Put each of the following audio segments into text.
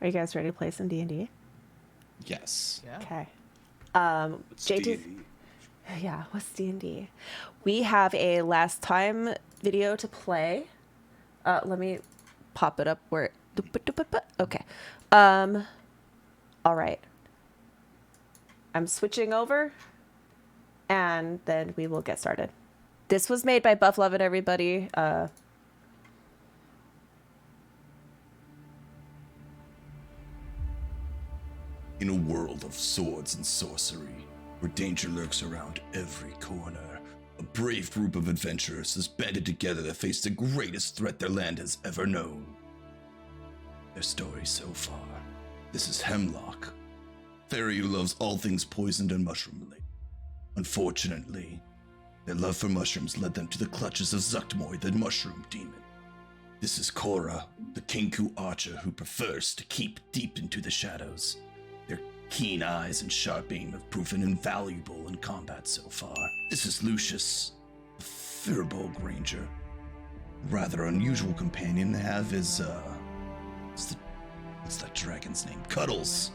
Are you guys ready to play some D&D? Yes. Yeah. Okay. It's JT. D&D. Yeah, what's D&D? We have a last time video to play. Let me pop it up where. Okay. All right. I'm switching over, and then we will get started. This was made by Buff Lovin', everybody. In a world of swords and sorcery, where danger lurks around every corner, a brave group of adventurers has banded together to face the greatest threat their land has ever known. Their story so far. This is Hemlock, fairy who loves all things poisoned and mushroom-related. Unfortunately, their love for mushrooms led them to the clutches of Zuktmoy, the mushroom demon. This is Cora, the Kinku archer who prefers to keep deep into the shadows. Their keen eyes and sharp aim have proven invaluable in combat so far. This is Lucius, a Firbolg ranger. A rather unusual companion to have is, what's that dragon's name? Cuddles.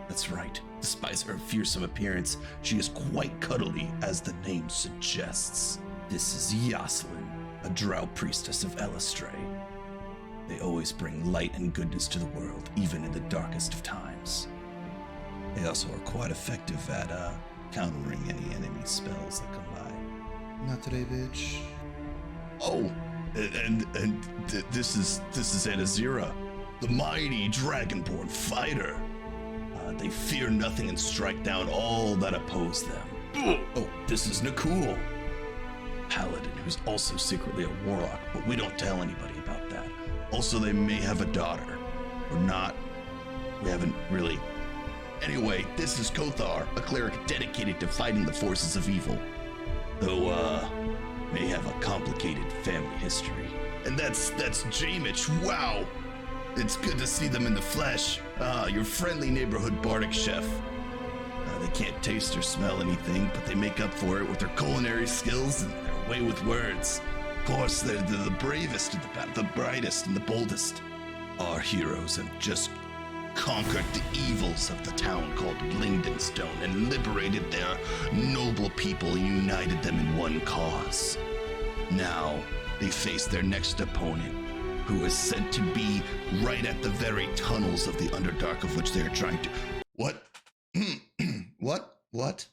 That's right. Despite her fearsome appearance, she is quite cuddly, as the name suggests. This is Yoslin, a drow priestess of Elistray. They always bring light and goodness to the world, even in the darkest of times. They also are quite effective at countering any enemy spells that come by. Not today, bitch. Oh, and this is Anazira, the mighty dragonborn fighter. They fear nothing and strike down all that oppose them. Oh, this is Nakul, paladin who's also secretly a warlock, but we don't tell anybody about that. Also, they may have a daughter, or not. We haven't really. Anyway, this is Kothar, a cleric dedicated to fighting the forces of evil, though may have a complicated family history. And that's Jamich. Wow, it's good to see them in the flesh. Your friendly neighborhood bardic chef. They can't taste or smell anything, but they make up for it with their culinary skills and their way with words. Of course, they're the bravest of the battle, the brightest and the boldest. Our heroes have just conquered the evils of the town called Lingdenstone and liberated their noble people and united them in one cause. Now, they face their next opponent, who is said to be right at the very tunnels of the Underdark of which they are trying to... What? What?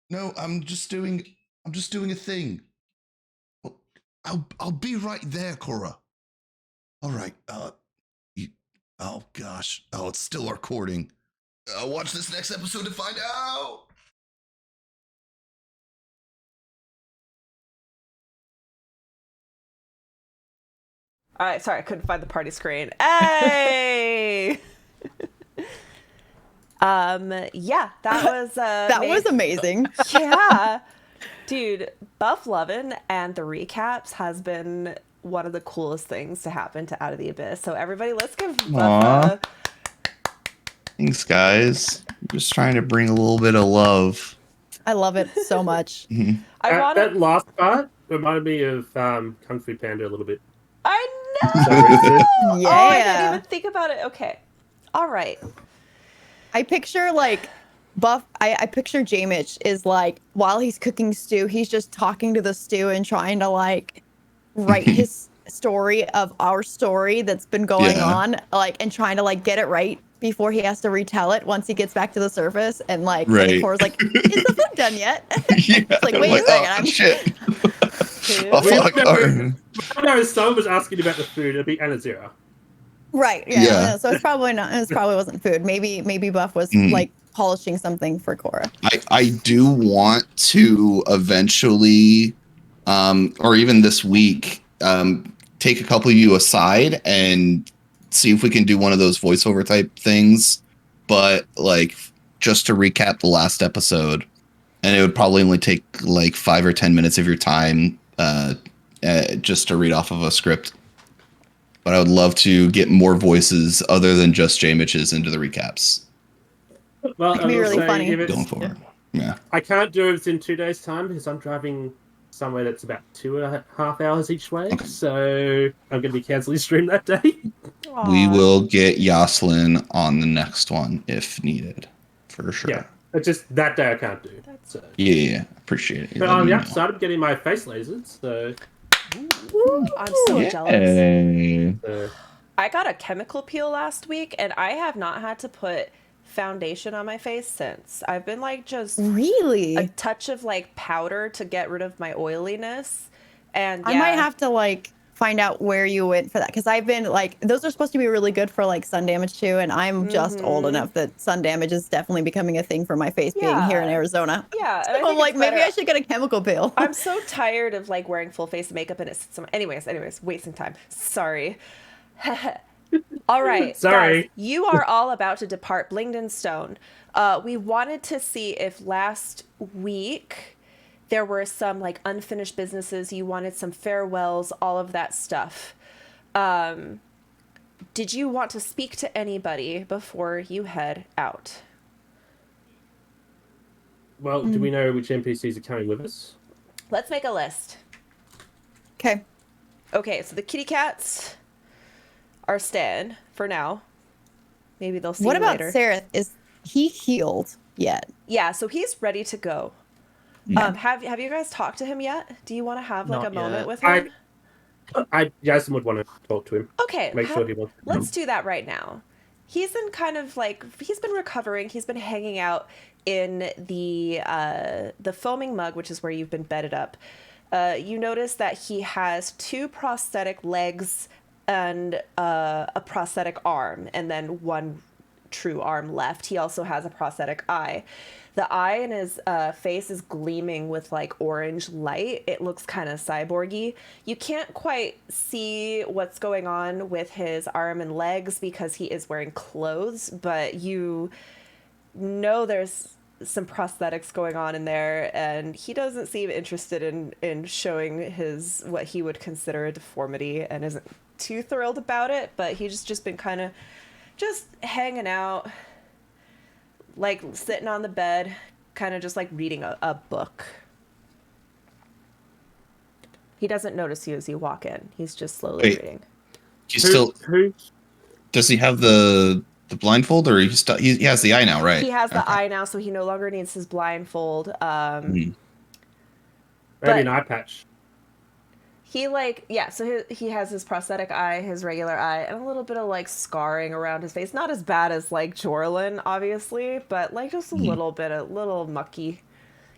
No, I'm just doing a thing. I'll be right there, Cora. All right, oh gosh. Oh, it's still recording. Watch this next episode to find out. All right, sorry, I couldn't find the party screen. Hey! Yeah, that was that was amazing. Yeah. Dude, Buff Lovin' and the recaps has been one of the coolest things to happen to Out of the Abyss. So everybody, let's give Buff Thanks, guys. I'm just trying to bring a little bit of love. I love it so much. That last part reminded me of Kung Fu Panda a little bit. I know! Yeah. Oh, I didn't even think about it. Okay. All right. I picture like Buff, I picture Jamich is like, while he's cooking stew, he's just talking to the stew and trying to like write his story of our story that's been going on, like, and trying to like get it right before he has to retell it once he gets back to the surface. And like, and Cora's like, is the food done yet? It's like, wait a second. Shit. Oh, fuck. No, someone was asking about the food. It'd be Anazira. Right. Yeah. So it's probably not. It probably wasn't food. Maybe Buff was like polishing something for Cora. I do want to eventually, or even this week, take a couple of you aside and see if we can do one of those voiceover type things. But like, just to recap the last episode, and it would probably only take like 5 or 10 minutes of your time, just to read off of a script. But I would love to get more voices other than just Jamich's into the recaps. Well, It'd be really funny. Going forward. Yeah. I can't do it in 2 days' time because I'm driving somewhere that's about 2.5 hours each way. Okay. So I'm going to be canceling stream that day. We Aw. will get Yoslin on the next one if needed, for sure. Yeah, it's just that day I can't do. So. Yeah, appreciate it. But Let me yeah, know. started getting my face lasered. So I'm so jealous. Yay. I got a chemical peel last week, and I have not had to put foundation on my face since. I've been like just Really? a touch of like powder to get rid of my oiliness. And I might have to like find out where you went for that, because I've been like, those are supposed to be really good for like sun damage too, and I'm just old enough that sun damage is definitely becoming a thing for my face being here in Yeah. Arizona. Yeah, So and I I'm think like, it's maybe better- I should get a chemical peel. I'm so tired of like wearing full face makeup and it sits on my... Anyways, wasting time. Sorry. All right, Sorry. guys, you are all about to depart Blingdenstone. We wanted to see if last week there were some like unfinished businesses. You wanted some farewells, all of that stuff. Did you want to speak to anybody before you head out? Well, do we know which NPCs are coming with us? Let's make a list. Okay. Okay, so the kitty cats are staying for now. Maybe they'll see What you about later. Sarah? Is he healed yet? Yeah, so he's ready to go. Yeah. Have you guys talked to him yet? Do you want to have like Not a moment yet. with him? Jason would want to talk to him. Okay, Make sure he wants. let's do that right now. He's been kind of like, he's been recovering. He's been hanging out in the foaming mug, which is where you've been bedded up. You notice that he has 2 prosthetic legs and a prosthetic arm, and then 1 true arm left. He also has a prosthetic eye. The eye in his face is gleaming with like orange light. It looks kind of cyborgy. You can't quite see what's going on with his arm and legs because he is wearing clothes, but you know there's some prosthetics going on in there, and he doesn't seem interested in showing his what he would consider a deformity and isn't too thrilled about it, but he's just been kind of just hanging out, like sitting on the bed, kind of just like reading a book. He doesn't notice you as you walk in. He's just slowly Wait. reading. He's still. Who? Does he have the blindfold, or he has the eye now, right? He has the Okay. eye now, so he no longer needs his blindfold. Mhm. Maybe But- an eye patch. He like, yeah, so he has his prosthetic eye, his regular eye, and a little bit of like scarring around his face. Not as bad as like Jorlin, obviously, but like just a little bit, a little mucky.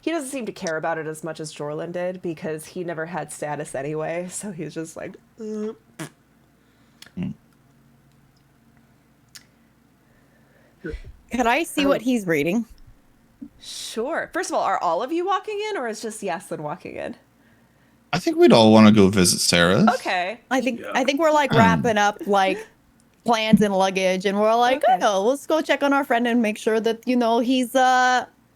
He doesn't seem to care about it as much as Jorlin did because he never had status anyway. So he's just like, Could I see what he's reading? sure. First of all, are all of you walking in, or is just Yaslin walking in? I think we'd all want to go visit Sarah. Okay. I think we're like wrapping up like plans and luggage, and we're like, Okay. oh, let's go check on our friend and make sure that he's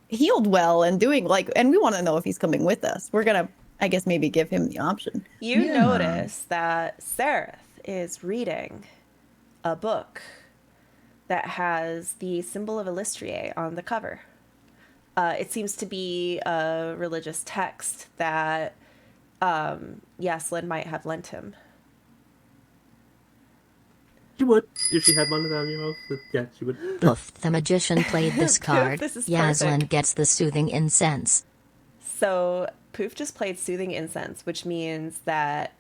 healed well and doing like, and we want to know if he's coming with us. We're gonna, I guess, maybe give him the option. You Yeah. notice that Sereth is reading a book that has the symbol of Illustrier on the cover. It seems to be a religious text that Yaslin might have lent him. She would if she had one of them. Yeah, she would. Poof, the magician played this card. This is Yaslin perfect. gets the soothing incense. So Poof just played Soothing Incense, which means that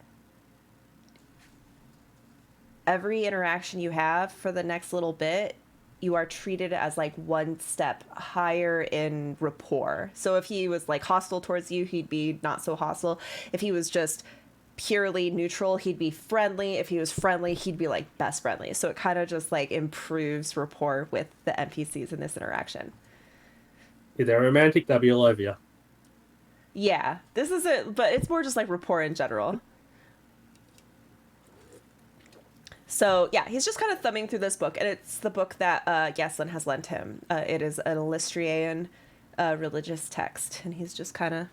every interaction you have for the next little bit, you are treated as like one step higher in rapport. So if he was like hostile towards you, he'd be not so hostile. If he was just purely neutral, he'd be friendly. If he was friendly, he'd be like best friendly. So it kind of just like improves rapport with the NPCs in this interaction. If they're romantic, they'll be all over you. Yeah, this is it, but it's more just like rapport in general. So yeah, he's just kind of thumbing through this book, and it's the book that Yaslin has lent him. It is an Illustrian religious text, and he's just kind of...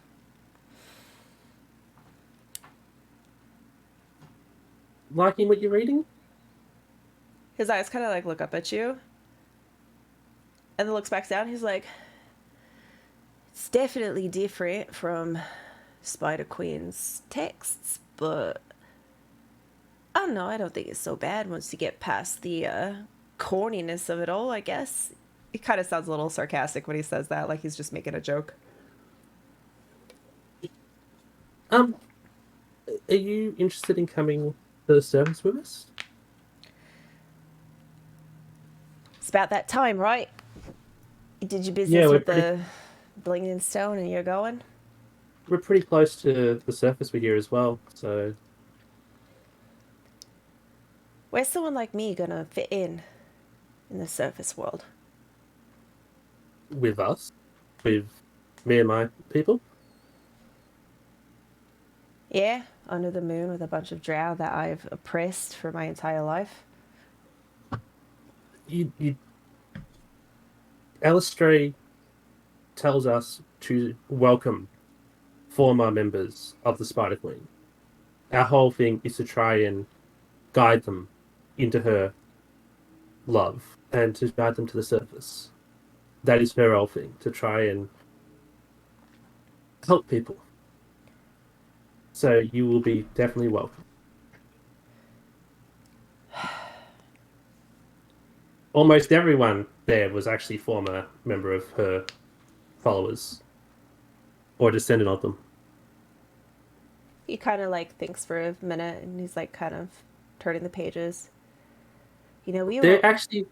Liking what you're reading? His eyes kind of like look up at you, and then looks back down. He's like, it's definitely different from Spider Queen's texts, but I don't know. I don't think it's so bad once you get past the corniness of it all, I guess. He kind of sounds a little sarcastic when he says that, like he's just making a joke. Are you interested in coming to the service with us? It's about that time, right? You did your business Yeah, we're with the Blinging Stone and you're going? We're pretty close to the surface we here as well, so Where's someone like me gonna fit in the surface world? with us, with me and my people. Yeah, under the moon with a bunch of drow that I've oppressed for my entire life. You Alistair tells us to welcome former members of the Spider Queen. Our whole thing is to try and guide them into her love and to guide them to the surface. That is her whole thing, to try and help people. So you will be definitely welcome. Almost everyone there was actually former member of her followers or descendant of them. He kind of like thinks for a minute and he's like kind of turning the pages. You know, we were... They're actually...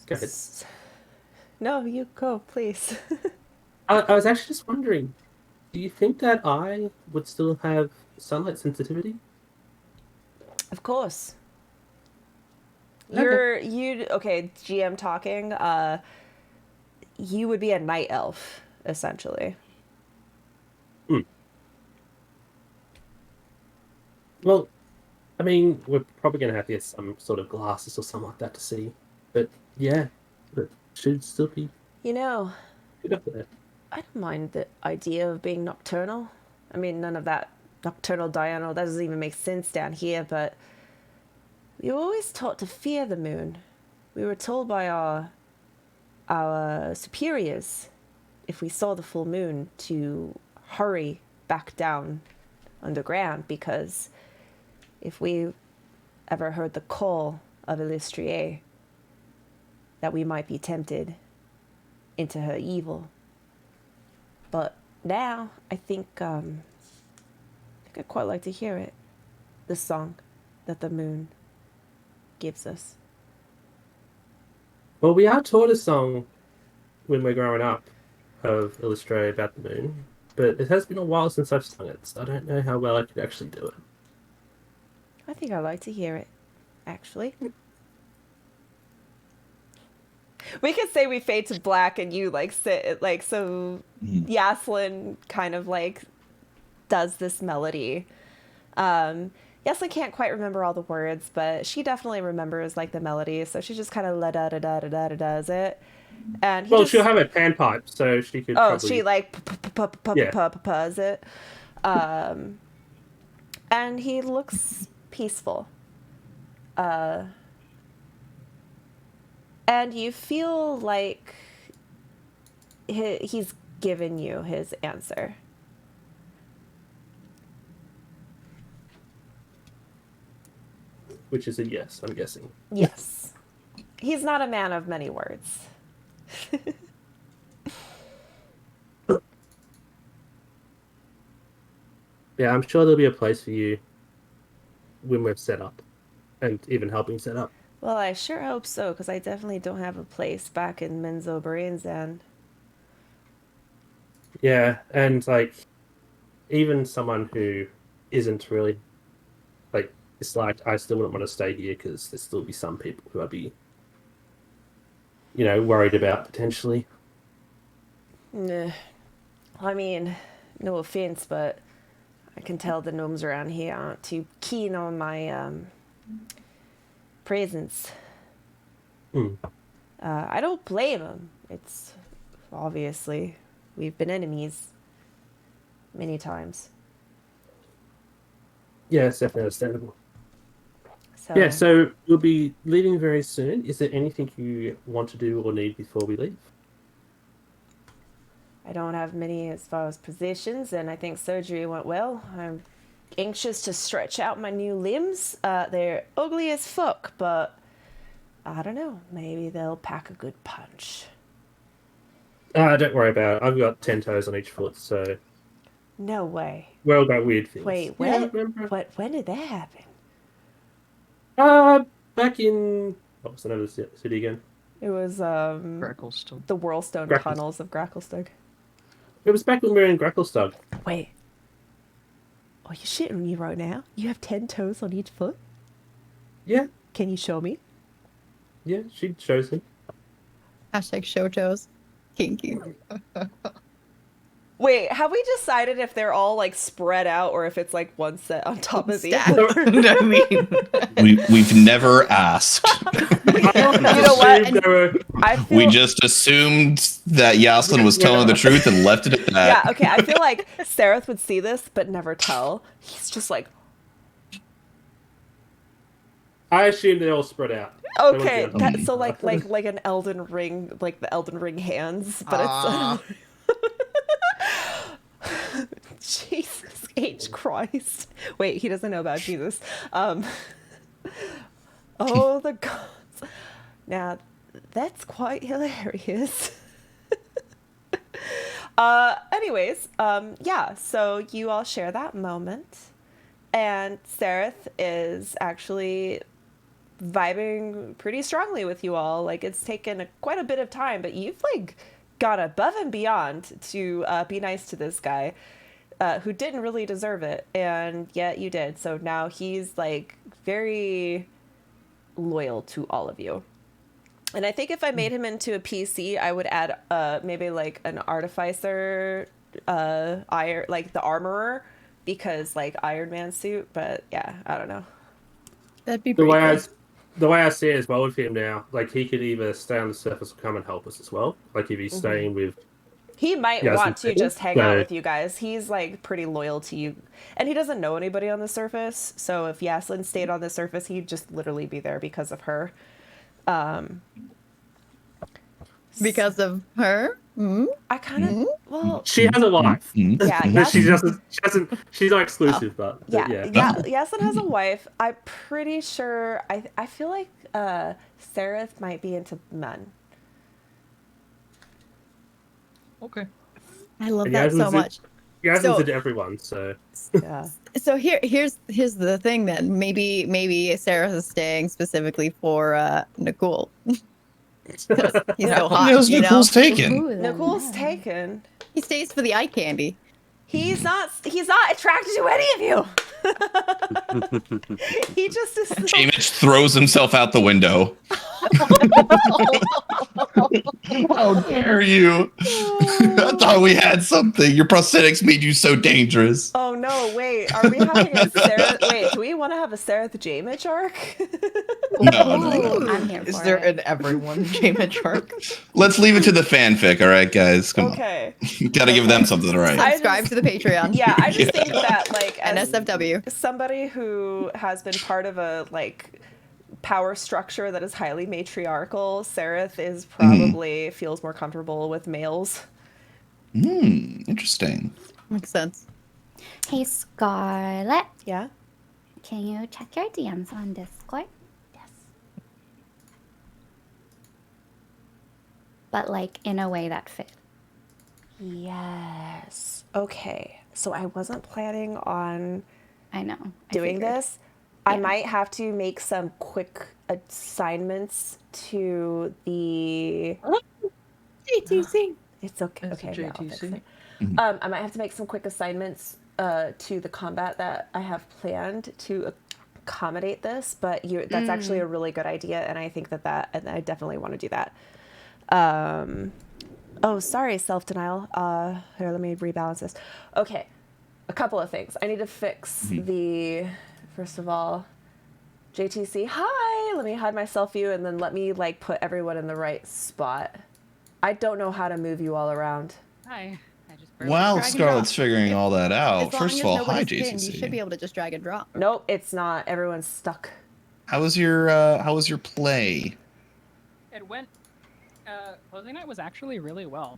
Go ahead. No, you go, please. I was actually just wondering, do you think that I would still have sunlight sensitivity? Of course. Okay. Okay, GM talking, you would be a night elf, essentially. Well, I mean, we're probably going to have to get some sort of glasses or something like that to see. But yeah, it should still be You know, good up there. I don't mind the idea of being nocturnal. I mean, none of that nocturnal diurnal, that doesn't even make sense down here, but we were always taught to fear the moon. We were told by our superiors, if we saw the full moon, to hurry back down underground, because if we ever heard the call of Illustrier, that we might be tempted into her evil. But now, I think I'd quite like to hear it. The song that the moon gives us. Well, we are taught a song when we're growing up of Illustrator about the moon, but it has been a while since I've sung it, so I don't know how well I could actually do it. I think I'd like to hear it, actually. We could say we fade to black and you like sit like so. Yaslin kind of like does this melody. Yaslin can't quite remember all the words, but she definitely remembers like the melody, so she just kind of la da da da da da da does it. And he Well, just, she'll have a panpipe, so she could. oh, probably... she like Yeah. does it. And he looks peaceful. And you feel like he's given you his answer. Which is a yes, I'm guessing. Yes. He's not a man of many words. Yeah, I'm sure there'll be a place for you when we've set up, and even helping set up. Well, I sure hope so, because I definitely don't have a place back in Menzo Brain's. Yeah, and like, even someone who isn't really, like, it's like, I still wouldn't want to stay here because there'd still be some people who I'd be, worried about potentially. Nah. I mean, no offense, but I can tell the gnomes around here aren't too keen on my presence. I don't blame them. It's obviously we've been enemies many times. Yeah, it's definitely understandable. So, Yeah, so we'll be leaving very soon. Is there anything you want to do or need before we leave? I don't have many as far as positions, and I think surgery went well. I'm anxious to stretch out my new limbs. They're ugly as fuck, but I don't know. Maybe they'll pack a good punch. Don't worry about it. I've got 10 toes on each foot, so No way. we're all about weird things. Wait, Yeah, what? remember? When did that happen? Back in... What was the name of the city again? It was Gracklestone. the Whirlstone Gracklestone. tunnels of Gracklestug. It was back when we were in Gracklestug. Wait. Are you shitting me right now? You have 10 toes on each foot? Yeah, Can you show me? yeah, she shows him. Hashtag show toes. Kinky. Wait, have we decided if they're all like spread out or if it's like one set on top of the Stacked. other? I mean, We've never asked. You know what? Assumed they were- I feel, We just assumed that Yaslin was telling the truth and left it at that. yeah, okay. I feel like Sereth would see this but never tell. He's just like, I assumed they're all spread out. okay, That would be so like an Elden Ring, like the Elden Ring hands, but Ah. it's Jesus H Christ. Wait, he doesn't know about Jesus. Oh the gods. Now that's quite hilarious. Anyways, yeah, so you all share that moment, and Sereth is actually vibing pretty strongly with you all. Like, it's taken quite a bit of time, but you've like gone above and beyond to be nice to this guy who didn't really deserve it, and yet you did. So now he's like very loyal to all of you. And I think if I made him into a PC, I would add maybe like an artificer, like the armorer, because like Iron Man suit. But yeah, I don't know. That'd be The pretty way cool. the way I see it as well with him now, like he could either stay on the surface or come and help us as well. Like if he's staying with, He might Yeah, want some to just hang out so- with you guys. He's like pretty loyal to you, and he doesn't know anybody on the surface. So if Yaslin stayed on the surface, he'd just literally be there because of her. Because of her? Hmm? I kind of well, she has a life. Mhm. yeah, She Yaslin, doesn't. She's not exclusive, but yeah, yeah. Yaslin has a wife. I'm pretty sure. I feel like Sereth might be into men. okay. I love And that so Yasmin's much. Yasmin's So- into everyone, so Yeah. So here's the thing then. Maybe Sarah is staying specifically for Nicole. 'Cause he's so hot. Nicole's You know? Nicole's taken. Ooh, la Nicole's la. taken. He stays for the eye candy. He's not attracted to any of you. He just is. Jamich throws himself out the window. How dare you? I thought we had something. Your prosthetics made you so dangerous. Oh no! Wait, are we having a Sarah? Wait, do we want to have a Sereth Jamich arc? No. I'm here Is for there it. an everyone Jamich arc? Let's leave it to the fanfic, all right, guys? Come Okay. on. Gotta give them something to write. I Subscribe just- to the Patreon. Yeah, I just think that like as NSFW. somebody who has been part of a like power structure that is highly matriarchal, Sereth is probably feels more comfortable with males. Interesting. Makes sense. Hey, Scarlett, Yeah. can you check your DMs on Discord? Yes. But like in a way that fit. Yes. Okay. So I wasn't planning on I know. I doing figured. this. I Yeah. might have to make some quick assignments to the. JTC. It's okay. As a Okay, yeah, I'll fix JTC. it. I might have to make some quick assignments to the combat that I have planned to accommodate this. But that's actually a really good idea, and I think and I definitely want to do that. Oh, sorry, self-denial. Here, let me rebalance this. Okay, a couple of things. I need to fix the, first of all, JTC. Hi! Let me hide my self view and then let me like put everyone in the right spot. I don't know how to move you all around. Hi. I just barely- While drag and Scarlett's drop. figuring all that out, As long first as of all, hi nobody's pinned, you should be JTC. able to just drag and drop. Nope, it's not. Everyone's stuck. How was your play? It went. Closing night was actually really well.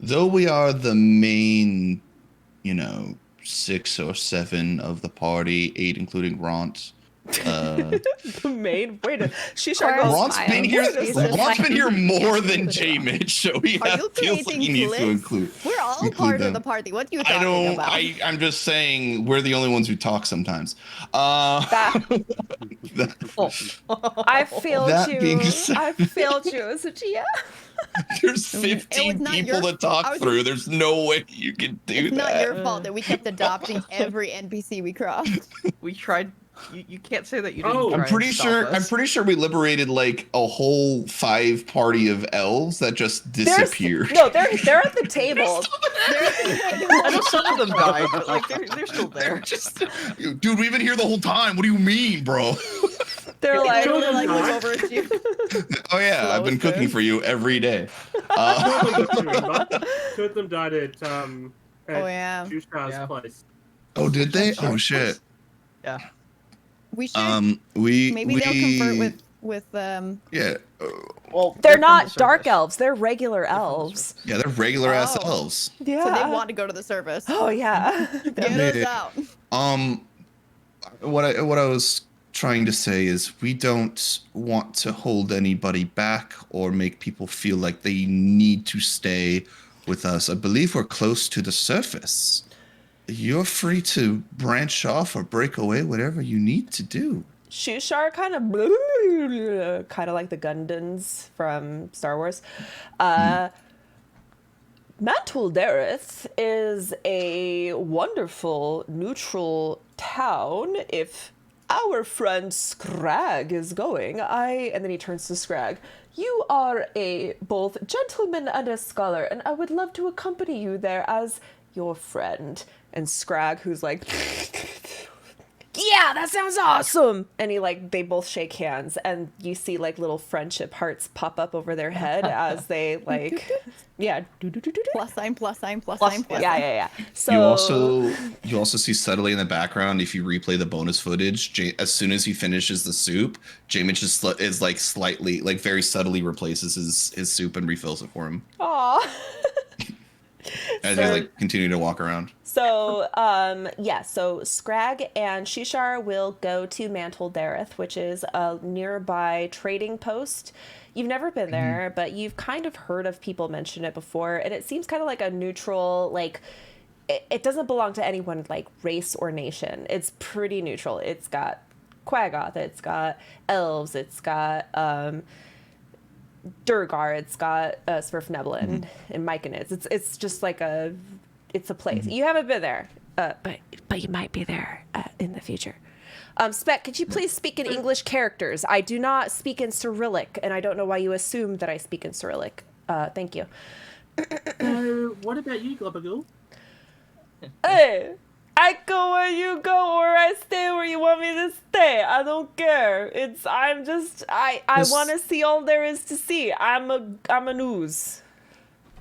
though we are the main, 6 or 7 of the party, 8 including Ront. The main. Wait, Shishar Cora goes. Ront's been here. smiles. Ront's been here more than J-Mitch, so he Are you feels like he creating needs to clips? include. We're all include part them. of the party. What are you I talking don't. about? I'm just saying we're the only ones who talk sometimes. I failed That you. being said- I failed you as a GM. There's 15 not people your- to talk I was- through. There's no way you can do It's that. not your fault that we kept adopting every NPC we crossed. We tried. You can't say that you didn't. Oh. try I'm pretty and stop sure. us. I'm pretty sure we liberated like a whole 5 party of elves that just disappeared. No, they're at the table. I know some of them died, but like they're still there. Dude, we've been here the whole time. What do you mean, bro? They're like, Literally, like look over at you. Oh yeah, I've been cooking for you every day. Uh, Two of them died at Oh yeah. Jushar's Yeah. place. oh, did they? Oh shit. Yeah. We should. We Maybe we, they'll convert with Yeah. Well, they're from not the dark surface. elves. They're regular elves. Yeah, they're regular ass Oh. elves. Yeah. So they want to go to the service. Oh yeah. Get us Yeah. out. What I was trying to say is we don't want to hold anybody back or make people feel like they need to stay with us. I believe we're close to the surface. You're free to branch off or break away, whatever you need to do. Shushar kind of like the Gundams from Star Wars. Mantul Dareth is a wonderful neutral town if our friend Scrag is going. And then he turns to Scrag. You are a both gentleman and a scholar, and I would love to accompany you there as your friend. And Scrag, who's like, yeah, that sounds awesome. And they both shake hands, and you see like little friendship hearts pop up over their head as they yeah. Plus sign, plus sign, plus Plus- sign, plus Yeah, sign. yeah, yeah. So You also see subtly in the background, if you replay the bonus footage, as soon as he finishes the soup, J-Mitch is like slightly, like very subtly replaces his soup and refills it for him aw. as So- he like continue to walk around. So, so Scrag and Shishar will go to Mantle Dareth, which is a nearby trading post. You've never been there, but you've kind of heard of people mention it before, and it seems kind of like a neutral, like, it doesn't belong to any one, like, race or nation. It's pretty neutral. It's got Quaggoth, it's got elves, it's got, Durgar, it's got Svirfneblin and Myconid. It's just like it's a place. You haven't been there, but you might be there in the future. Spec, could you please speak in English characters? I do not speak in Cyrillic, and I don't know why you assume that I speak in Cyrillic. Thank you. What about you, Globagoo? Hey, I go where you go, or I stay where you want me to stay. I don't care. I Yes. want to see all there is to see. I'm a news.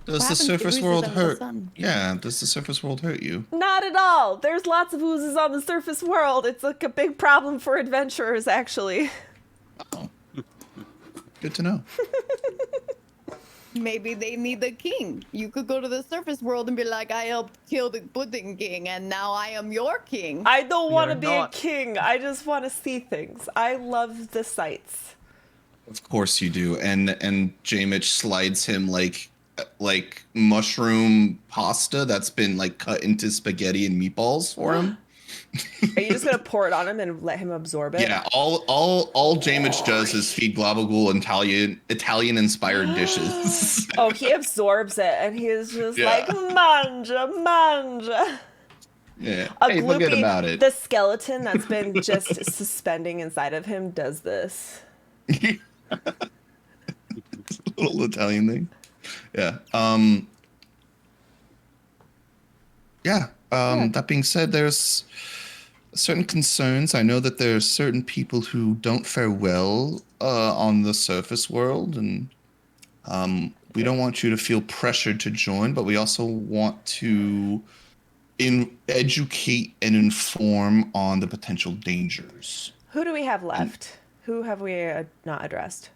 Does the happens to surface oozes world under the hurt? sun? Yeah, does the surface world hurt you? Not at all. There's lots of oozes on the surface world. It's like a big problem for adventurers, actually. Oh. Good to know. Maybe they need the king. You could go to the surface world and be like, I helped kill the Pudding King, and now I am your king. I don't want to are be not. a king. I just want to see things. I love the sights. Of course you do. And J-Mitch slides him like mushroom pasta that's been like cut into spaghetti and meatballs for him. Are you just gonna pour it on him and let him absorb it? Yeah, all J-Mitch does is feed Globagool Italian inspired dishes. Oh, he absorbs it, and he is just Yeah. like manja. Yeah. A Hey, forget gloopy- about it. The skeleton that's been just suspending inside of him does this. Little Italian thing. Yeah. That being said, there's certain concerns. I know that there's certain people who don't fare well on the surface world, and we don't want you to feel pressured to join, but we also want to educate and inform on the potential dangers. Who do we have left? Who have we not addressed?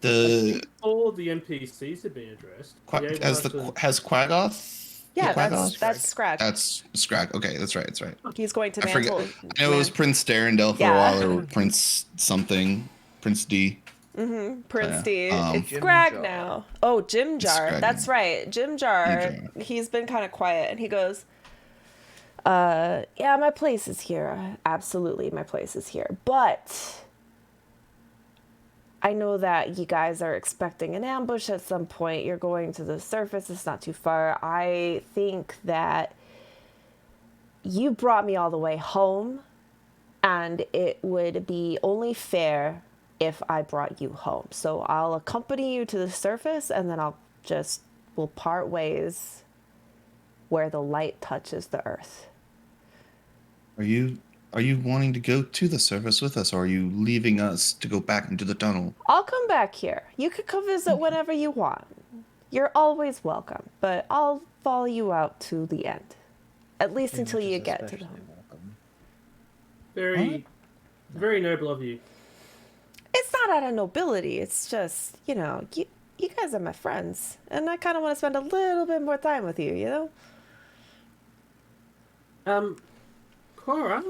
The All all the NPCs have been addressed. Has Quaggoth? Yeah, Quaggoth? that's Scrag. That's Scrag. Okay, that's right. That's right. He's going to I forget. mantle. I know it was Prince Darendelle for a while, or Prince something, Prince D. Prince D. It's Jim Scrag Jar. now. Oh, Jim Jar. Scrag That's now. right. Jim Jar. He's been kind of quiet, and he goes, yeah, my place is here. Absolutely, my place is here. But I know that you guys are expecting an ambush at some point. You're going to the surface. It's not too far. I think that you brought me all the way home, and it would be only fair if I brought you home. So I'll accompany you to the surface, and then we'll part ways where the light touches the earth. Are you wanting to go to the surface with us, or are you leaving us to go back into the tunnel? I'll come back here. You could come visit whenever you want. You're always welcome, but I'll follow you out to the end. At least until you get to the home. Very, very noble of you. It's not out of nobility. It's just, you guys are my friends. And I kind of want to spend a little bit more time with you, you know? Cora,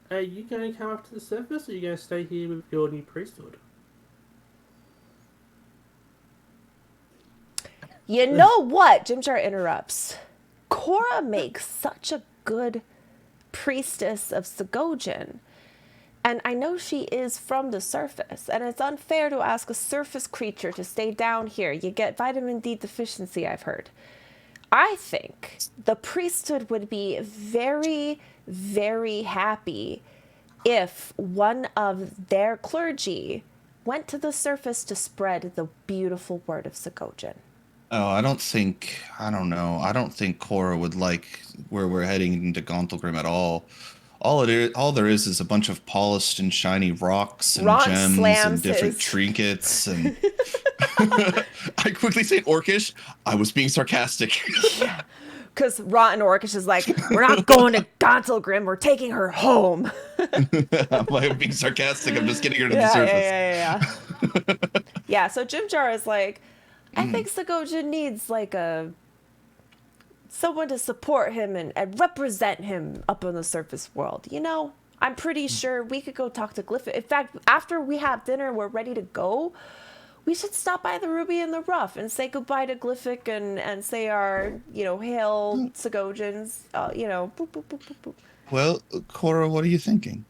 are you going to come up to the surface, or are you going to stay here with your new priesthood? You know what? Jim Jar interrupts. Cora makes such a good priestess of Segogen. And I know she is from the surface, and it's unfair to ask a surface creature to stay down here. You get vitamin D deficiency, I've heard. I think the priesthood would be very, very happy if one of their clergy went to the surface to spread the beautiful word of Segogen. Oh, I don't think Cora would like where we're heading into Gauntlgrim at all. All there is a bunch of polished and shiny rocks and Ron gems slams and different his- trinkets. And I quickly say, Orcish, I was being sarcastic. Because Rotten Orcish is like, we're not going to Gauntlgrim, we're taking her home. I'm being sarcastic. I'm just getting her to the surface. Yeah. Yeah, so Jim Jar is like, I think Segogen needs like someone to support him and represent him up on the surface world. You know, I'm pretty sure we could go talk to Glyphic. In fact, after we have dinner and we're ready to go, we should stop by the Ruby and the Rough and say goodbye to Glyphic and say our, hail Segogens, boop, boop, boop, boop, boop. Well, Cora, what are you thinking?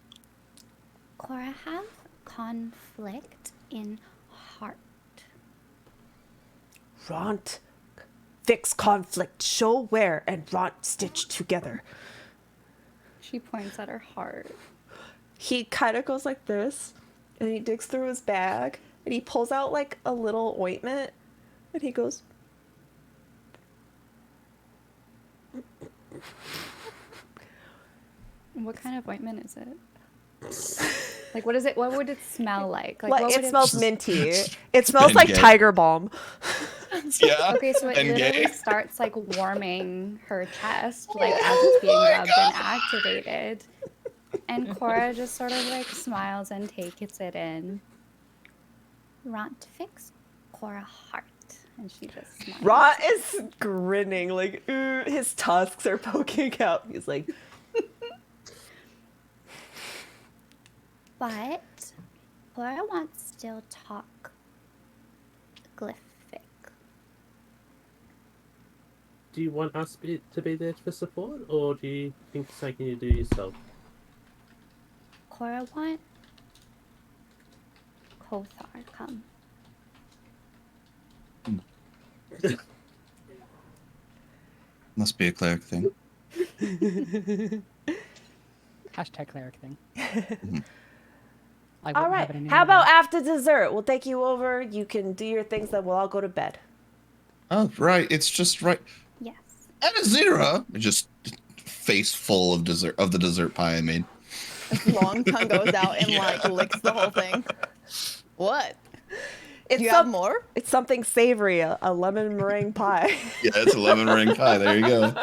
Cora have conflict in heart. Ront, fix conflict, show where, and Ront stitch together. She points at her heart. He kind of goes like this, and he digs through his bag, and he pulls out like a little ointment, and he goes, What kind of ointment is it? Like, what is it? What would it smell like? Like, what it would smells minty. It smells like Engage. tiger balm. Yeah. Okay, so it Engage. literally starts like warming her chest, like as it's being rubbed and activated. And Cora just sort of like smiles and takes it in. Ront fix Cora heart, and she just smiles. Ront is grinning, like, ooh, his tusks are poking out. He's like, But Cora wants still talk Glyphic. Do you want us to be there for support, or do you think it's something you do yourself? Cora want Kothar come. Must be a cleric thing. Hashtag cleric thing. all right, how about after dessert? We'll take you over. You can do your things, then we'll all go to bed. Oh, right. It's just right. Yes. Anazira, just face full of the dessert pie I made. His long tongue goes out and like licks the whole thing. What? It's Do you have more? It's something savory, a lemon meringue pie. Yeah, it's a lemon meringue pie. There you go.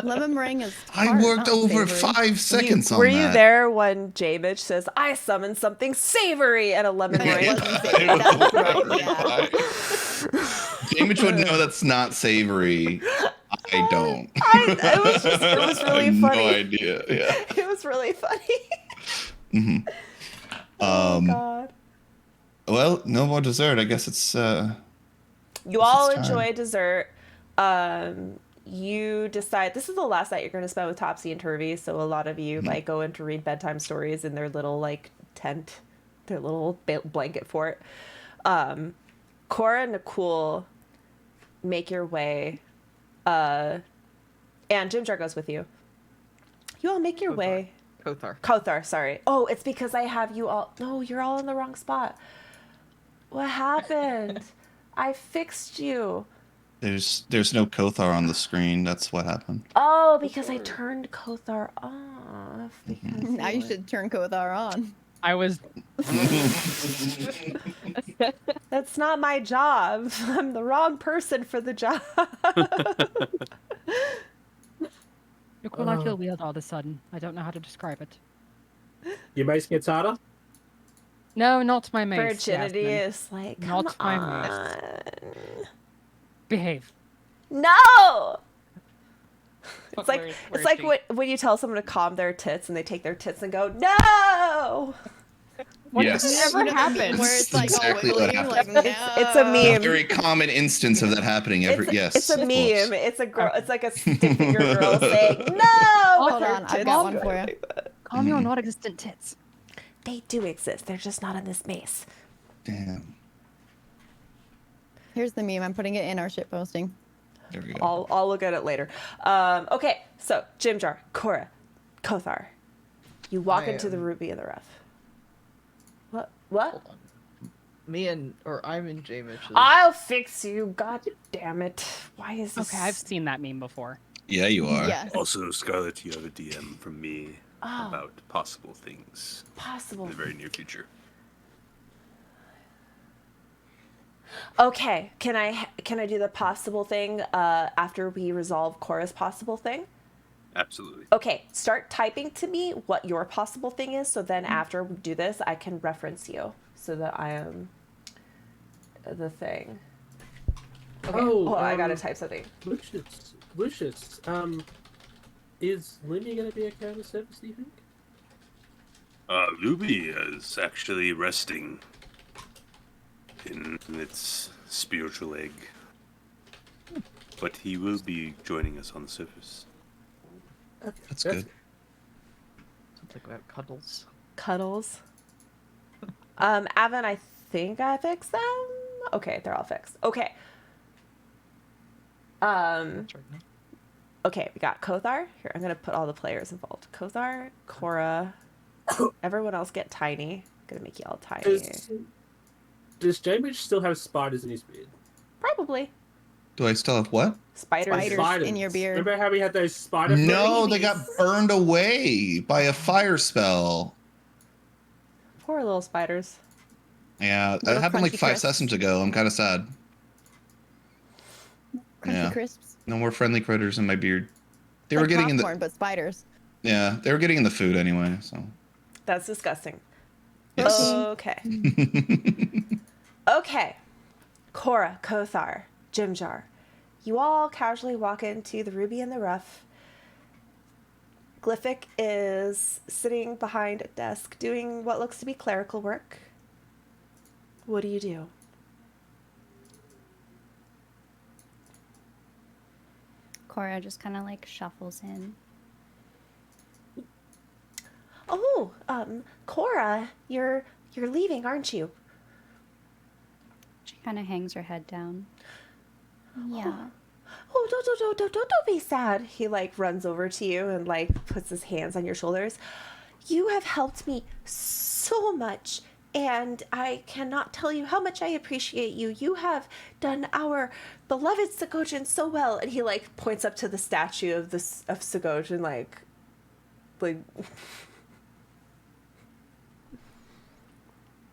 Lemon meringue is. I tart, worked not over savory. 5 seconds on Were that. you there when J-Mitch says, "I summoned something savory" and a lemon Yeah, meringue? it wasn't savory. That's right. Yeah. James would know that's not savory. I don't. It was I really have funny. No idea. Yeah. It was really funny. hmm Oh God. Well, no more dessert. I guess it's. You all it's time. enjoy dessert. You decide this is the last night you're going to spend with Topsy and Turvy, so a lot of you like go in to read bedtime stories in their little like tent, their little blanket fort. Cora and Nicole make your way, and Jimjar goes with you. You all make your way. Kothar, sorry. Oh, it's because I have you all. No, you're all in the wrong spot. What happened? I fixed you. There's no Kothar on the screen. That's what happened. Oh, because I turned Kothar off. Because Now you should turn Kothar on. I was. That's not my job. I'm the wrong person for the job. Nicole, I feel weird all of a sudden. I don't know how to describe it. Your mace gets harder? No, not my mace. Virginity Jasmine. is like, Not come my mace. on. Behave. No! It's like Where it's is like she? when you tell someone to calm their tits and they take their tits and go, no! What Yes. does ever happen? Where it's like Exactly all what wiggly, happened. like, no. It's a meme. Very common instance of that happening. Yes. It's a of course. meme. It's a girl. It's like a stick figure girl saying no. with Hold her on, I've tits got one going for you. like that. Calm your non-existent tits. They do exist. They're just not in this mace. Damn. Here's the meme. I'm putting it in our shit posting. There we go. I'll look at it later. Okay, so Jimjar, Cora, Kothar, you walk into the Ruby in the Rough. What? Hold on. I'm in J-Mitch's. I'll fix you. God damn it! Why is this? Okay, I've seen that meme before. Yeah, you are. Yes. Also, Scarlett, you have a DM from me Oh. about possible things Possible. in the very near future. Okay, can I do the possible thing after we resolve Cora's possible thing? Absolutely. Okay, start typing to me what your possible thing is, so then after we do this, I can reference you, so that I am the thing. Okay. Oh, I gotta type something. Lucius, is Lumi going to be okay on the surface, do you think? Luby is actually resting in its spiritual egg. But he will be joining us on the surface. That's good. Sounds like we have cuddles. Cuddles. Avon, I think I fixed them. Okay, they're all fixed. Okay. That's right now. Okay, we got Kothar. Here, I'm gonna put all the players involved. Kothar, Cora, everyone else get tiny. Gonna make you all tiny. Does J-Mitch still have spiders in his beard? Probably. Do I still have what? Spiders. Spiders in your beard. Remember how we had those spider No, they furries? got burned away by a fire spell. Poor little spiders. Yeah, that Little happened like crunchy 5 crisps. sessions ago. I'm kind of sad. Crunchy Yeah. crisps. No more friendly critters in my beard. They Like were getting popcorn, in but spiders. they were getting in the food anyway. So That's disgusting. yes. Okay. Okay. Cora, Kothar, Jimjar. You all casually walk into the Ruby in the Rough. Glyphic is sitting behind a desk doing what looks to be clerical work. What do you do? Cora just kind of like shuffles in. Oh, Cora, you're leaving, aren't you? She kind of hangs her head down. Yeah. Oh, don't be sad. He like runs over to you and like puts his hands on your shoulders. You have helped me so much, and I cannot tell you how much I appreciate you. You have done our beloved Segojin so well. And he like points up to the statue of Segojin, like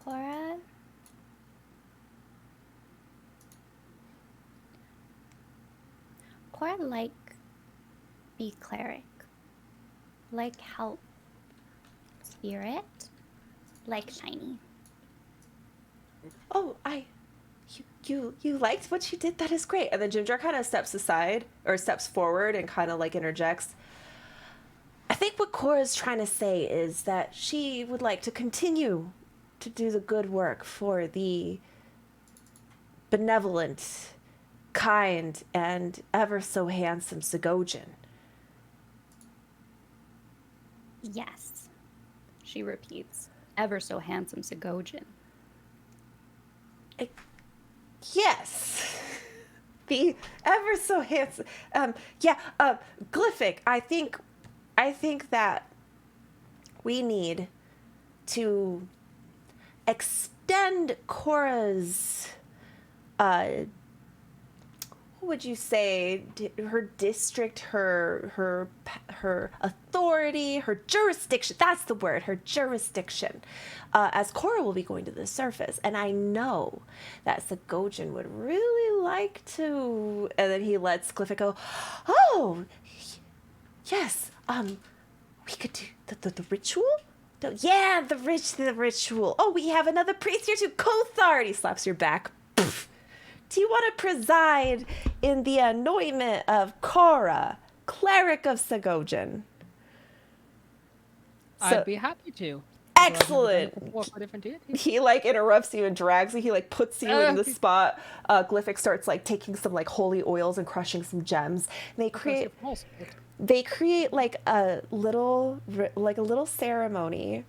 Cora, Cora like be cleric, like help spirit, like shiny. Oh, you liked what she did? That is great. And then Ginger kind of steps aside or steps forward and kind of like interjects. I think what Cora's trying to say is that she would like to continue to do the good work for the benevolent, kind, and ever so handsome Segojan. Yes, she repeats, ever so handsome Segojan. Yes. The ever so handsome. Glyphic, I think that we need to extend Cora's what would you say, her district, her authority, her jurisdiction. That's the word, her jurisdiction. As Cora will be going to the surface, and I know that Segojan would really like to. And then he lets Glyphic go. Oh, yes. We could do the ritual. Yeah, the ritual. Oh, we have another priest here too, Kothar. And he slaps your back. Poof. Do you want to preside in the anointment of Cora, cleric of Segojan? I'd be happy to. Excellent. For different deities. He like interrupts you and drags you. He like puts you in the spot. Spot. Starts like taking some like holy oils and crushing some gems. And they create like a little ceremony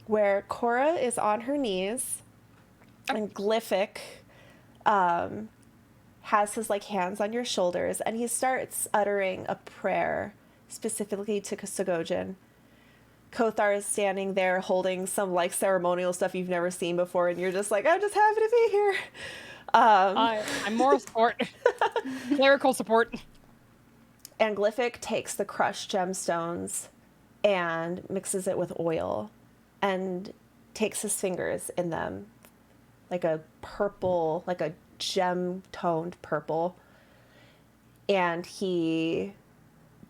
where Cora is on her knees and Glyphic has his like hands on your shoulders, and he starts uttering a prayer specifically to Segojan. Kothar is standing there holding some like ceremonial stuff you've never seen before, and you're just like, I'm just happy to be here. I'm moral support, clerical support. And Glyphic takes the crushed gemstones and mixes it with oil and takes his fingers in them, like a purple, like a gem-toned purple. And he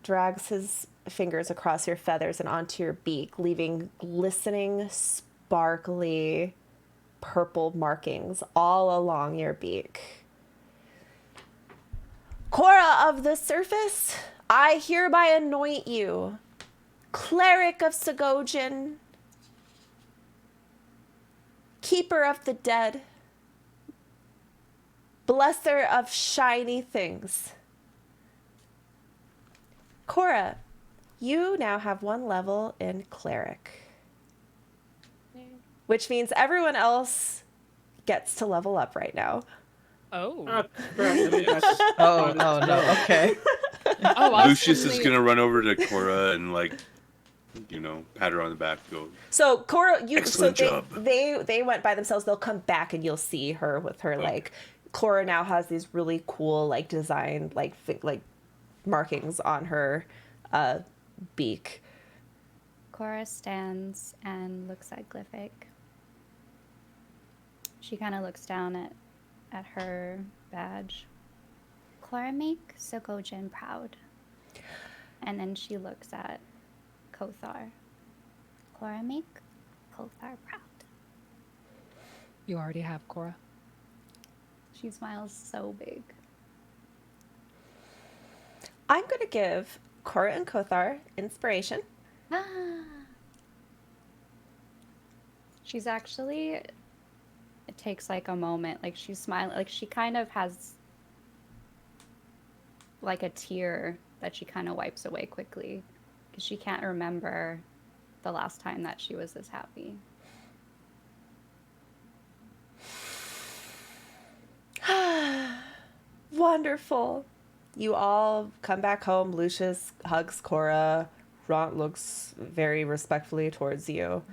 drags his fingers across your feathers and onto your beak, leaving glistening, sparkly purple markings all along your beak. Cora of the surface, I hereby anoint you, cleric of Segojan, keeper of the dead, blesser of shiny things. Cora, you now have 1 level in cleric, which means everyone else gets to level up right now. Oh. Oh no. Okay. Lucius is gonna run over to Cora and like, pat her on the back. Go. So Cora, Excellent job. They went by themselves. They'll come back and you'll see her with her like. Cora now has these really cool like designed like markings on her beak. Cora stands and looks at Glyphic. She kind of looks down at her badge. Cora, make Segojan proud. And then she looks at Kothar. Cora, make Kothar proud. You already have, Cora. She smiles so big. I'm going to give Cora and Kothar inspiration. She's actually, it takes like a moment, like she's smiling, like she kind of has like a tear that she kind of wipes away quickly because she can't remember the last time that she was this happy. Wonderful. You all come back home. Lucius hugs Cora. Ront looks very respectfully towards you.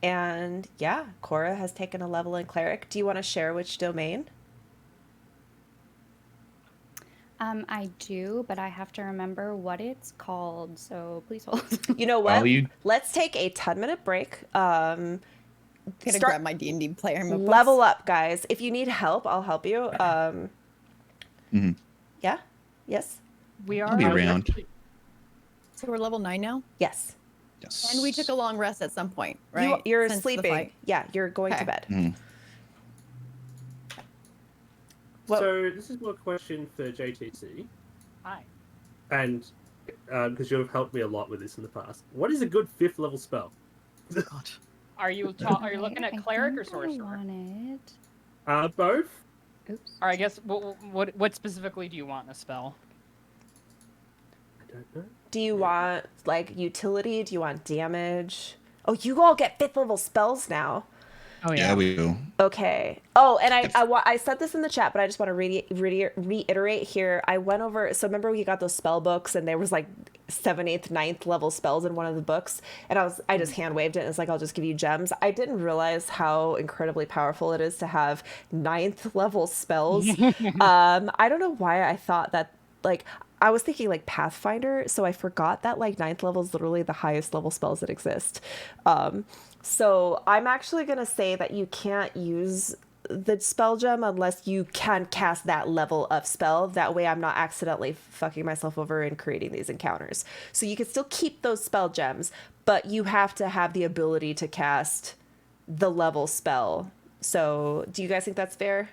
And yeah, Cora has taken a level in cleric. Do you want to share which domain? I do, but I have to remember what it's called, so please hold. You know what? Let's take a 10-minute break. I'm gonna grab my D&D player. Level up, guys. If you need help, I'll help you. Yeah? Yes? We I'll be are. around. So we're level 9 now? Yes. Yes. And we took a long rest at some point, right? You're Since the sleeping. fight. Yeah, you're going to Okay. bed. Mhm. Well- So this is more a question for JTC, Hi. and because you've helped me a lot with this in the past. What is a good 5th level spell? God. Are you looking at cleric or sorcerer? Wanted. Both. Oops. Or I guess what specifically do you want in a spell? I don't know. Do you want like utility? Do you want damage? Oh, you all get 5th level spells now. Oh Yeah, yeah. we do. Okay. Oh, and I said this in the chat, but I just want to reiterate here. I went over. So remember we got those spell books, and there was like 7th, 8th, 9th level spells in one of the books, and I just hand waved it. And it's like I'll just give you gems. I didn't realize how incredibly powerful it is to have 9th level spells. I don't know why I thought that. Like I was thinking like Pathfinder, so I forgot that like 9th level is literally the highest level spells that exist. So I'm actually going to say that you can't use the spell gem unless you can cast that level of spell. That way I'm not accidentally fucking myself over and creating these encounters. So you can still keep those spell gems, but you have to have the ability to cast the level spell. So do you guys think that's fair?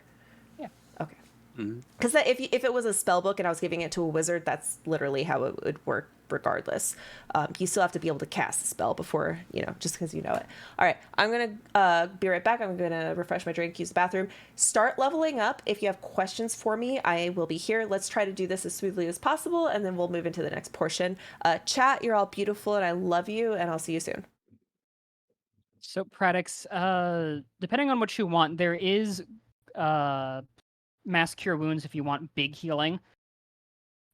Yeah. Okay. Mhm. Because if it was a spell book and I was giving it to a wizard, that's literally how it would work regardless. You still have to be able to cast the spell before, just because you know it. All right, I'm going to be right back. I'm going to refresh my drink, use the bathroom. Start leveling up. If you have questions for me, I will be here. Let's try to do this as smoothly as possible, and then we'll move into the next portion. Chat, you're all beautiful, and I love you, and I'll see you soon. So Pradix, depending on what you want, there is mass cure wounds if you want big healing.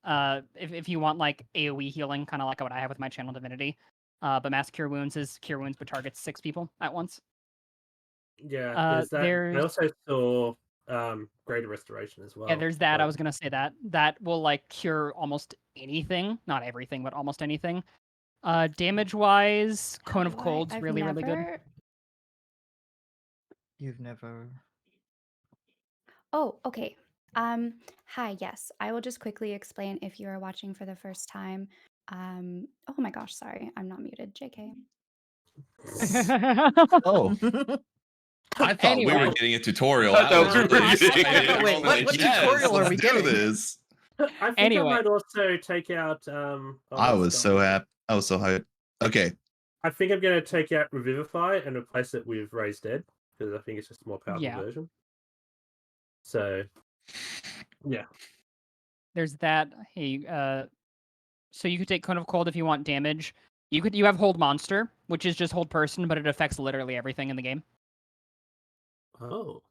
If you want like AoE healing, kind of like what I have with my channel divinity. But mass cure wounds is cure wounds but targets 6 people at once. Yeah, there's that. there's- I also saw greater restoration as well. Yeah, there's that. I but- was gonna say that will like cure almost anything, not everything, but almost anything. Damage wise, Cone of Cold's I've really good. never- You've never. Oh, okay. Hi, yes. I will just quickly explain if you are watching for the first time. Oh my gosh, sorry. I'm not muted. JK. Oh. I thought we were Anyway. getting a tutorial. I thought I was we were really getting- excited. Wait, what Yes, tutorial are let's we do getting? this. I think Anyway. I might also take out. I was so happy. I was so hyped. Okay. I think I'm going to take out Revivify and replace it with Raise Dead because I think it's just a more powerful Yeah. version. So, yeah. There's that. Hey, so you could take Cone of Cold if you want damage. You have Hold Monster, which is just Hold Person, but it affects literally everything in the game. Oh.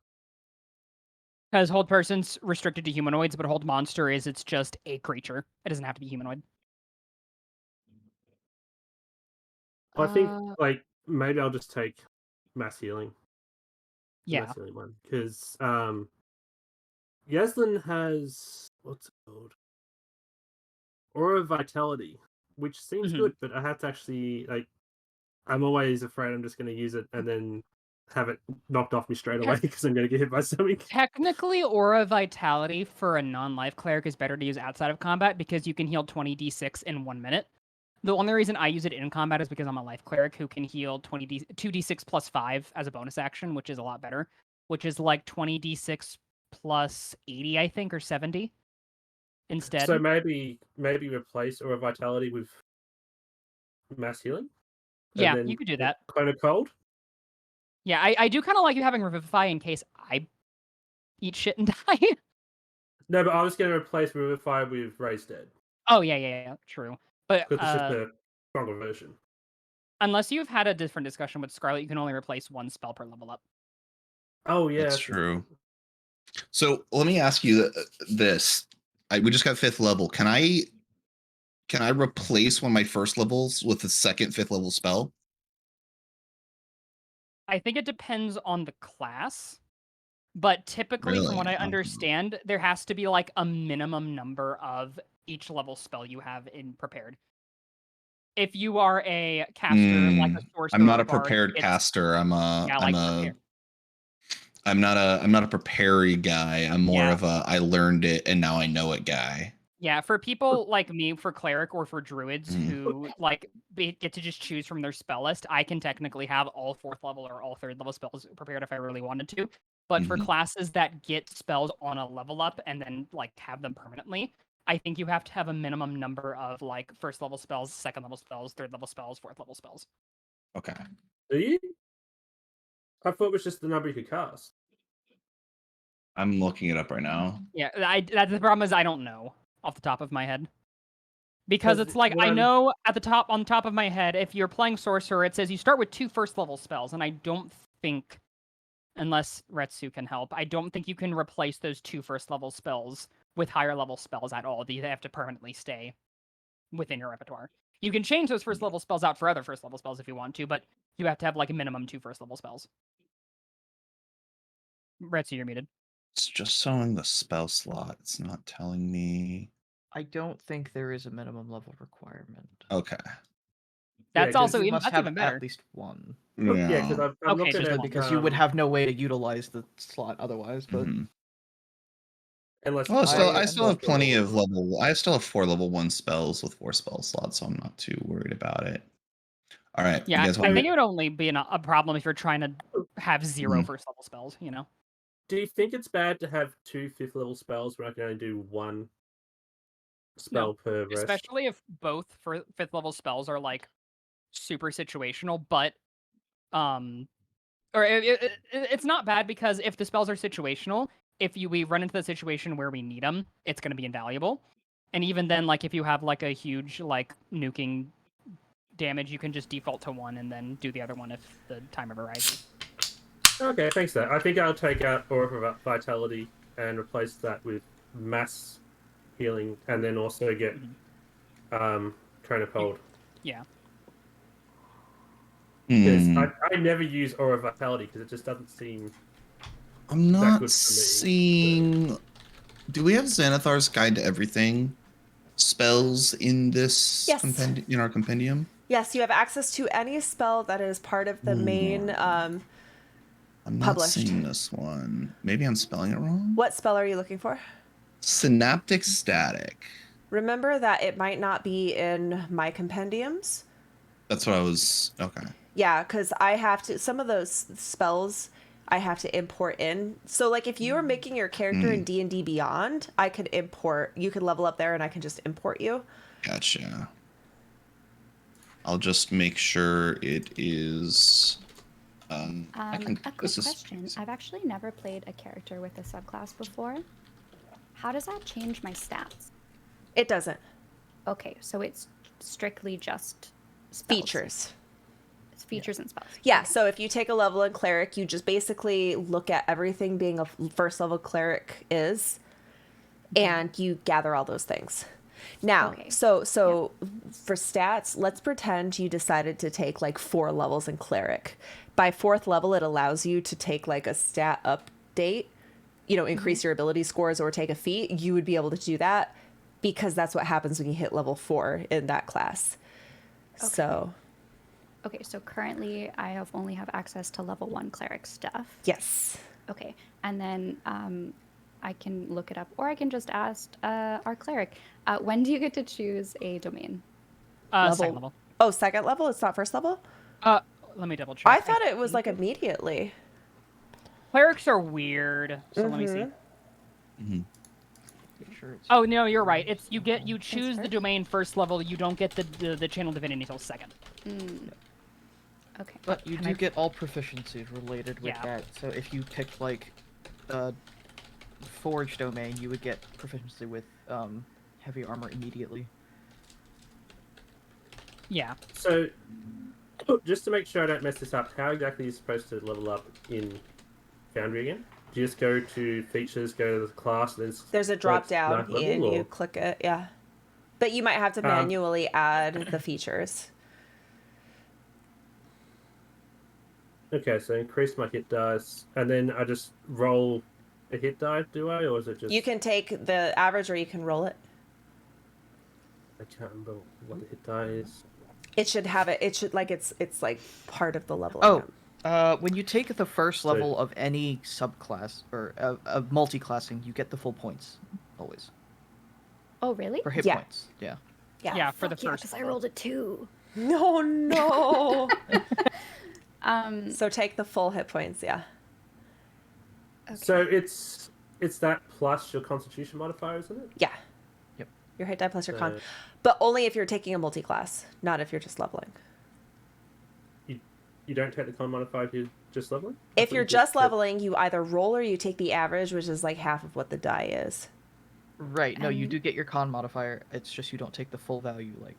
Because Hold Person's restricted to humanoids, but Hold Monster it's just a creature. It doesn't have to be humanoid. I think Uh, like maybe I'll just take Mass Healing. the Yeah. Mass Healing one because Yaslin has what's it called? Aura of Vitality, which seems Mhm. good, but I have to actually I'm always afraid I'm just going to use it and then have it knocked off me straight away because I'm going to get hit by something. Technically, Aura Vitality for a non-life cleric is better to use outside of combat because you can heal 20 d6 in 1 minute. The only reason I use it in combat is because I'm a life cleric who can heal 2d6 plus 5 as a bonus action, which is a lot better, which is like 20d6 plus 80, I think, or 70 instead. So maybe replace Aura of Vitality with Mass Healing. And Yeah, then you could do that. Cone of Cold. Yeah, I do kind of like you having Revivify in case I eat shit and die. No, but I was going to replace Revivify with Raise Dead Oh, yeah, true. But because it's just a stronger version. unless you've had a different discussion with Scarlet, you can only replace 1 spell per level up. Oh yeah, That's true. So let me ask you this. We just got 5th level. Can I replace one of my first levels with a second 5th level spell? I think it depends on the class, but typically, from what I Really? understand, there has to be like a minimum number of each level spell you have in prepared. If you are a caster, like a sorcerer, I'm not or a bard, prepared it's- caster. I'm Yeah, like prepared. I'm not a preparing guy. I'm more Yeah. of a I learned it and now I know it guy. Yeah, for people like me, for cleric or for druids Mm. who like get to just choose from their spell list, I can technically have all 4th level or all 3rd level spells prepared if I really wanted to. But for Mhm. classes that get spells on a level up and then like have them permanently, I think you have to have a minimum number of like 1st level spells, 2nd level spells, 3rd level spells, 4th level spells. Okay. Do you? I thought it was just the number you could cast. I'm looking it up right now. Yeah, that's the problem is I don't know off the top of my head. Because 'Cause it's like I one- know on top of my head, if you're playing sorcerer, it says you start with 2 1st level spells, and I don't think, unless Retsu can help, I don't think you can replace those 2 1st level spells with higher level spells at all. They have to permanently stay within your repertoire. You can change those 1st level spells out for other 1st level spells if you want to, but you have to have like a minimum 2 1st level spells. Retsu, you're muted. It's just showing the spell slot. It's not telling me. I don't think there is a minimum level requirement. Okay. That's 'cause also You even must that's have even better. at least one. Yeah, because Yeah. I'm Okay, looking just at one. Because you would have no way to utilize the slot otherwise. But Mhm. unless Well, I I still have plenty of level. I still have 4 level 1 spells with 4 spell slots, so I'm not too worried about it. All right. Yeah, You guys I want think me? it would only be a problem if you're trying to have 0 Mhm. 1st level spells, you know? Do you think it's bad to have 2 5th level spells when I can only do 1 spell per rest? Especially if both 5th level spells are like super situational, but or it's not bad because if the spells are situational, if we run into the situation where we need them, it's going to be invaluable. And even then, like if you have like a huge like nuking damage, you can just default to 1 and then do the other one if the timer arises. Okay, thanks. That I think I'll take out Aura of Vitality and replace that with Mass Healing, and then also get Train of Cold. Yeah. Because Hmm. I never use Aura of Vitality because it just doesn't seem. I'm that not good for me, seeing. Do we have Xanathar's Guide to Everything spells in this Yes. in our compendium? Yes, you have access to any spell that is part of the main I'm not published. seeing this one. Maybe I'm spelling it wrong. What spell are you looking for? Synaptic Static. Remember that it might not be in my compendiums. That's what I was. Okay. Yeah, because I have to, some of those spells I have to import in. So like if you were making your character in D&D Beyond, I could import, you could level up there and I can just import you. Gotcha. I'll just make sure it is. I can. A quick question. I've actually never played a character with a subclass before. How does that change my stats? It doesn't. Okay, so it's strictly just spells. Features. It's features and spells. Yeah, so if you take a level in cleric, you just basically look at everything being a first level cleric is, and you gather all those things. Now, so for stats, let's pretend you decided to take like 4 levels in cleric. By 4th level, it allows you to take like a stat update, you know, increase your ability scores or take a feat. You would be able to do that because that's what happens when you hit level 4 in that class. Okay. So. Okay, so currently I only have access to level 1 cleric stuff. Yes. Okay, and then I can look it up, or I can just ask our cleric. When do you get to choose a domain? Second level. Oh, 2nd level? It's not 1st level? Let me double check. I thought it was like immediately. Clerics are weird, so let me see. Mhm. Oh no, you're right. It's you choose the domain 1st level. You don't get the channel divinity until 2nd. Okay. But you do get all proficiencies related with Yeah. that. So if you picked like a forge domain, you would get proficiency with heavy armor immediately. Yeah. So, just to make sure I don't mess this up, how exactly are you supposed to level up in Foundry again? Do you just go to features, go to the class, and then There's a drop down level, and or? you click it, yeah. But you might have to manually add the features. Okay, so increase my hit dice, and then I just roll a hit die, do I, or is it just? You can take the average or you can roll it. I can't remember what the hit die is. It should have it. It should like it's like part of the level. When you take the first level of any subclass or of multi-classing, you get the full points always. Oh, really? For hit Yeah. points. Yeah. Yeah, for the first because I level. rolled a 2. No, no. So So take the full hit points, yeah. okay. So it's that plus your Constitution modifier, isn't it? Yeah. Yep. Your hit die plus your con. So But only if you're taking a multi-class, not if you're just leveling. you don't take the con modifier if you're just leveling? I If thought you're you just took- leveling, you either roll or you take the average, which is like half of what the die is. Right. No, you And- do get your con modifier. It's just you don't take the full value. Like.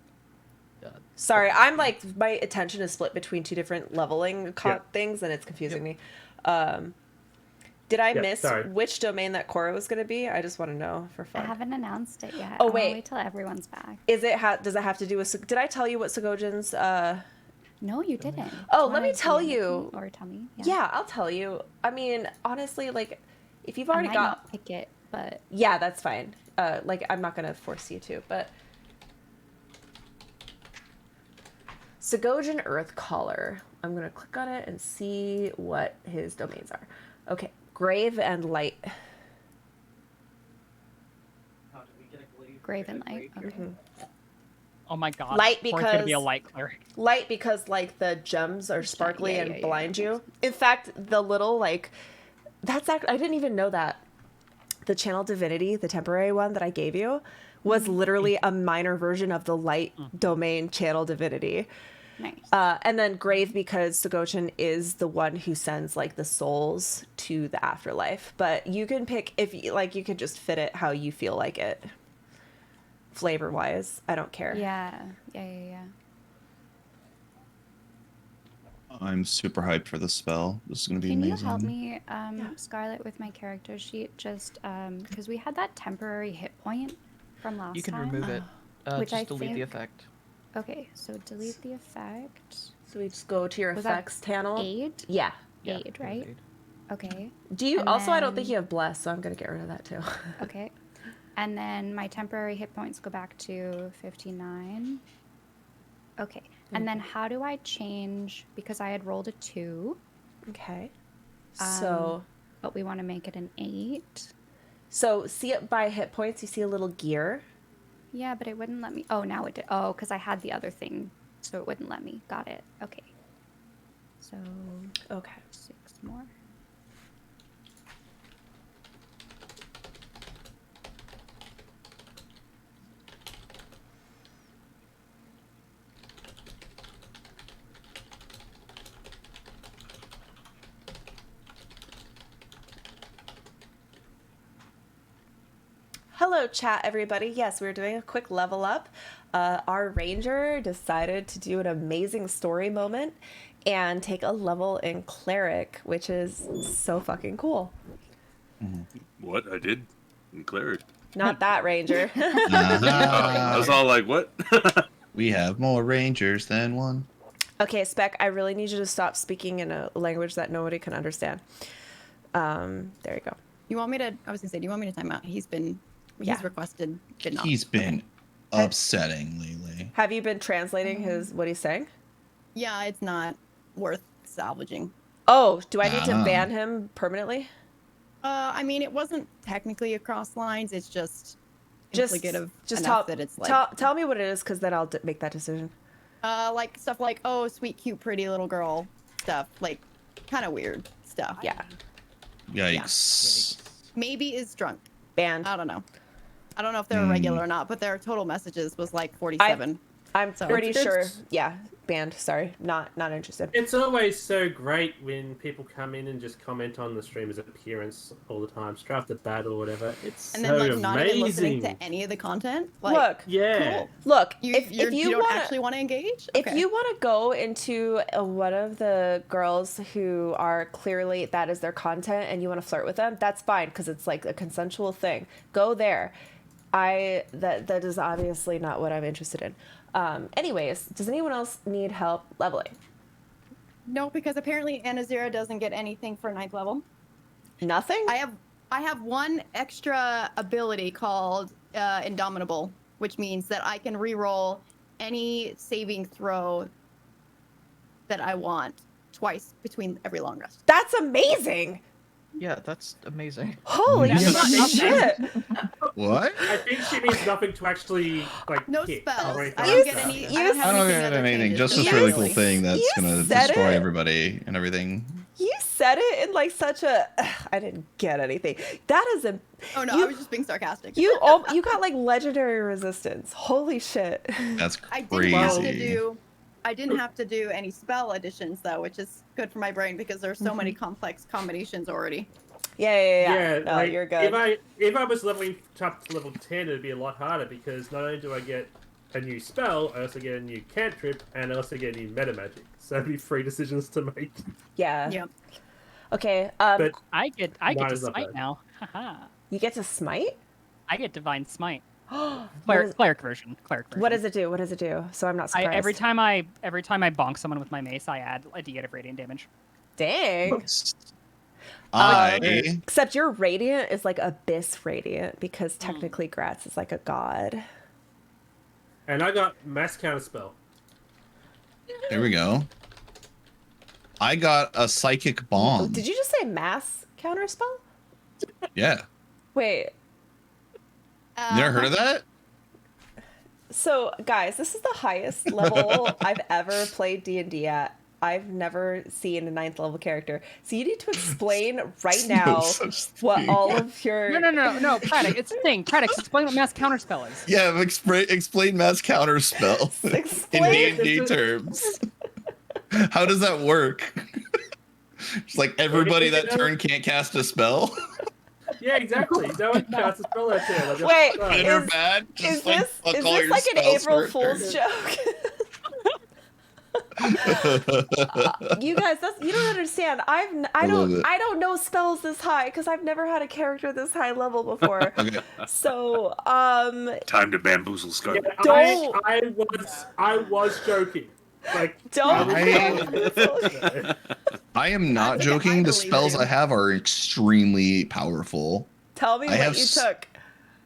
Sorry, I'm like, my attention is split between two different leveling things, and it's confusing me. Did I Yeah, miss sorry. which domain that Cora was going to be? I just want to know for I fun. haven't announced it yet. Oh, I wanna wait. wait till everyone's back. Is it does it have to do with? Did I tell you what Segojin's? No, you didn't. Do Oh, you let me wanna tell DM it to you. me or tell me. Yeah, I'll tell you. I mean, honestly, like, if you've I already might got, not pick it, but yeah, that's fine. Like, I'm not gonna force you to, but Segojin Earthcaller. I'm gonna click on it and see what his domains are. Okay, Grave and Light. Grave and Light. Okay. Mhm. Oh my god. Light Or it's gonna be a because- light cleric. Light because like the gems are sparkly yeah, and yeah, blind yeah. you. In fact, the little like I didn't even know that the channel divinity, the temporary one that I gave you, was literally a minor version of the light domain channel divinity. Nice. And then Grave because Segojin is the one who sends like the souls to the afterlife. But you can pick if you like, you could just fit it how you feel like it. Flavor wise, I don't care. Yeah. I'm super hyped for this spell. This is gonna be Can amazing. you help me, Scarlett, with my character sheet? Just because we had that temporary hit point from last time. You can remove it. Which Just I delete the think- effect. Okay, so delete the effect. So we just go to your Was that effects panel. Aid? Yeah. Aid, right? Aid. Okay. Do you And also? I don't think then- you have bless, so I'm gonna get rid of that too. Okay. And then my temporary hit points go back to 59. Okay. And then how do I change, because I had rolled a 2, Okay. So but we want to make it an 8. so see it by hit points. You see a little gear. Yeah, but it wouldn't let me. Oh, now it did. Oh, because I had the other thing, so it wouldn't let me. Got it. Okay. So Okay. 6 more. Hello, chat, everybody. Yes, we're doing a quick level up. Our ranger decided to do an amazing story moment and take a level in cleric, which is so fucking cool. What I did in cleric. Not that ranger. I was all like, "What?" We have more rangers than one. Okay, Spec, I really need you to stop speaking in a language that nobody can understand. There you go. You want me to? I was gonna say, do you want me to time out? He's Yeah. requested, but not. He's been upsetting lately. Have you been translating what he's saying? Yeah, it's not worth salvaging. Oh, do I need to Ah. ban him permanently? I mean, it wasn't technically across lines. It's just Just implicative just enough tell, that it's like tell me what it is, because then I'll make that decision. like stuff like, oh, sweet, cute, pretty little girl stuff, like kind of weird stuff. Yeah, Yikes. Maybe is drunk. banned. I don't know. I don't know if they're regular or not, but their total messages was like 47. I'm So pretty it's- sure. Yeah, banned. Sorry, not interested. It's always so great when people come in and just comment on the streamer's appearance all the time, straight after battle or whatever. It's And so then like not even listening amazing. to any of the content. Like, Look, Yeah. cool. look. if If you don't want actually want to engage, if Okay. you want to go into one of the girls who are clearly that is their content and you want to flirt with them, that's fine because it's like a consensual thing. Go there. That is obviously not what I'm interested in. Anyways, does anyone else need help leveling? No, because apparently Anazira doesn't get anything for 9th level. Nothing? I have one extra ability called Indomitable, which means that I can reroll any saving throw that I want twice between every long rest. That's amazing. Yeah, that's amazing. Holy That's not shit. What? I think she means nothing to actually like. No hit spells. or anything I don't like get that. any. You I don't have I don't anything get other anything. changes, Just this just really barely. cool thing that's You gonna said destroy it. everybody and everything. You said it in like such a. I didn't get anything. That is a. Oh no, You- I was just being sarcastic. You you got like legendary resistance. Holy shit. That's I didn't have to crazy. do. I didn't have to do any spell additions though, which is good for my brain because there's so many complex combinations already. Yeah. No, like, you're good. If I was leveling up to level 10, it'd be a lot harder because not only do I get a new spell, I also get a new cantrip, and I also get a new meta magic. So that'd be 3 decisions to make. Yeah. Yep. Okay. But I get Mine to is not smite bad. now. Haha. You get to smite. I get divine smite. What Cleric version. Cleric version. what does it do? What does it do? So I'm not surprised. Every time I bonk someone with my mace, I add a d8 of radiant damage. Dang. I Except your radiant is like abyss radiant because technically Gratz is like a god. And I got mass counterspell. there we go. I got a psychic bomb. Did you just say mass counterspell? Yeah. Wait. You never heard of that? So guys, this is the highest level I've ever played D&D at. I've never seen a 9th level character. So you need to explain right now what all of your No, Pradix, it's a thing. Pradix, explain what mass counterspell is. Yeah, explain mass counter spell in Explain. D&D terms. How does that work? It's like everybody that turn can't cast a spell. Yeah, exactly. No one casts a spell at you. Like, Wait, Good or bad? is Just like this fuck is all this your like an spells April for a Fool's turn. joke? You guys, you don't understand. I love it. don't know spells this high because I've never had a character this high level before. Okay. So, Time to bamboozle Yeah, Scarlet. Don't- I was joking. Like, Don't. I am not I joking. The believe spells you. I have are extremely powerful. Tell me I what have you s- took.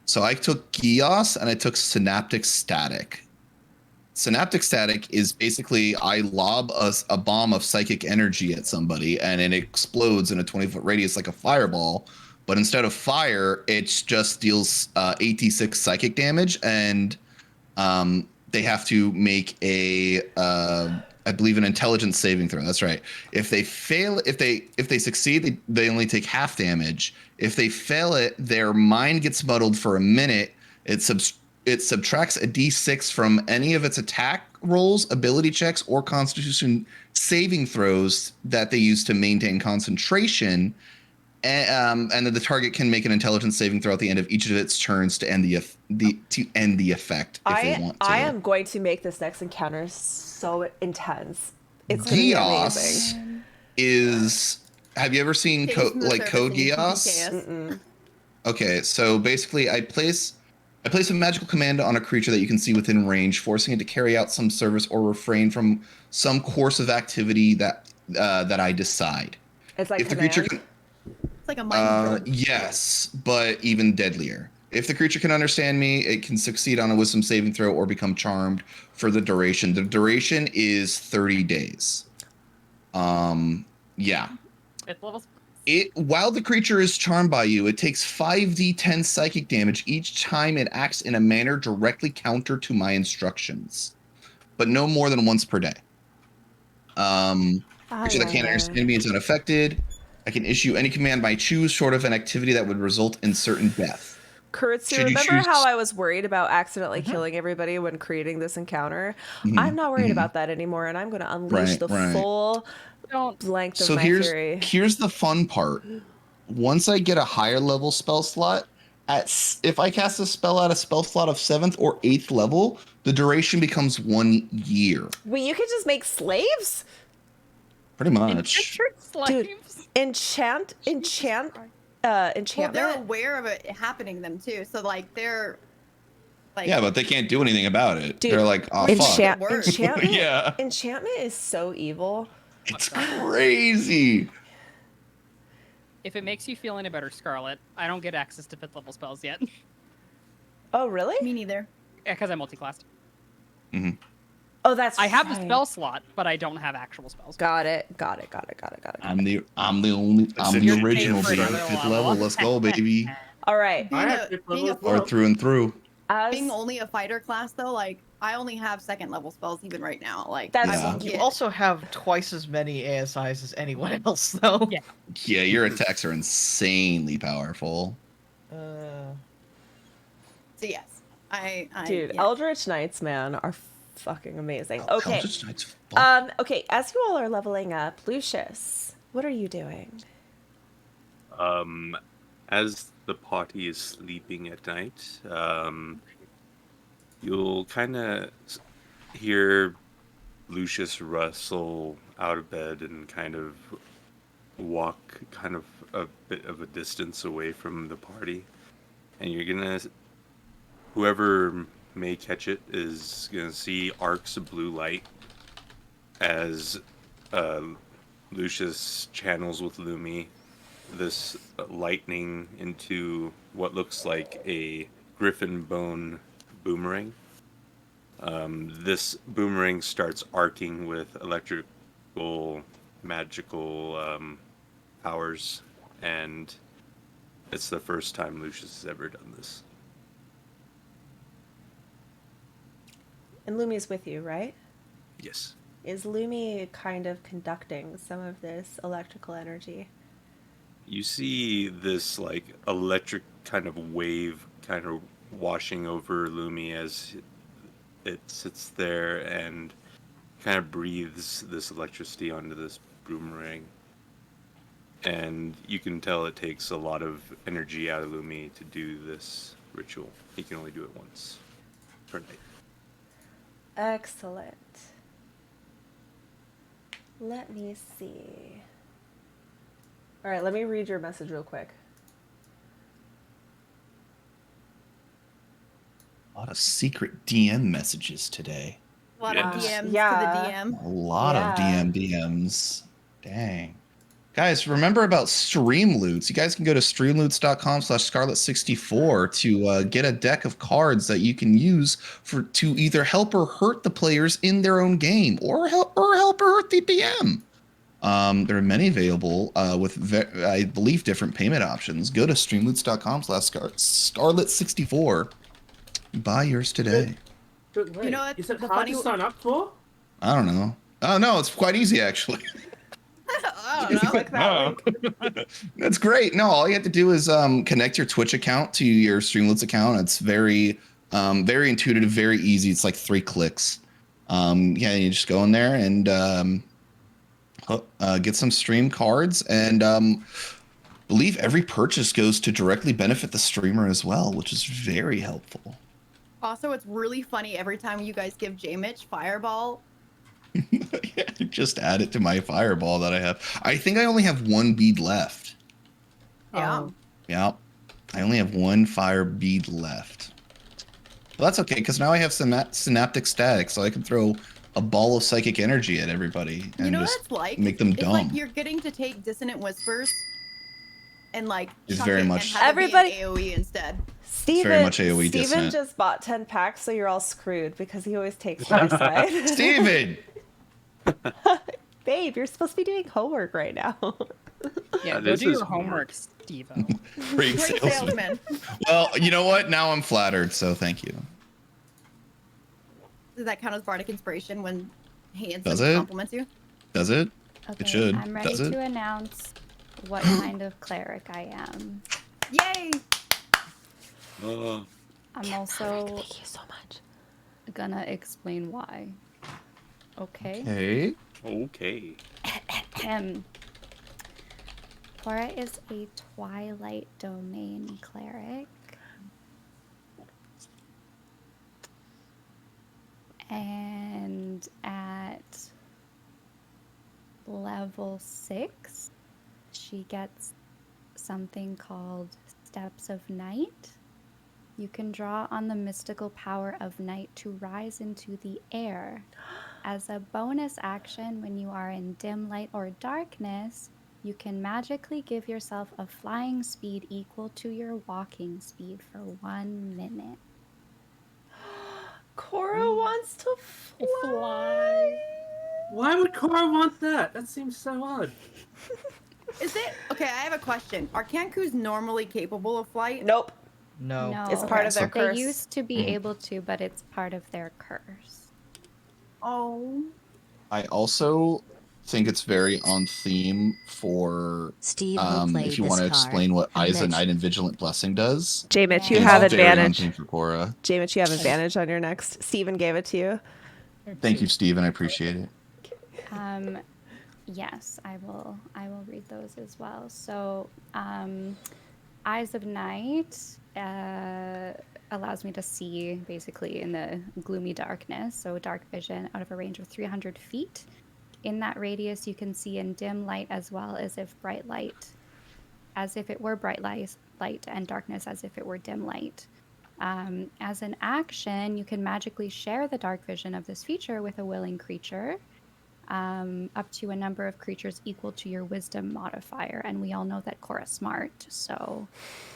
So I took Geos and I took Synaptic Static. Synaptic Static is basically I lob a bomb of psychic energy at somebody and it explodes in a 20-foot radius like a fireball. But instead of fire, it just deals 86 psychic damage, and they have to make a I believe an intelligence saving throw. That's right. If they fail, if they succeed, they only take half damage. If they fail it, their mind gets muddled for a minute. It subtracts a d6 from any of its attack rolls, ability checks, or Constitution saving throws that they use to maintain concentration. And then the target can make an intelligence saving throw at the end of each of its turns to end the effect if they want to. I am going to make this next encounter so intense. It's gonna be Geos amazing. is. Have you ever seen Tales from the Code Surface in Geos? PKS. Mm-mm. Okay, so basically, I place a magical command on a creature that you can see within range, forcing it to carry out some service or refrain from some course of activity that I decide. It's like If the creature command. It's like a mind control. yes, but even deadlier. If the creature can understand me, it can succeed on a wisdom saving throw or become charmed for the duration. The duration is 30 days. Yeah. 5th level. While the creature is charmed by you, it takes 5d10 psychic damage each time it acts in a manner directly counter to my instructions, but no more than once per day. Creature that can't understand me is unaffected. I can issue any command I choose, short of an activity that would result in certain death. Kurtz, Should you remember choose- how I was worried about accidentally killing everybody when creating this encounter? I'm not worried about that anymore, and I'm going to unleash the right. full Don't. length of So my fury. here's the fun part. Once I get a higher level spell slot, if I cast a spell at a spell slot of 7th or 8th level, the duration becomes 1 year. Well, you could just make slaves? Pretty much. Dude, enchantment. Well, they're aware of it happening to them too, so like they're like Yeah, but they can't do anything about it. Dude, They're like, oh, fuck. enchantment. Yeah. Enchantment is so evil. It's crazy. If it makes you feel any better, Scarlet, I don't get access to 5th level spells yet. Oh, really? me neither. Because I'm multi-classed. Oh, that's I have the right. spell slot, but I don't have actual spells. Got it. I'm the original That's baby. interesting. 5th level. Let's go, baby. All right. Being I a- have fifth being level a as well. Or through and through. As Being only a fighter class though, like I only have second level spells even right now. Like That's- I Yeah. won't You get- also have twice as many ASIs as anyone else, though. Yeah. Yeah, your attacks are insanely powerful. So yes, I dude, yeah. Eldritch Knights, man, are fucking amazing. Oh, Okay. Eldritch Knight's fun. Okay, as you all are leveling up, Lucius, what are you doing? As the party is sleeping at night, you'll kind of hear Lucius rustle out of bed and kind of walk kind of a bit of a distance away from the party. And you're gonna, whoever may catch it is gonna see arcs of blue light as Lucius channels with Lumi this lightning into what looks like a griffin bone boomerang. This boomerang starts arcing with electrical, magical powers, and it's the first time Lucius has ever done this. And Lumi's with you, right? Yes. Is Lumi kind of conducting some of this electrical energy? You see this like electric kind of wave kind of washing over Lumi as it sits there and kind of breathes this electricity onto this boomerang. And you can tell it takes a lot of energy out of Lumi to do this ritual. He can only do it once per night. Excellent. Let me see. All right, let me read your message real quick. A lot of secret DM messages today. A lot of Yes. DMs Yeah. to the DM. A lot of Yeah. DMs. Dang. Guys, remember about Streamloots. You guys can go to streamloots.com/scarlet64 to get a deck of cards that you can use to either help or hurt the players in their own game, or help or hurt the DM. There are many available with, I believe, different payment options. Go to streamloots.com/scarlet64. Buy yours today. But wait, You know what? is it The hard funny- to sign up for? I don't know. Oh no, it's quite easy actually. I don't know. Click that link. That's great. No, all you have to do is connect your Twitch account to your Streamloots account. It's very intuitive, very easy. It's like 3 clicks. Yeah, you just go in there and get some stream cards, and believe every purchase goes to directly benefit the streamer as well, which is very helpful. Also, it's really funny every time you guys give J-Mitch Fireball. Yeah, just add it to my fireball that I have. I think I only have 1 bead left. Yeah. Oh. Yeah, I only have 1 fire bead left. Well, that's okay, because now I have synaptic static, so I can throw a ball of psychic energy at everybody and You know what just it's like? make them It's dumb. like you're getting to take Dissonant Whispers and like It's chuck very it much- and have Everybody- it be an AoE instead. Steven, much AoE Steven dissonant. just bought 10 packs, so you're all screwed because he always takes my side. Steven! Babe, you're supposed to be doing homework right now. Yeah, this go do is your homework, Steven. Great Great salesman. salesman. Well, you know what? Now I'm flattered, so thank you. Does that count as bardic inspiration when he Does instantly it? compliments you? Does it? Okay, should. I'm ready Does it? to announce what kind of cleric I am. Yay! I'm also Thank you so much. gonna explain why. Okay. Hey. Okay. Cora is a Twilight Domain cleric. And at level 6, she gets something called Steps of Night. You can draw on the mystical power of night to rise into the air. As a bonus action, when you are in dim light or darkness, you can magically give yourself a flying speed equal to your walking speed for 1 minute. Cora wants to fly. Why would Cora want that? That seems so odd. Is it okay? I have a question. Are Kankus normally capable of flight? Nope. No. No, It's part of their they curse. used to be able to, but it's part of their curse. Oh. I also think it's very on theme for Steve will play if you this want to card. explain what And Eyes of Mitch- Night and Vigilant Blessing does. J-Mitch, you It's have very on advantage. theme for Cora. J-Mitch, you have advantage on your next. Steven gave it to you. Thank you, Steven. I appreciate it. Yes, I will read those as well. So, Eyes of Night allows me to see basically in the gloomy darkness, so dark vision out of a range of 300 feet. In that radius, you can see in dim light as well as if bright light, as if it were bright light, and darkness as if it were dim light. As an action, you can magically share the dark vision of this feature with a willing creature, up to a number of creatures equal to your wisdom modifier. And we all know that Cora's smart, so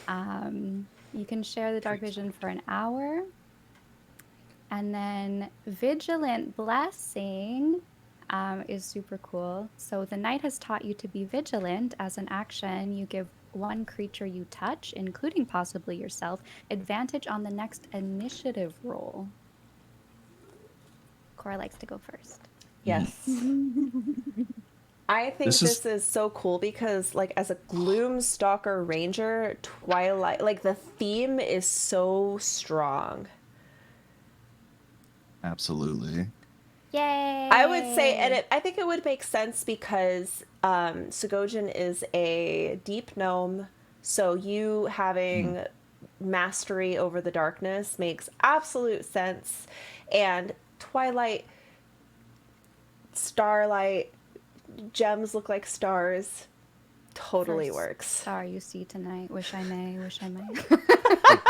you can share the dark vision for an hour. And then Vigilant Blessing is super cool. So the knight has taught you to be vigilant. As an action, you give one creature you touch, including possibly yourself, advantage on the next initiative roll. Cora likes to go first. Yes. I think this is so cool because, like, as a Gloomstalker Ranger, Twilight, like, the theme is so strong. Absolutely. Yay! I would say, and I think it would make sense because Sugojin is a deep gnome, so you having mastery over the darkness makes absolute sense. And Twilight, starlight, gems look like stars. Totally First works. Star you see tonight. Wish I may. Wish I may.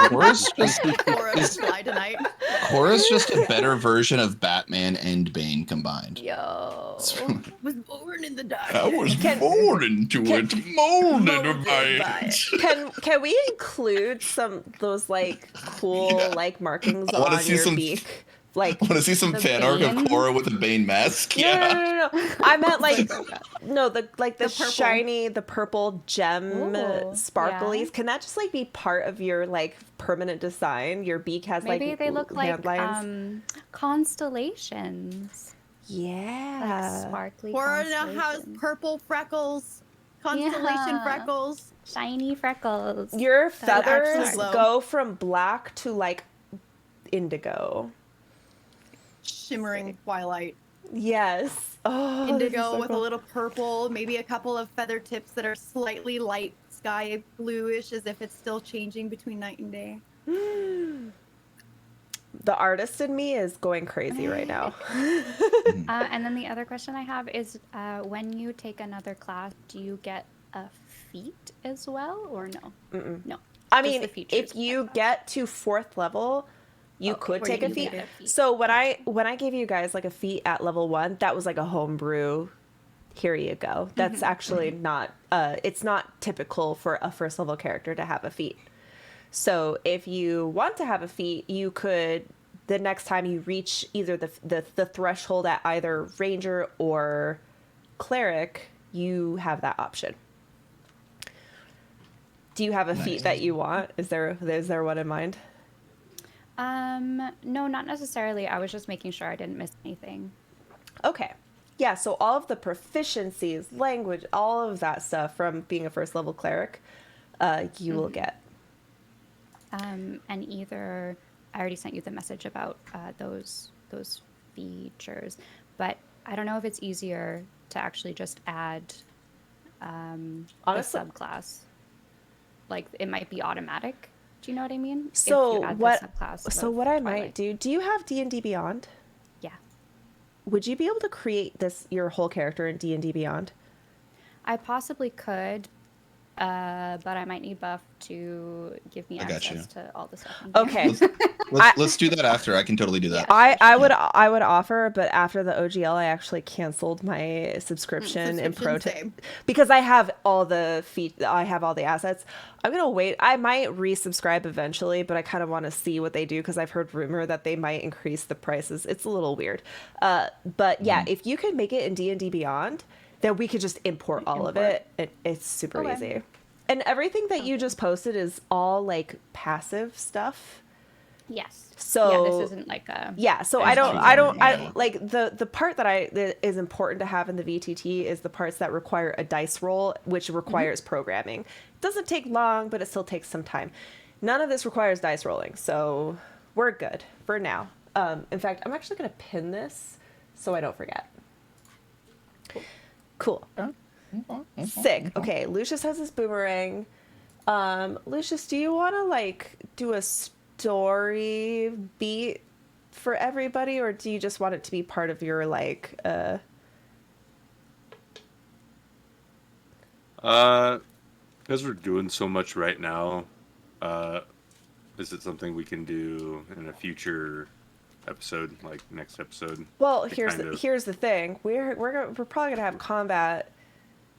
Cora's just, Cora will fly tonight. Cora's just a better version of Batman and Bane combined. Yo. Was born in the dark. I was born into it, molded by it. Can we include some those like cool like markings I wanna on see your some- beak? Like, I want to see some The fan art Bane? of Cora with a Bane mask. no, Yeah. no. I meant like no, the purple. shiny, the purple gem Ooh, sparklies. yeah. Can that just like be part of your like permanent design? Your beak has Maybe like they look like hand lines. constellations. Yeah. Like sparkly Cora now has constellations. purple freckles, constellation Yeah. freckles. Shiny freckles. Your That feathers actually glow. go from black to like indigo. Shimmering twilight. Yes. Oh, this is Indigo so with a cool. little purple, maybe a couple of feather tips that are slightly light sky bluish as if it's still changing between night and day. The artist in me is going crazy right now. And then the other question I have is, when you take another class, do you get a feat as well, or no? Mm-mm. No. I Just mean, the features if you get to 4th level, you could or take you a can feat. get a feat. So when I gave you guys like a feat at level 1, that was like a homebrew. Here you go. That's actually not. It's not typical for a first level character to have a feat. So if you want to have a feat, you could. The next time you reach either the threshold at either ranger or cleric, you have that option. Do you have a feat that you want? Is there one in mind? No, not necessarily. I was just making sure I didn't miss anything. Okay. Yeah, so all of the proficiencies, language, all of that stuff from being a first level cleric, you will get. And either I already sent you the message about those features, but I don't know if it's easier to actually just add Honestly- the subclass. Like it might be automatic. Do you know what I mean? If So you add the what? subclass So of what I Twilight. might do? Do you have D&D Beyond? Yeah. Would you be able to create your whole character in D&D Beyond? I possibly could, but I might need Buff to give me I got you. access to all the stuff. in Okay. here. Let's do that after. I can totally do that. I would offer, but after the OGL, I actually canceled my subscription in Pro Subscription, same. because I have all the I have all the assets. I'm gonna wait. I might resubscribe eventually, but I kind of want to see what they do because I've heard rumor that they might increase the prices. It's a little weird, but yeah, if you could make it in D&D Beyond, then we could just import all of it. It's super Okay. easy. And everything that you just posted is all like passive stuff. Yes. So yeah, this isn't like a. Yeah, so I like the part that is important to have in the VTT is the parts that require a dice roll, which requires programming. It doesn't take long, but it still takes some time. None of this requires dice rolling, so we're good for now. In fact, I'm actually going to pin this so I don't forget. Cool. Sick. Okay, Lucius has his boomerang. Lucius, do you want to like do a story beat for everybody, or do you just want it to be part of your like because we're doing so much right now, is it something we can do in a future episode, like next episode? Well, to here's kind of- here's the thing. We're probably gonna have combat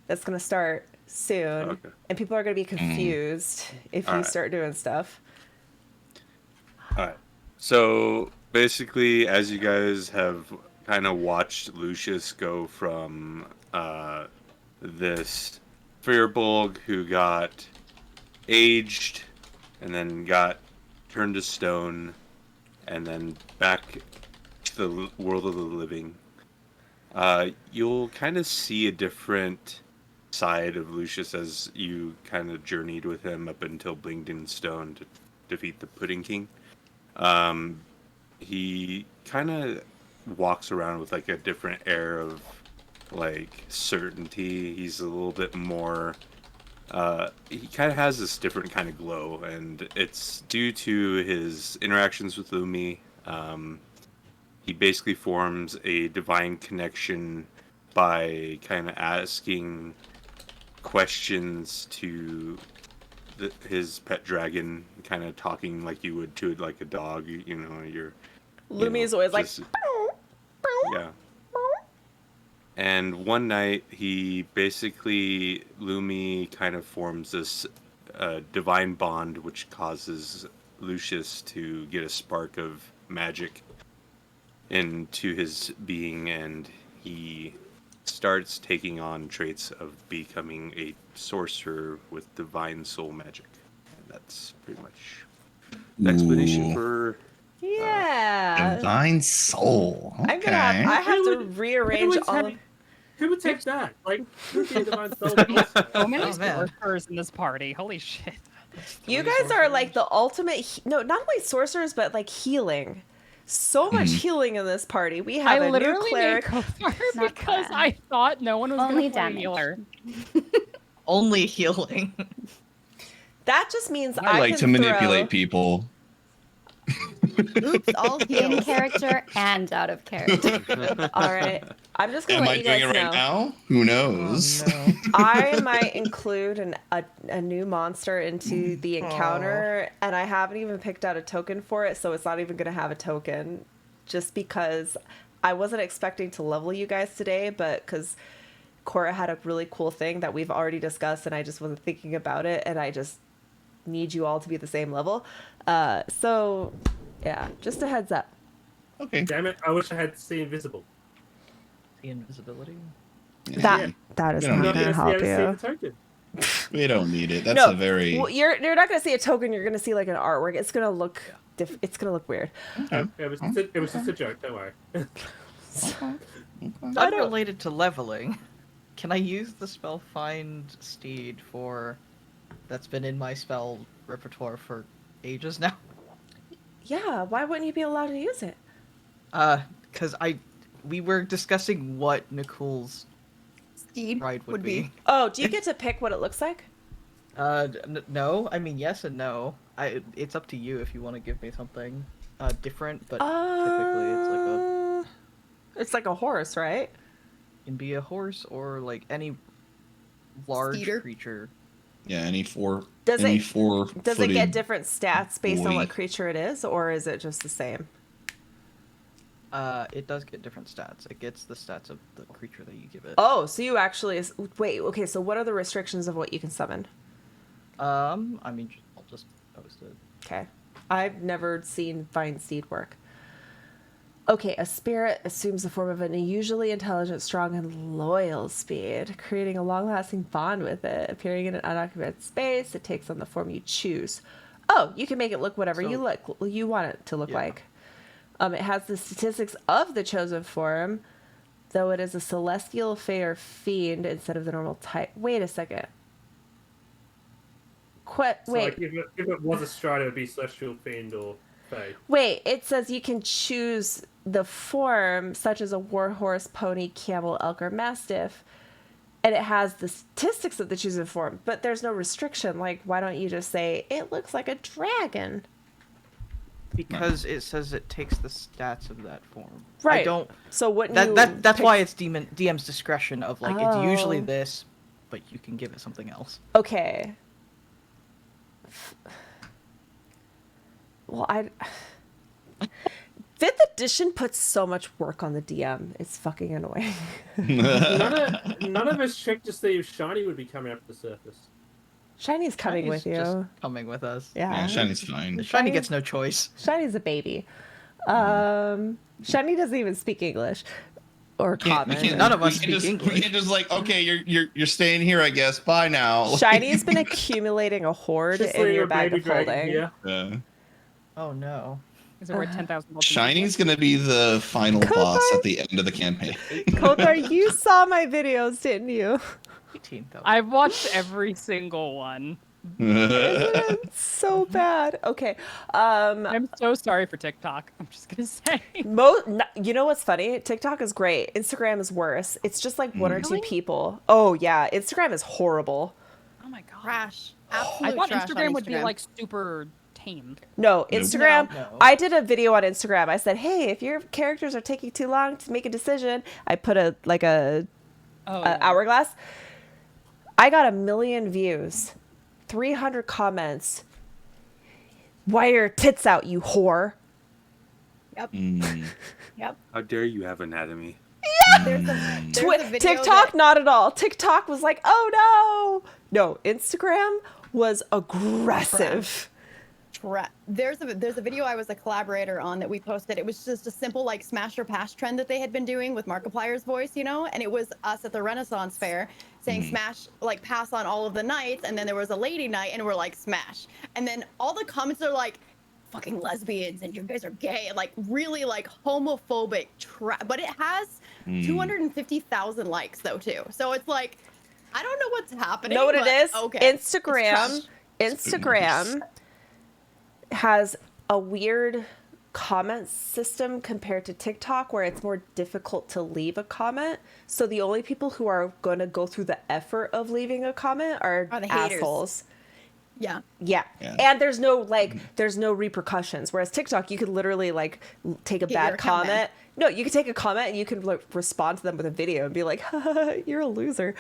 that's gonna start soon, Okay. and people are gonna be confused if you Alright. start doing stuff. All right. So basically, as you guys have kind of watched Lucius go from this Firbolg who got aged and then got turned to stone and then back to the world of the living, you'll kind of see a different side of Lucius as you kind of journeyed with him up until Blingden Stone to defeat the Pudding King. He kind of walks around with like a different air of like certainty. He's a little bit more he kind of has this different kind of glow, and it's due to his interactions with Lumi. He basically forms a divine connection by kind of asking questions to his pet dragon, kind of talking like you would to like a dog. You know, Lumi is always like, just- yeah. And one night, Lumi kind of forms this divine bond, which causes Lucius to get a spark of magic into his being, and he starts taking on traits of becoming a sorcerer with divine soul magic. And that's pretty much the explanation Ooh. for yeah. Divine soul. Okay. I'm gonna I have to rearrange all of. Who would take that? Like, who would be a divine soul? So many Oh, man. sorcerers in this party. Holy shit. You guys are like the ultimate. No, not only sorcerers, but like healing. So much healing in this party. We have I a new literally made cleric. Kothar Not because bad. I thought no one was Only going to play damage. healer. Only healing. That just means I like to can manipulate throw- people. Oops, all In healed. character and out of character. All right, I'm just gonna Am let I you doing guys it right know. now? Who knows? I might include a new monster into the encounter, and I haven't even picked out a token for it, so it's not even gonna have a token, just because I wasn't expecting to level you guys today, but because Cora had a really cool thing that we've already discussed, and I just wasn't thinking about it, and I just need you all to be the same level. So yeah, just a heads up. Okay. Damn it! I wish I had See Invisible. The invisibility. That is We don't not need gonna it. help See you. the token. We don't need it. That's No, a very. well, you're not gonna see a token. You're gonna see like an artwork. It's gonna look it's gonna look weird. It was just a joke. Don't worry. Unrelated to leveling, can I use the spell Find Steed for that's been in my spell repertoire for ages now? Yeah, why wouldn't you be allowed to use it? Because we were discussing what Nicole's Steed ride would be. Oh, do you get to pick what it looks like? No. I mean, yes and no. It's up to you if you want to give me something different, but typically it's It's like a horse, right? can be a horse or like any large Steeder? creature. Yeah, any four. Does any it- four. Does it get different stats based on boy. what creature it is, or is it just the same? It does get different stats. It gets the stats of the creature that you give it. Oh, so you actually wait. Okay, so what are the restrictions of what you can summon? I mean, I'll just post it. Okay, I've never seen Find Seed work. Okay, a spirit assumes the form of an unusually intelligent, strong, and loyal speed, creating a long-lasting bond with it. Appearing in an unoccupied space, it takes on the form you choose. Oh, you can make it look whatever you want it to look like. It has the statistics of the chosen form, though it is a celestial, fey, or fiend instead of the normal type. Wait a second. So, Wait. like, if it was a strider, it would be celestial, fiend, or fey. Wait, it says you can choose the form, such as a warhorse, pony, camel, elk, or mastiff, and it has the statistics of the chosen form, but there's no restriction. Like, why don't you just say, it looks like a dragon? Because it says it takes the stats of that form. Right. I don't... So wouldn't that's why it's DM's discretion of, like, it's usually this, but you can give it something else. Okay. Well, 5th edition puts so much work on the DM. It's fucking annoying. None of us checked to see if Shiny would be coming up to the surface. Shiny's coming with you. Just coming with us. Yeah. Shiny's fine. Shiny gets no choice. Shiny's a baby. Shiny doesn't even speak English or common. None of us speak English. We can just like, okay, you're staying here, I guess. Bye now. Shiny's been accumulating a hoard Just in leave your a bag baby of dragon holding. here. Yeah. Oh no. Is it worth 10,000 gold? Shiny's gonna be the final boss at the end of the campaign. Kothar, you saw my videos, didn't you? 18,000. I've watched every single one. It's so bad. Okay. I'm so sorry for TikTok. I'm just gonna say. You know what's funny? TikTok is great. Instagram is worse. It's just like one or two Really? people. Oh yeah, Instagram is horrible. Oh my god. Trash. I Absolute thought trash on Instagram would be Instagram. like super tame. No, Instagram. No. I did a video on Instagram. I said, "Hey, if your characters are taking too long to make a decision," I put a hourglass. I got 1 million views, 300 comments. Why are your tits out, you whore? Yep. Yep. How dare you have anatomy? There's a video TikTok, not at all. TikTok was like, "Oh no." No, Instagram was aggressive. There's a video I was a collaborator on that we posted. It was just a simple like smash or pass trend that they had been doing with Markiplier's voice, you know, and it was us at the Renaissance Fair saying smash, like pass on all of the knights, and then there was a lady knight and we're like smash, and then all the comments are like fucking lesbians and you guys are gay and like really like homophobic but it has 250,000 likes though too, so it's like I don't know what's happening. Know what it is? Okay. Instagram has a weird comment system compared to TikTok where it's more difficult to leave a comment. So the only people who are going to go through the effort of leaving a comment are the haters. assholes. Yeah. And there's no there's no repercussions. Whereas TikTok, you could literally like take a Get your bad account comment. No, you could take a comment and you can like respond to them with a video and be like, "You're a loser."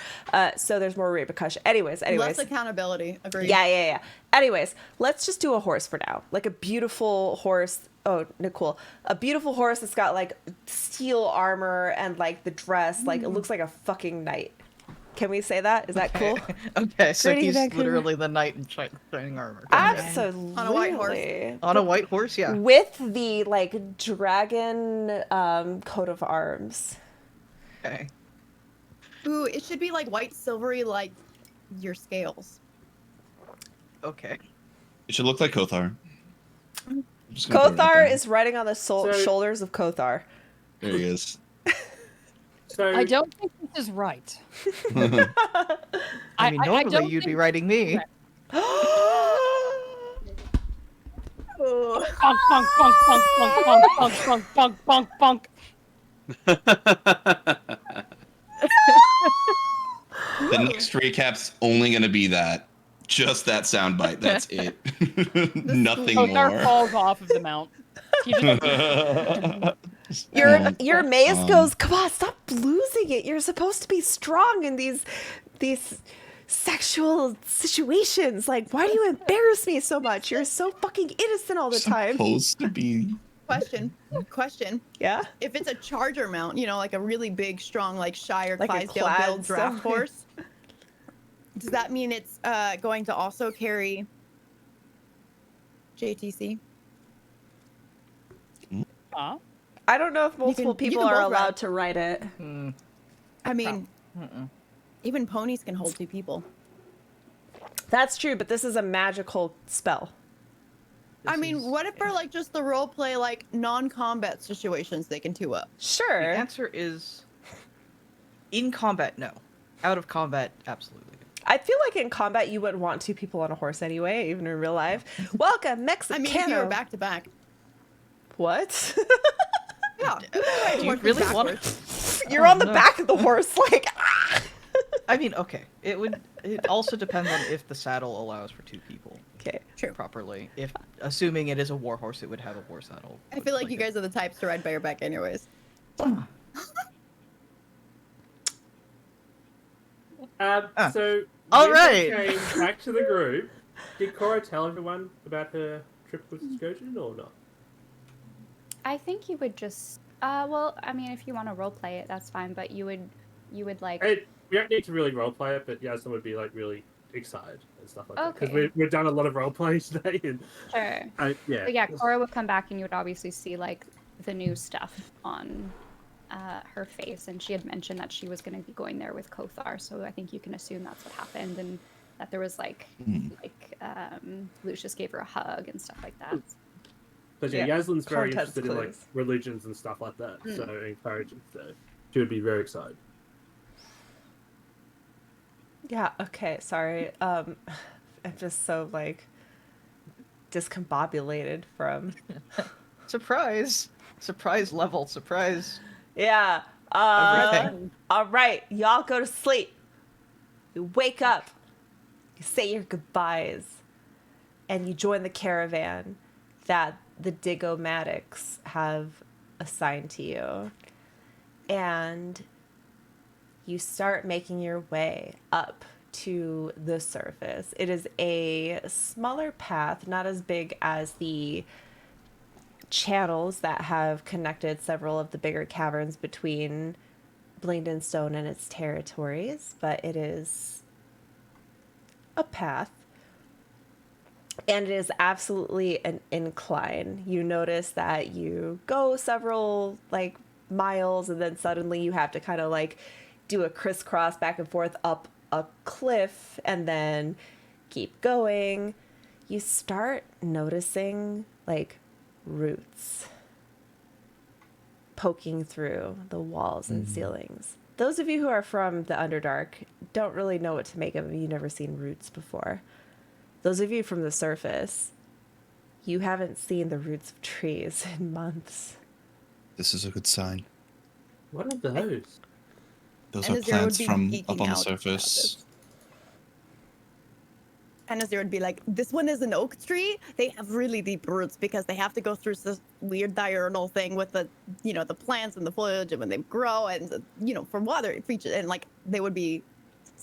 So there's more repercussion. Anyways. Less accountability. Agreed. Yeah. Anyways, let's just do a horse for now. Like a beautiful horse. Oh, Nicole. A beautiful horse that's got like steel armor and like the dress. Like it looks like a fucking knight. Can we say that? Is that cool? Okay, so Greetings, he's Vancouver. literally the knight in shining armor. Absolutely. On a white horse. On a white horse, yeah. With the like dragon coat of arms. Okay. Ooh, it should be like white silvery like your scales. Okay. It should look like Kothar. I'm just gonna put it up Kothar there. is riding on the shoulders of Kothar. There he is. So I don't think this is right. I mean, normally don't you'd be think- writing me. Bonk, bonk, bonk, bonk, bonk, bonk, bonk, bonk, bonk, bonk. The next recap's only gonna be that. Just that soundbite. That's it. Nothing Kothar more. falls off of the mount. He just- Your mace goes, "Come on, stop losing it. You're supposed to be strong in these sexual situations. Like, why do you embarrass me so much? You're so fucking innocent all the time." Supposed to be. Question. Yeah. If it's a charger mount, you know, like a really big, strong, like Shire Like a Clydesdale Clydesdale. build draft horse, does that mean it's going to also carry JTC? Huh? I don't know if multiple you people can are both ride. allowed to ride it. I mean, even ponies can hold 2 people. That's true, but this is a magical spell. I mean, what if for like just the role play, like non-combat situations, they can 2 up? Sure. The answer is in combat, no. Out of combat, absolutely. I feel like in combat you wouldn't want 2 people on a horse anyway, even in real life. Welcome, Mexicano. I mean, if you were back to back. What? Yeah. Do you really want to? You're on the back of the horse, like. I mean, okay. It also depends on if the saddle allows for 2 people. Okay. True. Properly. If assuming it is a war horse, it would have a war saddle. I feel like you guys are the types to ride bareback anyways. So, all when right. we came back to the group, did Cora tell everyone about her trip with Scotian or not? I think you would just. Well, I mean, if you want to roleplay it, that's fine. But you would like. We don't need to really roleplay it, but Yasmin would be like really excited and stuff like that. Okay. Because we've done a lot of roleplay today. And, Sure. yeah. But yeah, Cora would come back and you would obviously see like the new stuff on her face, and she had mentioned that she was going to be going there with Kothar, so I think you can assume that's what happened, and that there was like Lucius gave her a hug and stuff like that. But yeah, Yaslin's very Context interested in like clues. religions and stuff like that, so encouraging. So she would be very excited. Yeah, okay, sorry. I'm just so like discombobulated from Surprise level. Surprise. Yeah. Everything. All right, y'all go to sleep. You wake up. You say your goodbyes, and you join the caravan that the Digomatics have assigned to you. And you start making your way up to the surface. It is a smaller path, not as big as the channels that have connected several of the bigger caverns between Blingdenstone and its territories, but it is a path. And it is absolutely an incline. You notice that you go several like miles and then suddenly you have to kind of like do a crisscross back and forth up a cliff and then keep going. You start noticing like roots poking through the walls and ceilings. Those of you who are from the Underdark don't really know what to make of them. You've never seen roots before. Those of you from the surface, you haven't seen the roots of trees in months. This is a good sign. What are those? Those And are Azir would plants be from geeking up on the out about surface. this. And Azir would be like, this one is an oak tree. They have really deep roots because they have to go through this weird diurnal thing with the, the plants and the foliage and when they grow and, for water features. And like, they would be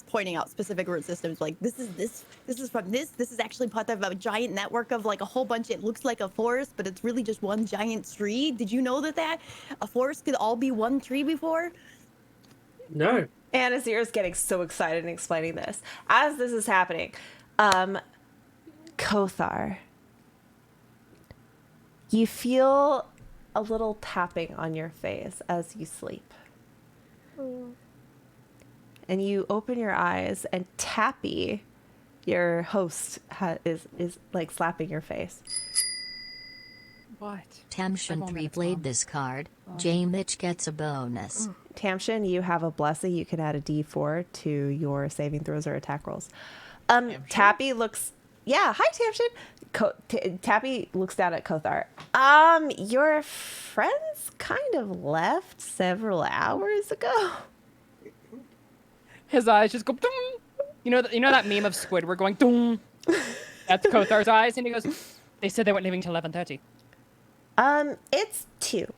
pointing out specific root systems. Like, this is from this. This is actually part of a giant network of like a whole bunch. It looks like a forest, but it's really just one giant tree. Did you know that a forest could all be one tree before? No. And Azir is getting so excited and explaining this. As this is happening, Kothar, you feel a little tapping on your face as you sleep. And you open your eyes, and Tappy, your host, is like slapping your face. What? Tamshin I've 3 almost played gone. this card. J. Mitch gets a bonus. Tamshin, you have a blessing. You can add a D4 to your saving throws or attack rolls. Tappy looks. Yeah, hi Tamshin. Tappy looks down at Kothar. Your friends kind of left several hours ago. His eyes just go. Dum! You know that meme of Squidward going. Dum! That's Kothar's eyes, and he goes. They said they weren't leaving till 11:30. It's 2.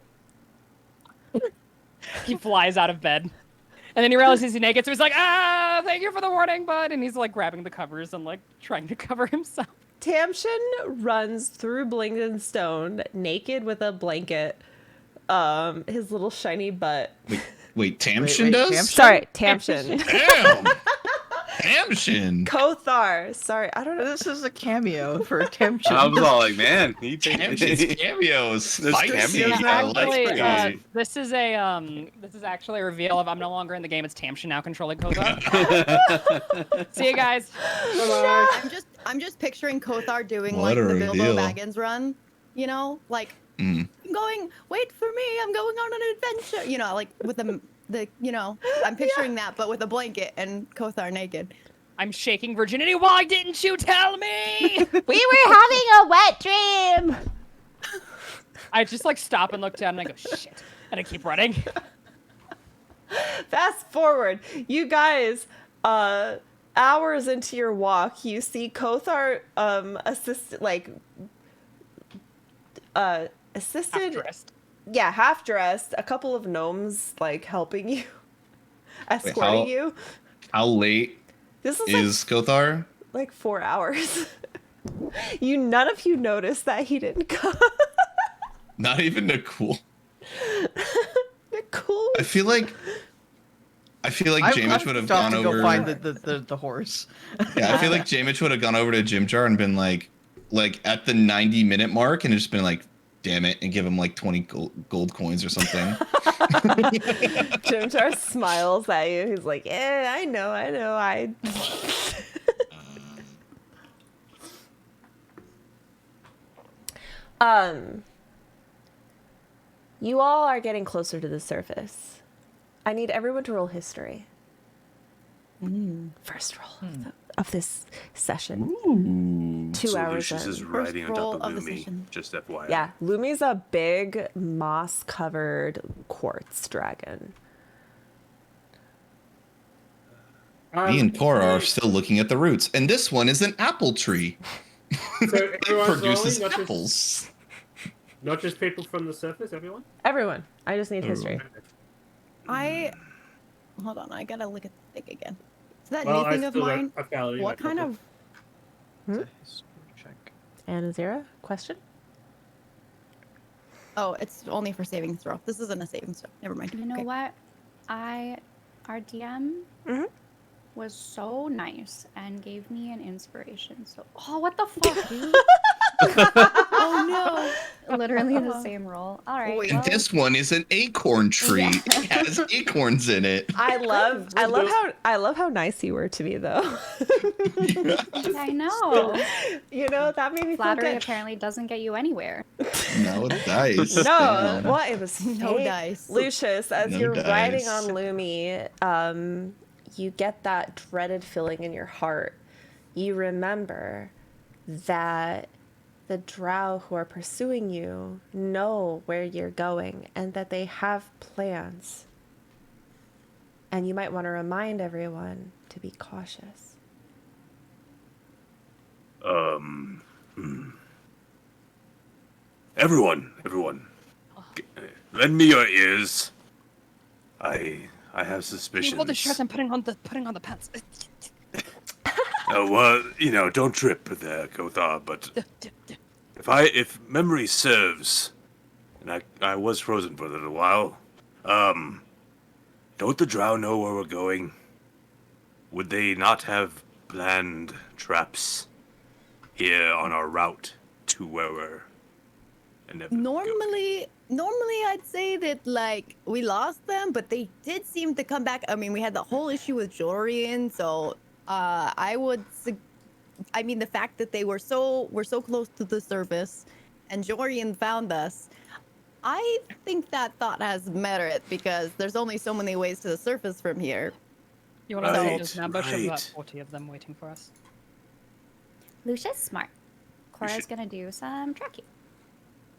He flies out of bed. And then he realizes he's naked, so he's like, thank you for the warning, bud. And he's like grabbing the covers and like trying to cover himself. Tamshin runs through Blingdenstone naked with a blanket. His little shiny butt. Wait, Tamshin does? Tamshin? Sorry, Tamshin. Damn! Tamshin. Kothar. Sorry, I don't know. This is a cameo for Tamshin. I was all like, man, he Tamshin's cameos. This Spicy. cameo I like Actually, spicy. this is actually a reveal of I'm no longer in the game. It's Tamshin now controlling Kothar. See you guys. I'm just picturing Kothar doing What like a the Bilbo reveal. Baggins run. You know, like I'm going. Wait for me. I'm going on an adventure. You know, like with the I'm picturing that, but with a blanket and Kothar naked. I'm shaking virginity. Why didn't you tell me? We were having a wet dream. I just like stop and look down and I go, shit. And I keep running. Fast forward, you guys, hours into your walk, you see Kothar assisted. Half-dressed. Yeah, half dressed. A couple of gnomes like helping you, escorting you. How late This is is Kothar? like 4 hours. None of you noticed that he didn't come. Not even Nicole. Nicole. I feel like Jamich would have stopped gone to over. go find the horse. Yeah, I feel like Jamich would have gone over to Jim Jar and been like at the 90-minute mark and just been like, damn it, and give him like 20 gold coins or something. Jim Jar smiles at you. He's like, "Yeah, I know. You all are getting closer to the surface. I need everyone to roll history. First roll of this session. Ooh. 2 so hours Lucius in. is riding on roll top of of the Lumi. session. Just FYI. Yeah, Lumi's a big moss-covered quartz dragon. Me and Cora are still looking at the roots, and this one is an apple tree. So It everyone's produces rolling, apples. Not just people from the surface, everyone? Everyone, I just need history. Hold on, I gotta look at the thing again. Is that Well, I anything of still got mine? a fallacy, What no kind problem. of? It's a history check. And Azira, question? Oh, it's only for saving throw. This isn't a saving throw. Never mind. You know Okay. what? Our DM Mhm. was so nice and gave me an inspiration. So, what the fuck, dude? Oh Literally the same roll. All right. Wait. And well, this one is an acorn tree. It has acorns in it. I love how nice you were to me though. I know. You know, that made me feel Flattery good. apparently doesn't get you anywhere. No dice. No, Damn. well, it was No fake. dice. Lucius, as No you're riding dice. on Lumi, you get that dreaded feeling in your heart. You remember that the drow who are pursuing you know where you're going and that they have plans. And you might want to remind everyone to be cautious. Everyone, lend me your ears. I have suspicions. Hold the shirt. I'm putting on the pants. Well, don't trip there, Kothar. But if memory serves, and I was frozen for a little while, don't the drow know where we're going? Would they not have planned traps here on our route to where we're inevitably going? Normally I'd say that like we lost them, but they did seem to come back. I mean, we had the whole issue with Jorian, so I mean the fact that we're so close to the surface and Jorian found us, I think that thought has merit because there's only so many ways to the surface from here. You want to Right, know there's an ambush of about right. 40 of them waiting for us. Lucius smart. Cora's should- gonna do some tracking.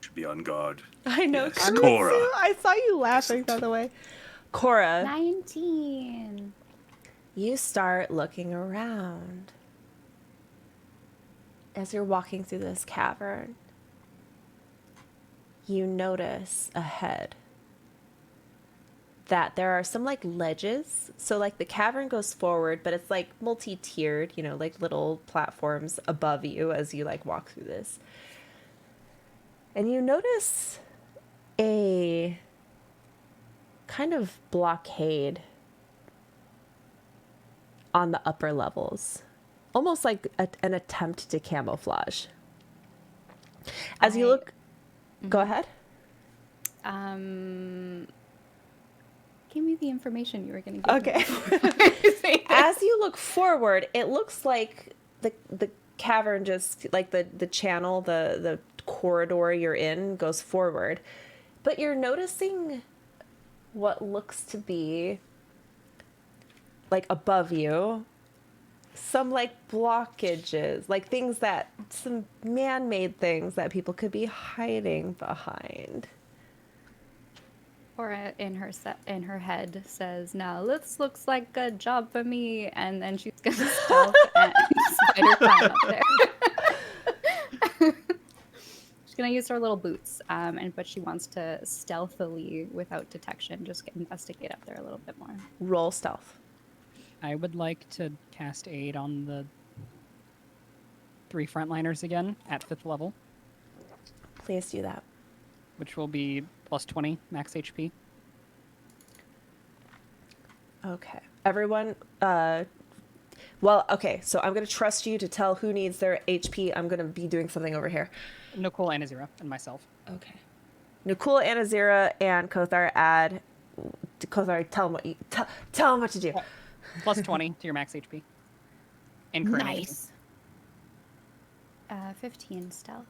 Should be on guard. I know, Yes, Kamitsu. Cora. I saw you laughing, by the way. Cora, 19. you start looking around as you're walking through this cavern. You notice ahead that there are some like ledges. So like the cavern goes forward, but it's like multi-tiered, like little platforms above you as you like walk through this. And you notice a kind of blockade on the upper levels, almost like an attempt to camouflage. As you look, go ahead. Give me the information you were going to give. Okay. As you look forward, it looks like the cavern just like the channel, the corridor you're in goes forward, but you're noticing what looks to be like above you some like blockages, like things that some man-made things that people could be hiding behind. Cora in her head says, "Now this looks like a job for me," and then she's gonna stealth and spider climb up there. She's gonna use her little boots, but she wants to stealthily, without detection, just investigate up there a little bit more. Roll stealth. I would like to cast Aid on the 3 frontliners again at 5th level. Please do that. Which will be plus 20 max HP. Okay. Everyone, well, okay, so I'm going to trust you to tell who needs their HP. I'm going to be doing something over here. Nicole, Anazira, and myself. Okay. Nicole, Anazira, and Kothar add... Kothar, tell them what you... Tell them what to do. Plus 20 to your max HP. And current Nice. 15 stealth.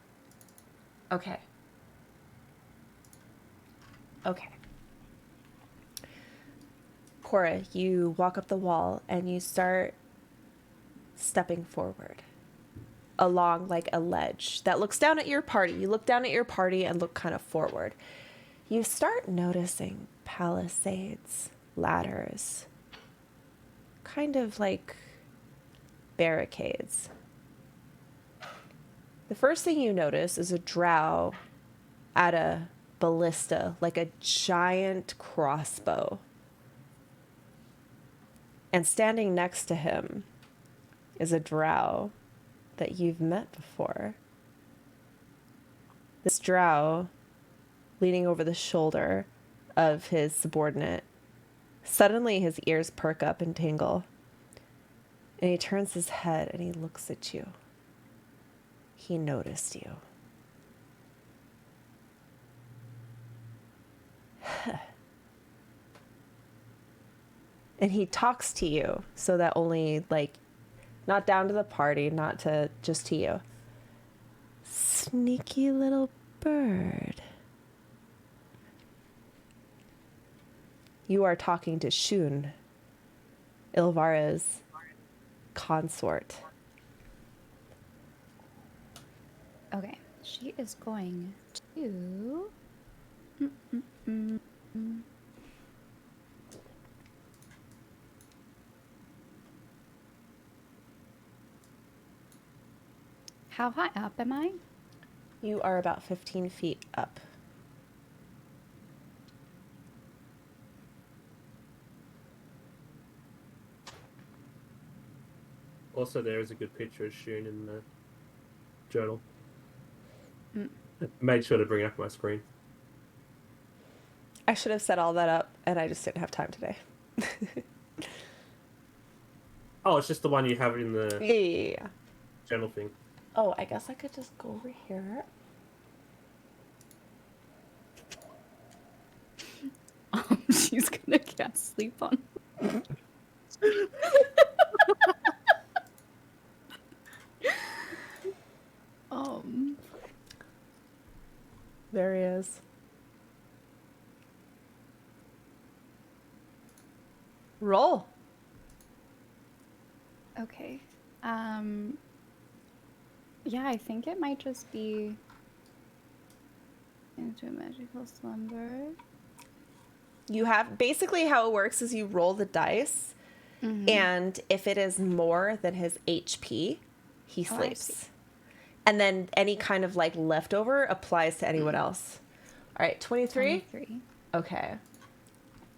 Okay. Okay. Cora, you walk up the wall and you start stepping forward along like a ledge that looks down at your party. You look down at your party and look kind of forward. You start noticing palisades, ladders, kind of like barricades. The first thing you notice is a drow at a ballista, like a giant crossbow. And standing next to him is a drow that you've met before. This drow, leaning over the shoulder of his subordinate, suddenly his ears perk up and tingle. And he turns his head and he looks at you. He noticed you. And he talks to you so that only, like, not down to the party, not to just to you. Sneaky little bird. You are talking to Shun, Ilvara's consort. Okay, she is going to... How high up am I? You are about 15 feet up. Also, there is a good picture of Shun in the journal. Mm. I made sure to bring it up on my screen. I should have set all that up, and I just didn't have time today. Oh, it's just the one you have in the Yeah. journal thing. Oh, I guess I could just go over here. She's gonna cast sleep on. There he is. Roll. Okay. Yeah, I think it might just be into a magical slumber. You have basically how it works is you roll the dice, and if it is more than his HP, he Oh, I sleeps. see. And then any kind of like leftover applies to anyone else. All right, 23? 23. Okay.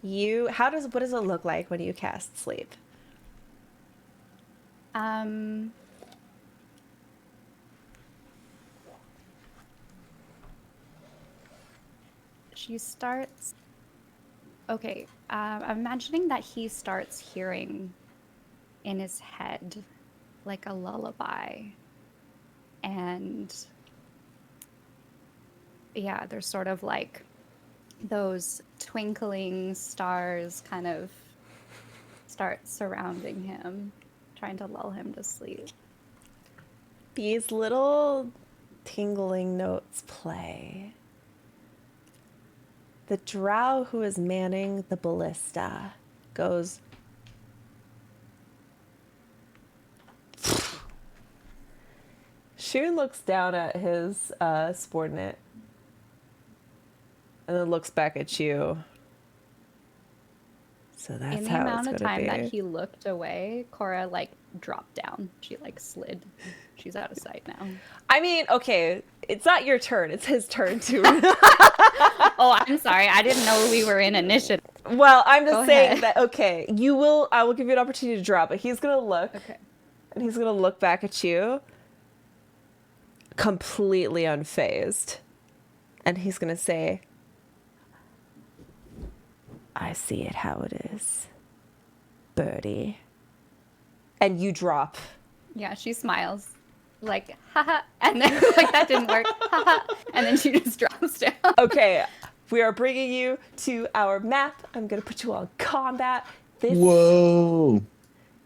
What does it look like when you cast sleep? She starts. Okay, I'm imagining that he starts hearing in his head like a lullaby. And yeah, there's sort of like those twinkling stars kind of start surrounding him, trying to lull him to sleep. These little tingling notes play. The drow who is manning the ballista goes. Shun looks down at his subordinate and then looks back at you. So that's In the how amount it's of gonna time be. that he looked away, Cora like dropped down. She like slid. She's out of sight now. I mean, okay, it's not your turn. It's his turn to. Oh, I'm sorry. I didn't know we were in initiative. Well, I'm just Go saying ahead. that. Okay, you will. I will give you an opportunity to drop, but he's gonna look. Okay. And he's gonna look back at you, completely unfazed, and he's gonna say, "I see it how it is, Birdie." And you drop. Yeah, she smiles. Like, haha. And then, like, that didn't work. Haha. And then she just drops down. Okay, we are bringing you to our map. I'm gonna put you on combat. This Whoa.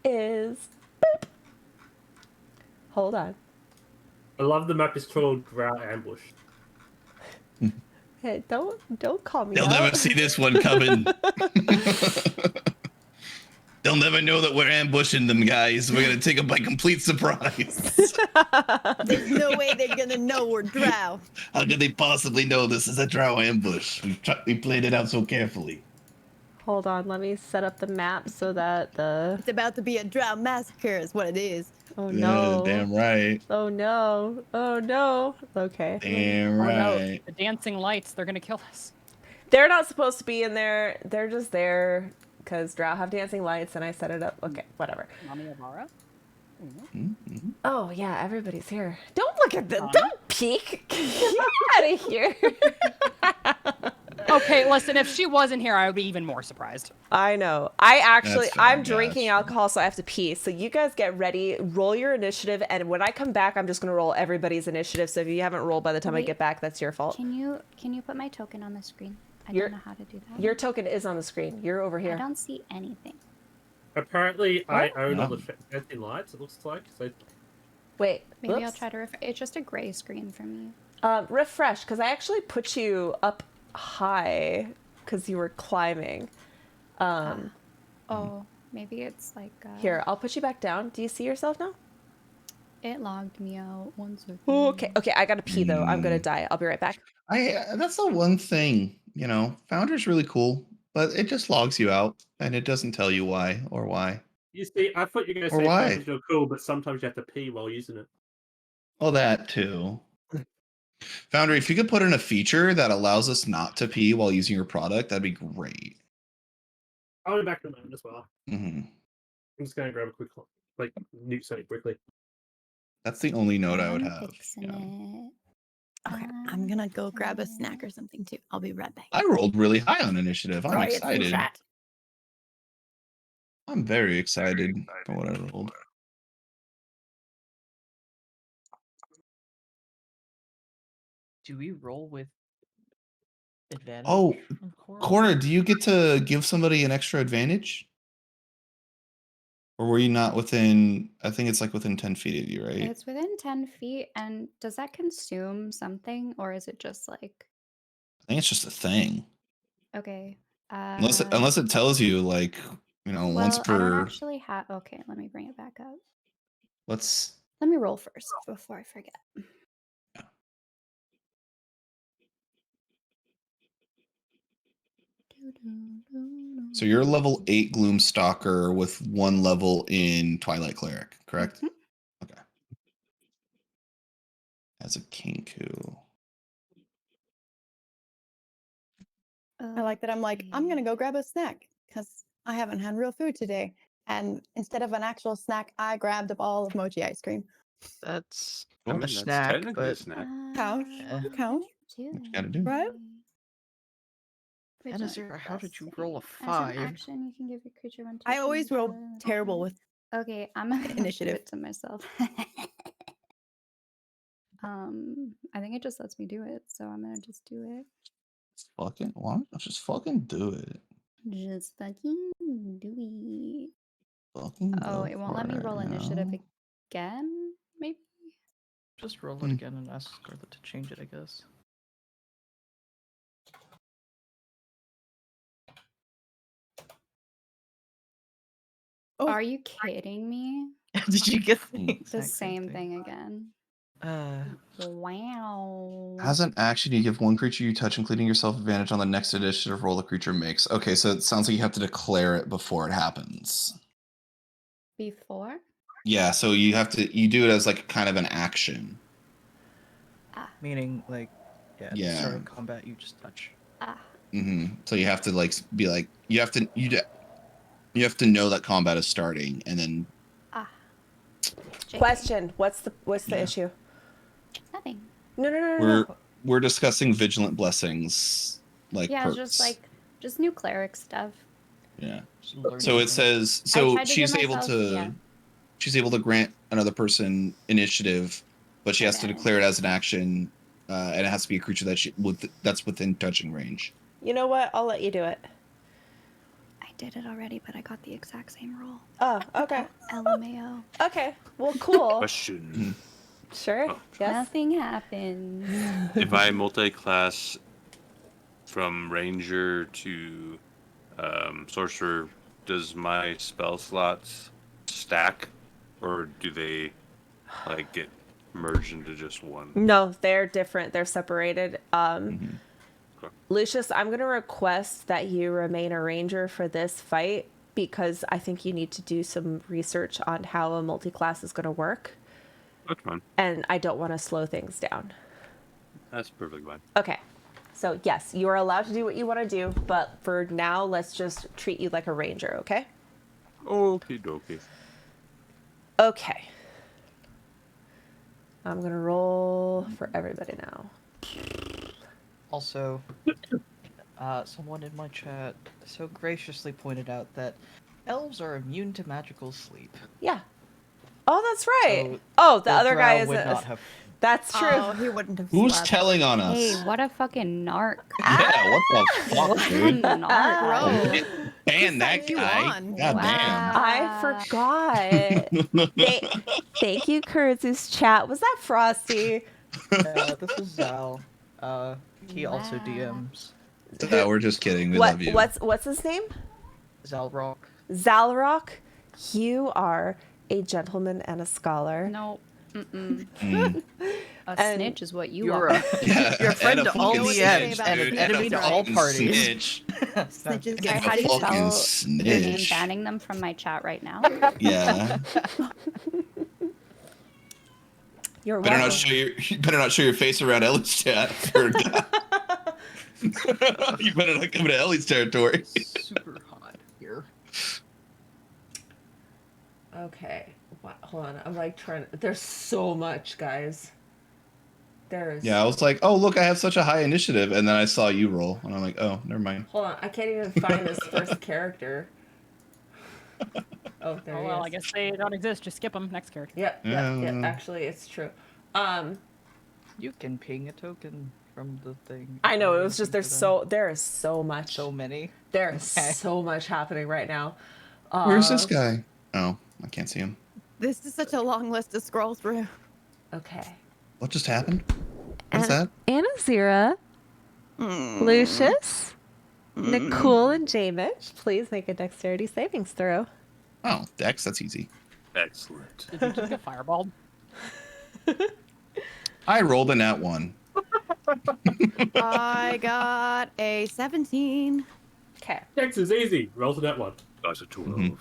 is. Boop. Hold on. I love the map is called Drow Ambush. Hey, don't call me They'll out. never see this one coming. They'll never know that we're ambushing them, guys. We're gonna take them by complete surprise. There's no way they're gonna know we're drow. How could they possibly know this is a drow ambush? We played it out so carefully. Hold on, let me set up the map so that the. It's about to be a drow massacre, is what it is. Oh no. Yeah, damn right. Oh no. Oh no. Okay. Damn Oh, no, right. the dancing lights, they're gonna kill us. They're not supposed to be in there. They're just there because Drow have dancing lights and I set it up. Okay, whatever. Mommy Avara? Oh yeah, everybody's here. Don't look at them. Don't peek. Get out of here. Okay, listen, if she wasn't here, I would be even more surprised. I know. I'm fair, drinking yeah, alcohol, so I have to pee. So you guys get ready, roll your initiative, and when I come back, I'm just gonna roll everybody's initiative. So if you haven't rolled by the time I Wait. get back, that's your fault. Can you put my token on the screen? I Your- don't know how to do that. Your token is on the screen. You're over I here. don't see anything. Apparently, I own all No. the dancing lights, it looks like. So Wait. Maybe I'll whoops. try to refresh. It's just a gray screen for me. Refresh, because I actually put you up high because you were climbing. Oh, maybe it's like. Here, I'll put you back down. Do you see yourself now? It logged me out. 1 second. Okay. Okay, I gotta pee though. I'm gonna die. I'll be right back. That's the one thing, Founder's really cool, but it just logs you out and it doesn't tell you why or why. you see, I thought you were going to Or say why? Founders are cool, but sometimes you have to pee while using it. Well, that too. Founder, if you could put in a feature that allows us not to pee while using your product, that'd be great. I'll be back in a moment as well. hmm I'm just going to grab a quick, nuke something quickly. That's the only note I would I'm have. fixing yeah. it. Okay, I'm gonna go grab a snack or something too. I'll be right back. I rolled really high on initiative. I'm Sorry, it's in excited. chat. I'm very excited for what I rolled. Do we roll with advantage? Oh, from Cora? Cora, do you get to give somebody an extra advantage? Or were you not within, I think it's like within 10 feet of you, right? It's within 10 feet, and does that consume something, or is it just like. I think it's just a thing. Okay. Unless it tells you, like, Well, once I don't per. actually have. Okay, let me bring it back up. Let's. Let me roll first before I forget. So you're level 8 Gloom Stalker with 1 level in Twilight Cleric, correct? Mhm. Okay. As a Kinku. I like that. I'm like, I'm gonna go grab a snack because I haven't had real food today. And instead of an actual snack, I grabbed a ball of mochi ice cream. That's Cool. a That's snack, technically a but snack. Count. Yeah. Count. What you gotta do? Right? Anazira, how did you roll a As an 5? action, you can give your creature one. I always roll token. terrible with Okay, I'm gonna Initiative. give it to myself. I think it just lets me do it, so I'm gonna just do it. Fucking why don't you just fucking do it? Just fucking do it. Fucking Oh, go it won't for let me it, roll you initiative know? again, maybe? Just roll it Hmm. again and ask Scarlet to change it, I guess. Oh. Are you kidding me? Did you get the The exact same thing again. Wow. As an action, you give one creature you touch, including yourself, advantage on the next initiative roll the creature makes. Okay, so it sounds like you have to declare it before it happens. Before? Yeah, so you do it as like kind of an action. Meaning, like, at the start Yeah. of combat, you just touch. So you have to like be like you have to know that combat is starting, and then Question: What's the Yeah. issue? Nothing. No. we're discussing vigilant blessings like Yeah, perks. just new cleric stuff. Yeah. learning So it things. says I so tried to give myself- she's able to grant another person initiative, but she has to declare it as an action, and it has to be a creature that's within touching range. You know what? I'll let you do it. I did it already, but I got the exact same roll. Oh, okay. LMAO. Okay. Well, cool. Question. Sure. Yes. Nothing happened. If I multi-class from ranger to sorcerer, does my spell slots stack, or do they like get merged into just one? No, they're different. They're separated. Lucius, I'm going to request that you remain a ranger for this fight because I think you need to do some research on how a multi-class is going to work. That's fine. And I don't want to slow things down. That's perfectly fine. Okay. So, yes, you are allowed to do what you want to do, but for now, let's just treat you like a ranger, okay? Okie dokie. Okay. I'm going to roll for everybody now. Also, someone in my chat so graciously pointed out that elves are immune to magical sleep. Yeah. Oh, that's right. So Oh, the other guy drow is would not have. That's true. Oh, he wouldn't have Who's slept. telling on us? Hey, what a fucking narc. Yeah, what the fuck, dude? Narc. Ban that you guy. on? God I forgot. Thank you, Kurzu's chat. Was that Frosty? This is Zal. He also DMs. damn. We're just kidding. We love you. What's his name? Zalrock. Zalrock. You are a gentleman and a scholar. No. Mm-mm. Mm. A And snitch is what you You're are. a, Yeah, you're a friend and a to all fucking the ends snitch, and an dude. enemy And a to all fucking parties. snitch. Snitches Alright, get how do you fucking spell your name? snitch. Banning them from my chat right now. Yeah. You're Better welcome. you better not show your face around Ellie's chat. You better not come to Ellie's territory. Super hot here. Okay. Hold on. I'm like trying. There's so much, guys. There's. Yeah, I was like, oh look, I have such a high initiative, and then I saw you roll, and I'm like, oh, never mind. Hold on. I can't even find this first character. Oh, there Oh, he well, is. I guess they don't exist. Just skip them. Next character. Yep. Yeah. Actually, it's true. You can ping a token from the thing. I know. It was just there is so much. So many. There is so much happening right now. Where's this guy? Oh, I can't see him. This is such a long list to scroll through. Okay. What just happened? What's that? Anazira, Lucius, Nicole, and Jamitch, please make a dexterity savings throw. Oh, Dex, that's easy. Excellent. Did you just get fireballed? I rolled a nat 1. I got a 17. Okay. Dex is easy. Roll to that one. That's a 12. Mhm.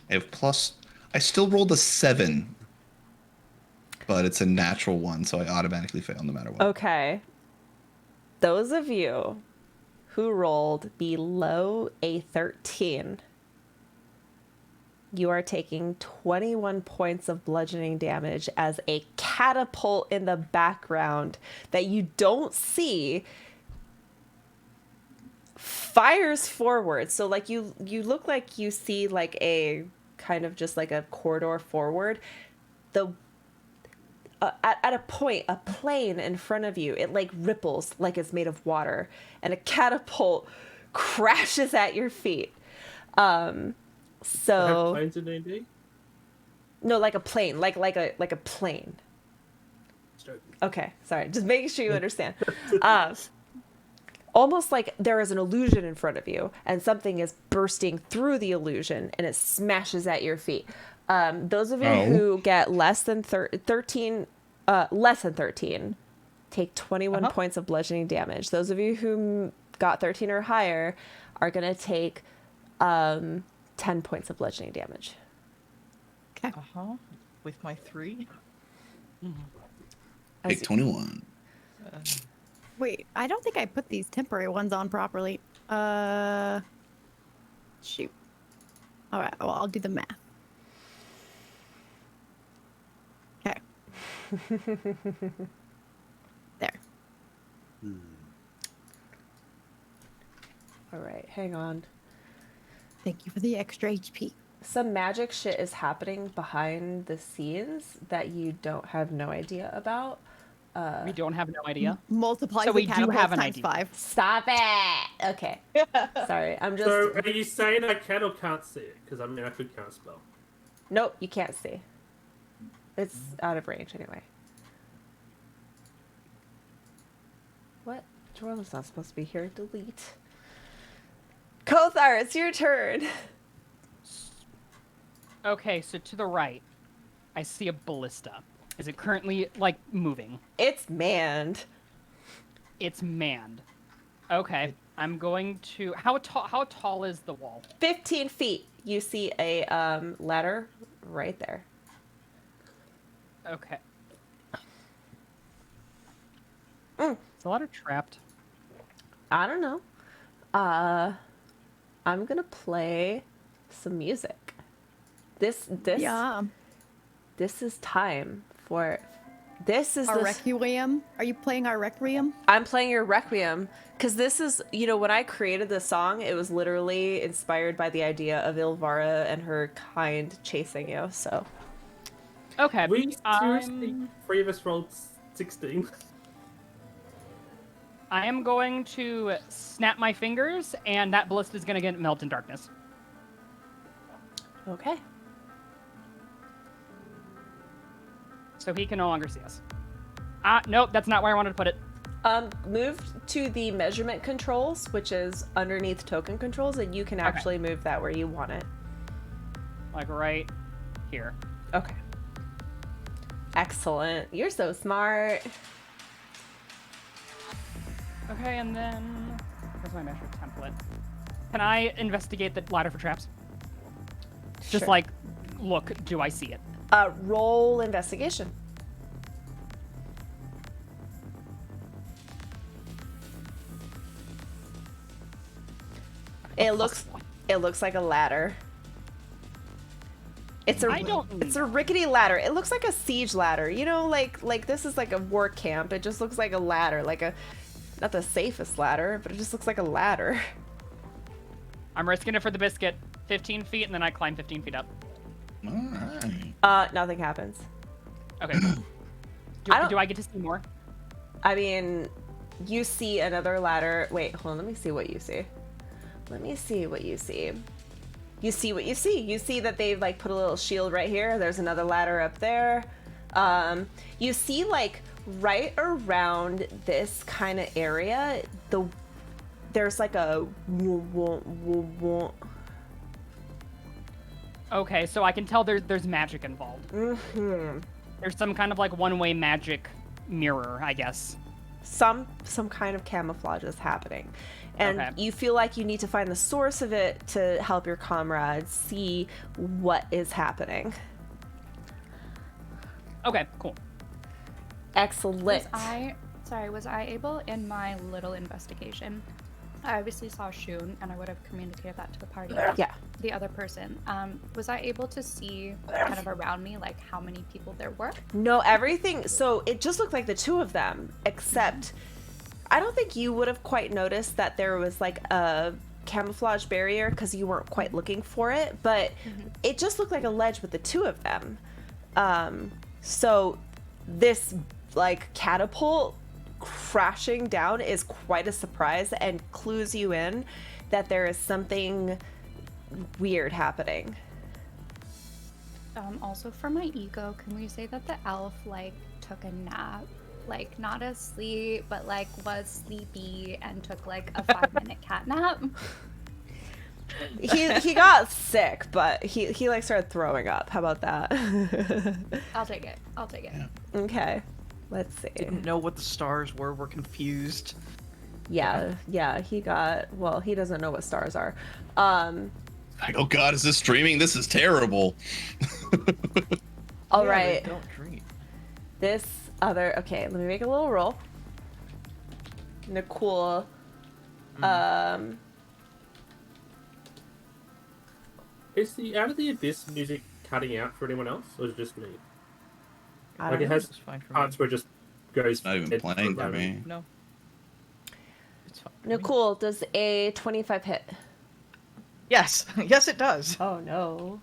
I have plus. I still rolled a 7, but it's a natural 1, so I automatically fail no matter what. Okay. Those of you who rolled below a 13, you are taking 21 points of bludgeoning damage as a catapult in the background that you don't see fires forward. So like you look like you see like a kind of just like a corridor forward. At a point, a plane in front of you, it like ripples like it's made of water, and a catapult crashes at your feet. Have So planes in D&D? no, like a plane, like a plane. Okay, sorry, just making sure you understand. Almost like there is an illusion in front of you, and something is bursting through the illusion, and it smashes at your feet. Those of you who get less than 13 take 21 points of bludgeoning damage. Those of you who got 13 or higher are going to take 10 points of bludgeoning damage. Okay. With my 3. Take 21. Wait, I don't think I put these temporary ones on properly. Shoot. All right, well, I'll do the math. Okay. There. All right, hang on. Thank you for the extra HP. Some magic shit is happening behind the scenes that you don't have no idea about. We don't have no idea. Multiply So the we do catapults have an times idea. 5. Stop it! Okay. Sorry, I'm just... So are you saying I can or can't see it? Because I mean, I could cast spell. Nope, you can't see. It's out of range anyway. What? Jordan's not supposed to be here. Delete. Kothar, it's your turn. Okay, so to the right, I see a ballista. Is it currently, like, moving? It's manned. It's manned. Okay, I'm going to... How tall is the wall? 15 feet. You see a ladder right there. Okay. Is the ladder trapped? I don't know. I'm gonna play some music. This Yeah. This is time for... This is Our the... Requiem. Are you playing our Requiem? I'm playing your Requiem because this is, you know, when I created this song, it was literally inspired by the idea of Ilvara and her kind chasing you. So Okay. We seriously, 3 of us rolled 16. I am going to snap my fingers, and that ballista is going to get melt in darkness. okay. So he can no longer see us. Nope, that's not where I wanted to put it. Move to the measurement controls, which is underneath token controls, and you can actually move that where you want it. Like right here. Okay. Excellent. You're so smart. Okay, and then... Where's my measure template? Can I investigate the ladder for traps? Just Sure. like, look, do I see it? Roll investigation. It looks like a ladder. It's a rickety ladder. It looks like a siege ladder. You know, like this is like a war camp. It just looks like a ladder, like a not the safest ladder, but it just looks like a ladder. I'm risking it for the biscuit. 15 feet, and then I climb 15 feet up. All right. Nothing happens. Okay. Do I get to see more? I mean, you see another ladder. Wait, hold on. Let me see what you see. Let me see what you see. You see what you see. You see that they've like put a little shield right here. There's another ladder up there. You see like right around this kind of area, there's like a Okay, so I can tell there's magic involved. Mm-hmm. There's some kind of like one-way magic mirror, I guess. Some kind of camouflage is happening. And you feel like you need to find the source of it to help your comrades see what is happening. Okay, cool. Excellent. Was I able in my little investigation? I obviously saw Shun, and I would have communicated that to the party. Yeah. The other person. Was I able to see kind of around me, like how many people there were? No, everything. So it just looked like the two of them, except I don't think you would have quite noticed that there was like a camouflage barrier because you weren't quite looking for it, but it just looked like a ledge with the two of them. So this like catapult crashing down is quite a surprise and clues you in that there is something weird happening. Also for my ego, can we say that the elf like took a nap? Like not asleep, but like was sleepy and took like a 5-minute cat nap? He got sick, but he like started throwing up. How about that? I'll take it. I'll take it. Okay. Let's see. Didn't know what the stars were. We're confused. Yeah, he doesn't know what stars are. Like, oh god, is this streaming? This is terrible. All Yeah, right. they don't dream. Okay, let me make a little roll. Nicole. Is the Out of the Abyss music cutting out for anyone else, or is it just me? I Like don't it know. has It's fine for parts where it just goes. Not even dead playing for a for me. moment. No. It's fine. for me. Nicole, does a 25 hit? Yes. Yes, it does. Oh no.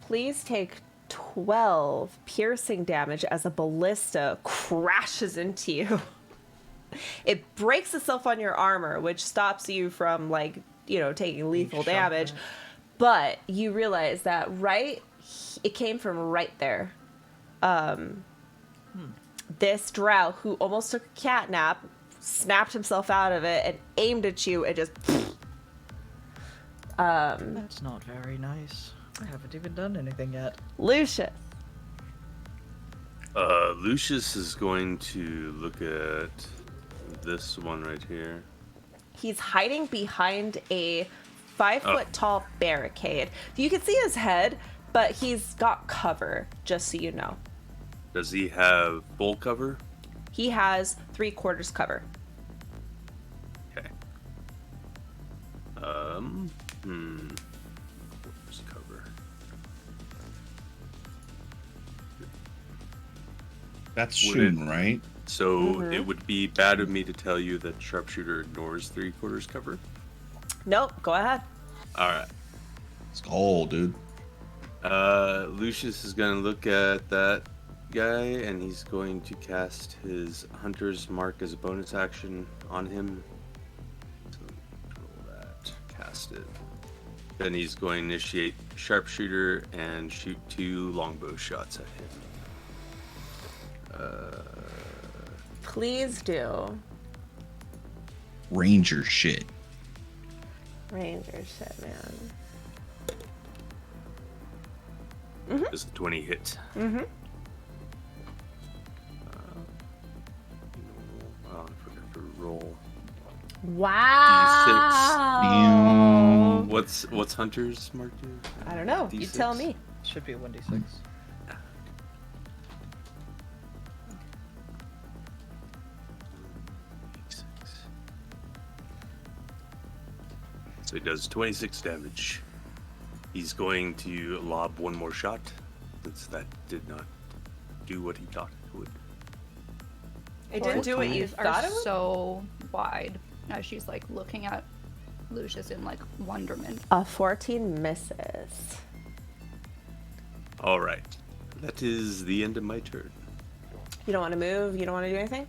Please take 12 piercing damage as a ballista crashes into you. It breaks itself on your armor, which stops you from, like, taking lethal shot damage. there. But you realize that it came from right there. This drow, who almost took a cat nap, snapped himself out of it and aimed at you and just... That's not very nice. I haven't even done anything yet. Lucius. Lucius is going to look at this one right here. He's hiding behind a 5-foot tall barricade. You can see his head, but he's got cover, just so you know. Does he have full cover? He has 3/4 cover. Okay. Where's cover? That's Would it- Shun, right? So it would be bad of me to tell you that sharpshooter ignores 3/4 cover. Nope, go ahead. All right. It's cold, dude. Lucius is gonna look at that guy, and he's going to cast his Hunter's Mark as a bonus action on him. So roll that, cast it. Then he's going to initiate sharpshooter and shoot 2 longbow shots at him. Please do. Ranger shit. Ranger shit, man. Does a 20 hit? Mm-hmm. I forgot to roll. Wow. What's Hunter's Mark do? I don't know. You tell me. Should be a 1d6. So he does 26 damage. He's going to lob one more shot, since that did not do what he thought it would. It didn't do what you Eyes thought are it would? so wide as she's like looking at Lucius in like wonderment. A 14 misses. All right, that is the end of my turn. You don't want to move? You don't want to do anything?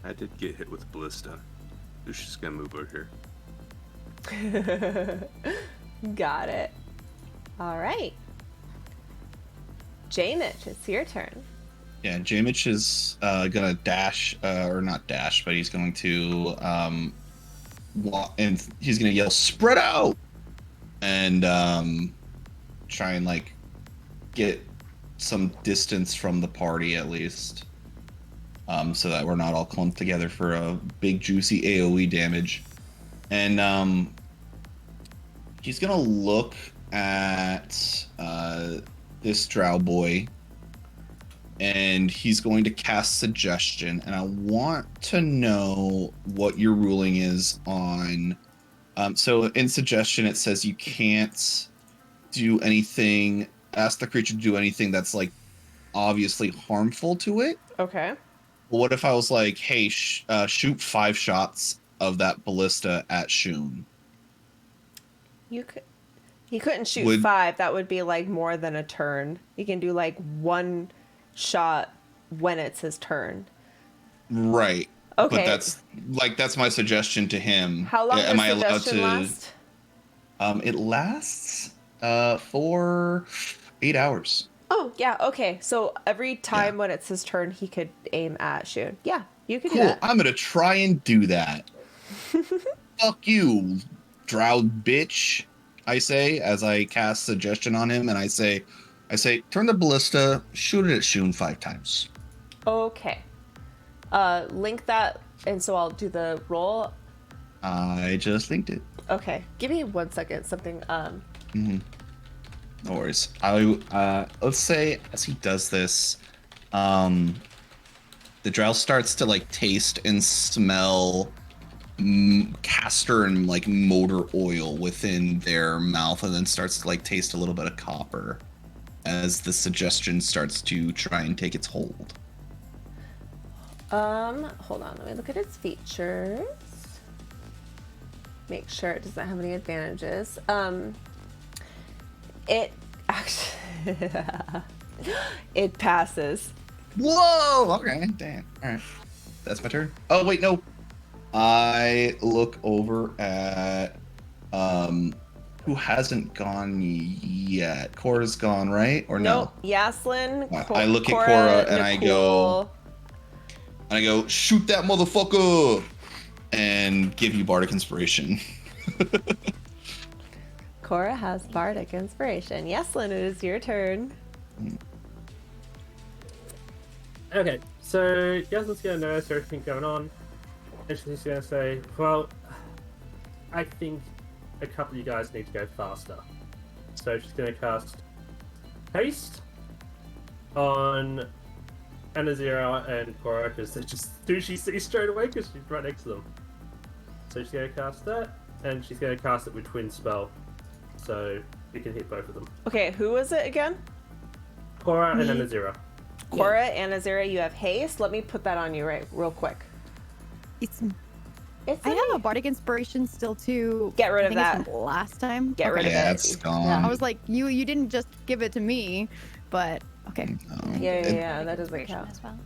I did get hit with a ballista. Lucius gonna move over here. Got it. All right. Jamich, it's your turn. Yeah, Jamich is gonna dash, or not dash, but he's going to and he's gonna yell "Spread out!" and try and like get some distance from the party at least, so that we're not all clumped together for a big juicy AOE damage. And he's gonna look at this drow boy, and he's going to cast suggestion. And I want to know what your ruling is on. So in suggestion, it says you can't do anything ask the creature to do anything that's like obviously harmful to it. Okay. But what if I was like, hey, shoot 5 shots of that ballista at Shun? You could. He couldn't shoot Would- 5. That would be like more than a turn. He can do like 1 shot when it's his turn. Right. Okay. But that's my suggestion to him. How long Am does I allowed suggestion last? It lasts for 8 hours. Oh, yeah. Okay. So every time when it's his turn, he could aim at Shun. Yeah, you could do Cool. that. I'm gonna try and do that. Fuck you, drow bitch. I say as I cast suggestion on him, and I say, turn the ballista, shoot it at Shun 5 times. Okay. Link that, and so I'll do the roll. I just linked it. Okay. Give me 1 second. Something. No worries. Let's say as he does this, the drow starts to like taste and smell castor and like motor oil within their mouth, and then starts to like taste a little bit of copper as the suggestion starts to try and take its hold. Hold on. Let me look at its features. Make sure it doesn't have any advantages. It actually it passes. Whoa! Okay, damn. All right, that's my turn. Oh wait, no. I look over at who hasn't gone yet. Cora's gone, right? Or no? Nope. Yaslin. I look at Cora and I go, shoot that motherfucker, and give you bardic inspiration. Cora has bardic inspiration. Yaslin, it is your turn. Okay, so Yasmin's gonna notice everything going on, and she's gonna say, well, I think a couple of you guys need to go faster. So she's gonna cast Haste on Anazira and Cora, because they just who she sees straight away because she's right next to them. So she's gonna cast that, and she's gonna cast it with Twin Spell, so you can hit both of them. Okay, who was it again? Cora and Anazira. Cora and Azira, you have haste. Let me put that on you real quick. I have a bardic inspiration still too. Get rid of I think it's that. from last time. Get rid of Yeah, it. it's gone. I was like, you didn't just give it to me, but okay. Yeah, that doesn't count. As well.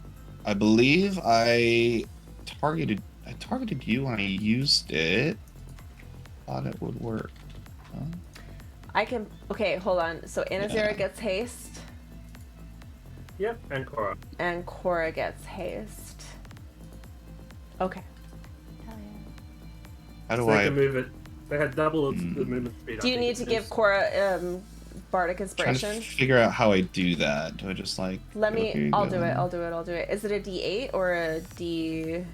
I believe I targeted you when I used it. Thought it would work. Huh? I can. Okay, hold on. So Anazira Yeah. gets haste, Yep, and Cora. and Cora gets haste. Okay. Hell yeah. How do So they I? can move it. They had double the movement speed. Do you need to give Cora bardic Trying to inspiration? figure out how I do that. Do I just like? Let go, here me. you I'll go. do it. I'll do it. I'll do it. Is it a D8 or a D10?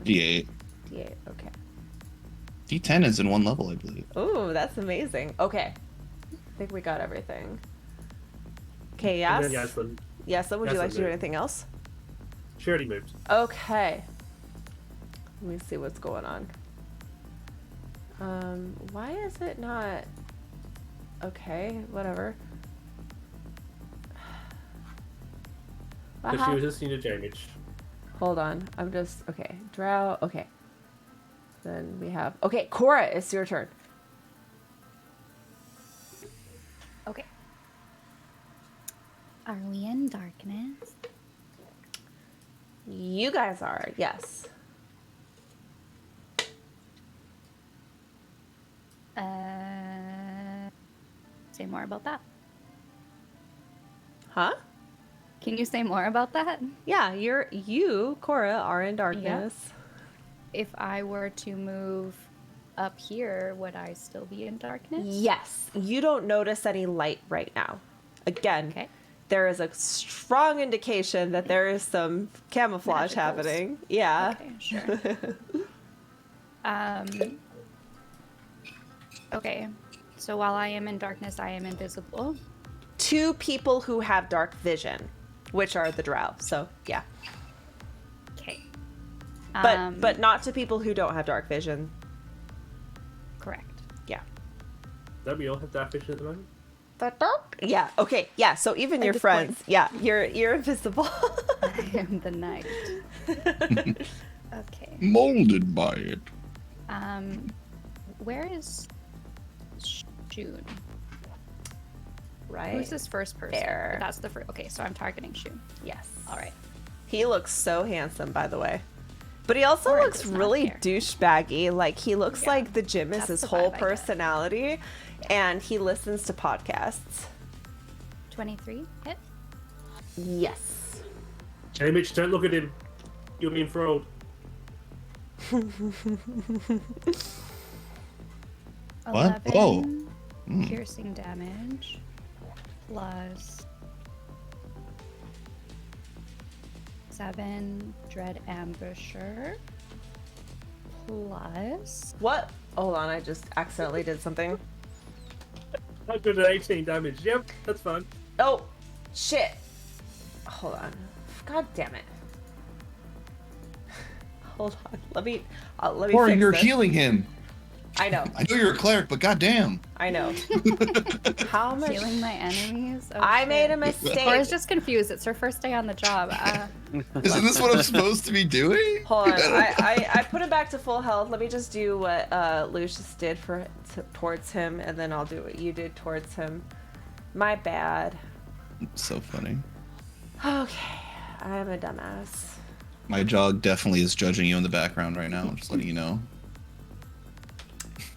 D8. D8. Okay. D10 is in one level, I believe. Ooh, that's amazing. Okay. I think we got everything. Okay. And Yes. then Yaslin. Yes. Would you Yaslin like to do moved. anything else? She already moved. Okay. Let me see what's going on. Why is it not? Okay, whatever. But she was listening to J-Mitch. Hold on. I'm just okay. Drow. Okay. Then we have. Okay, Cora, it's your turn. Okay. Are we in darkness? You guys are, yes. Say more about that. Huh? Can you say more about that? Yeah, you, Cora, are in darkness. If I were to move up here, would I still be in darkness? Yes. You don't notice any light right now. Again, Okay. there is a strong indication that there is some camouflage Magicals. happening. Yeah. Okay, sure. Okay. So while I am in darkness, I am invisible. Two people who have dark vision, which are the drow. So, yeah. Okay. But not to people who don't have dark vision. Correct. Yeah. Don't we all have dark vision at the moment? Yeah. Okay. Yeah. So even your just friends, point. yeah, you're invisible. I am the knight. Okay. Molded by it. Where is Shun? Right. Who's this first person? there. That's the first. Okay, so I'm targeting Shun. Yes. All right. He looks so handsome, by the way. But he also Or looks does not really care. douchebaggy. Like he looks Yeah, like the gym is that's his the whole vibe I get. personality, and he listens to podcasts. 23 hit. Yes. Hey, Mitch, don't look at him. You'll be enthralled. 11 Oh. piercing damage plus 7 dread ambusher plus What? Hold on, I just accidentally did something. I did 18 damage. Yep, that's fine. Oh, shit. Hold on. God damn it. Hold on. Let me Or fix you're this. healing him. I know. I know you're a cleric, but goddamn. I know. How much? healing my enemies. Oh, I made a shit. mistake. Cora's just confused. It's her first day on the job. Isn't this what I'm supposed to be doing? Hold on. I put him back to full health. Let me just do what Lucius did towards him, and then I'll do what you did towards him. My bad. So funny. Okay. I'm a dumbass. My dog definitely is judging you in the background right now. Just letting you know.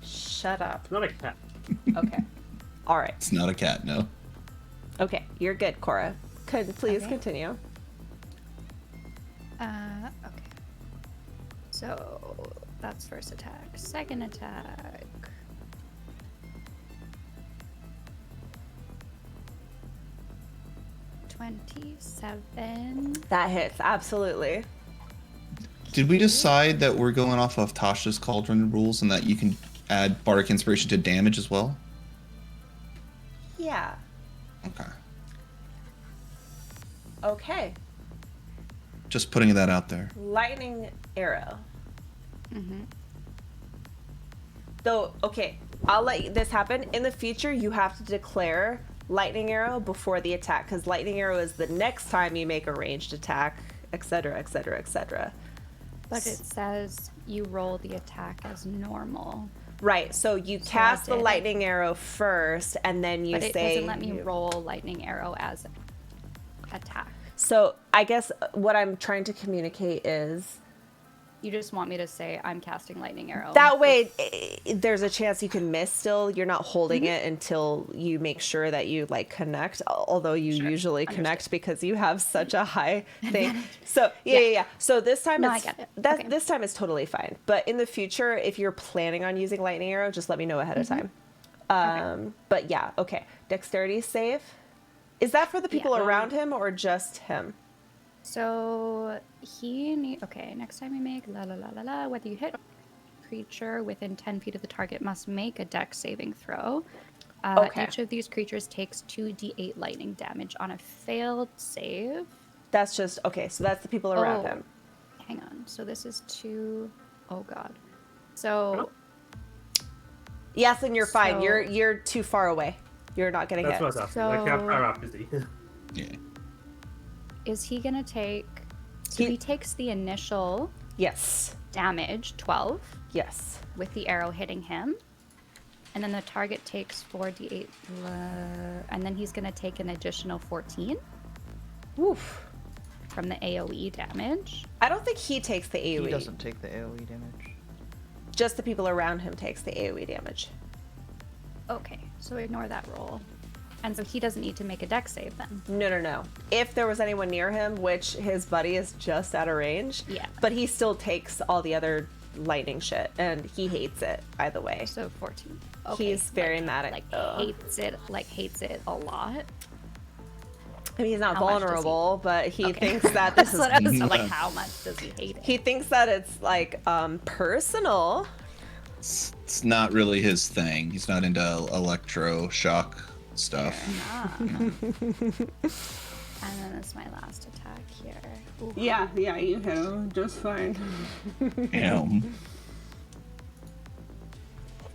Shut up. It's not a cat. Okay. All right. It's not a cat, no. Okay. You're good, Cora. Please Okay. continue. Okay. So that's first attack. Second attack. $27. That hits. Absolutely. Did we decide that we're going off of Tasha's Cauldron rules and that you can add Bardic Inspiration to damage as well? Yeah. Okay. Okay. Just putting that out there. Lightning arrow. Mm-hmm. Though, okay, I'll let this happen. In the future, you have to declare lightning arrow before the attack, because lightning arrow is the next time you make a ranged attack, etc., etc., etc. But it says you roll the attack as normal. Right, so you So I cast the did. lightning arrow first, and then you But it say... doesn't let me roll lightning arrow as attack. So I guess what I'm trying to communicate is... You just want me to say I'm casting lightning arrow. That way, there's a chance you can miss still. You're not holding Mm-hmm. it until you make sure that you, like, connect. Although you usually connect because you have such a high thing. So, yeah. So this time No, I it's... get it. That, Okay. This time is totally fine. But in the future, if you're planning on using lightning arrow, just let me know ahead of time. But yeah, okay. Dexterity save. Is that for the people Yeah. around him or just him? So okay, next time you make whether you hit a creature within 10 feet of the target must make a dex saving throw. Okay. Each of these creatures takes 2d8 lightning damage on a failed save. That's just... Okay, so that's the people around Oh. him. Hang on. So this is 2... Oh god. So Yes, and you're fine. So- You're too far away. You're not getting That's hit. what I was asking. Like, how So- far up is he? Yeah. is he gonna take... So he takes the initial Yes. damage, 12, Yes. with the arrow hitting him. And then the target takes 4d8, and then he's going to take an additional 14 Oof. from the AoE damage. I don't think he takes the AoE. He doesn't take the AoE damage. Just the people around him takes the AoE damage. Okay, so ignore that roll. And so he doesn't need to make a dex save then. No. If there was anyone near him, which his buddy is just out of range, Yeah. but he still takes all the other lightning shit, and he hates it, by the way. So 14. Okay, He's very mad at hates it a lot. I mean, he's not How much does he- vulnerable, but he Okay. thinks that this That's is... what I was like, how much does he hate it? He thinks that it's, like, personal. It's not really his thing. He's not into electroshock stuff. And then it's my last attack here. Ooh. Yeah, you hit him just fine. Damn.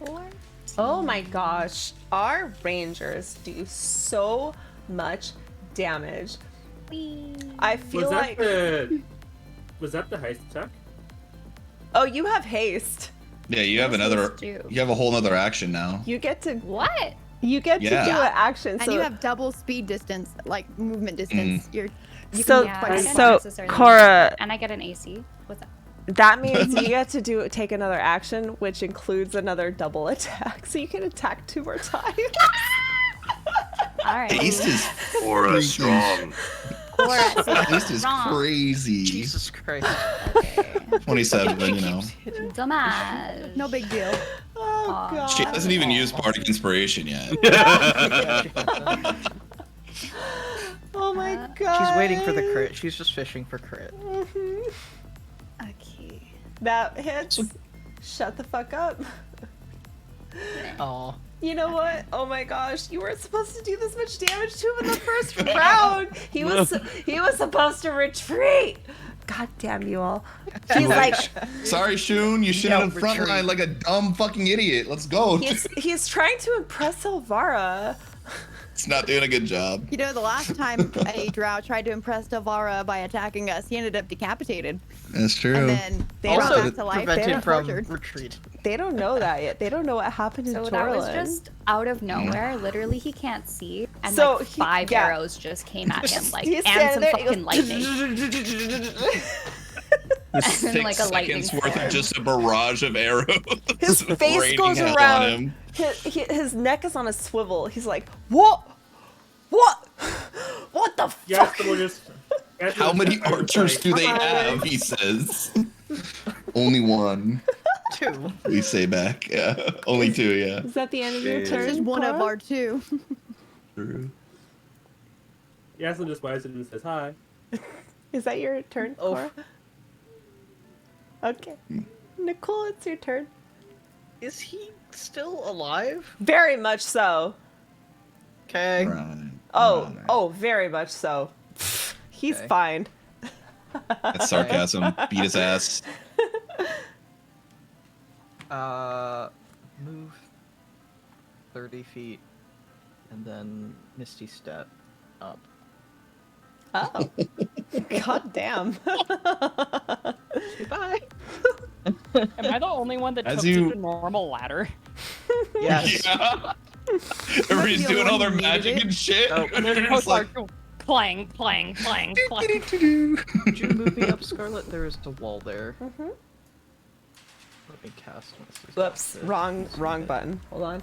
14. Oh my gosh, our rangers do so much damage. I feel like. Was that the haste attack? Oh, you have haste. Yeah, you have another. You have a whole nother action now. You get to. What? You get to do Yeah. an action. And So you have double speed distance, like movement distance. You So- can Yeah, quite I a didn't so, necessarily Cora- use it. And I get an AC. What's that? that means you get to take another action, which includes another double attack. So you can attack 2 more times. All right. Haste is Aura strong. Cora, Haste is wrong. crazy. Jesus Christ. Okay. 27, you know. Damage. No big deal. Oh god. She hasn't even used Bardic Inspiration yet. Oh my god. She's waiting for the crit. She's just fishing for crit. Mhm. Okay. That hits. Shut the fuck up. Oh. You know what? Oh my gosh, you weren't supposed to do this much damage to him in the first round. He was supposed to retreat. God damn you all. He's like Sorry, Shun, you should have retreat. frontline like a dumb fucking idiot. Let's go. he's trying to impress Elvira. It's not doing a good job. You know, the last time a drow tried to impress Delvara by attacking us, he ended up decapitated. That's true. And then They brought don't- back to life Prevented and from tortured. retreat. They don't know that yet. They don't know what happened in So Torlin. that was just out of nowhere. Literally, he can't see, and So like he- 5 yeah. arrows just came at him, like, He's and some standing there, fucking he lightning. The And like a lightning seconds worth storm. of just a barrage of arrows. His face raining goes hell on around. him. His neck is on a swivel. He's like, what? What? What the Yes, fuck? we'll just. How many archers do they have? He says. Only one. 2. We say back. Yeah. Only 2. Yeah. Is that the end of your This turn? This is one of Cora? our 2. True. Yaslin just waves and says hi. Is that your turn, Oh. Cora? Okay. Nicole, it's your turn. Is he still alive? Very much so. Okay. Right. Oh, Right. oh, very much so. He's Okay. fine. That's sarcasm. Beat his ass. Move 30 feet, and then Misty Step up. Oh. God damn. Goodbye. Am I the only one that As took you- such a normal ladder? Yes. Yeah. Everybody's the doing all their only one who needed magic and shit. Oh. And there's a It's post like, clang, clang, clang, clang. Could you move me up, Scarlet? There is a wall there. Mhm. Let me cast Misty Step. Whoops, There. wrong button. Hold on.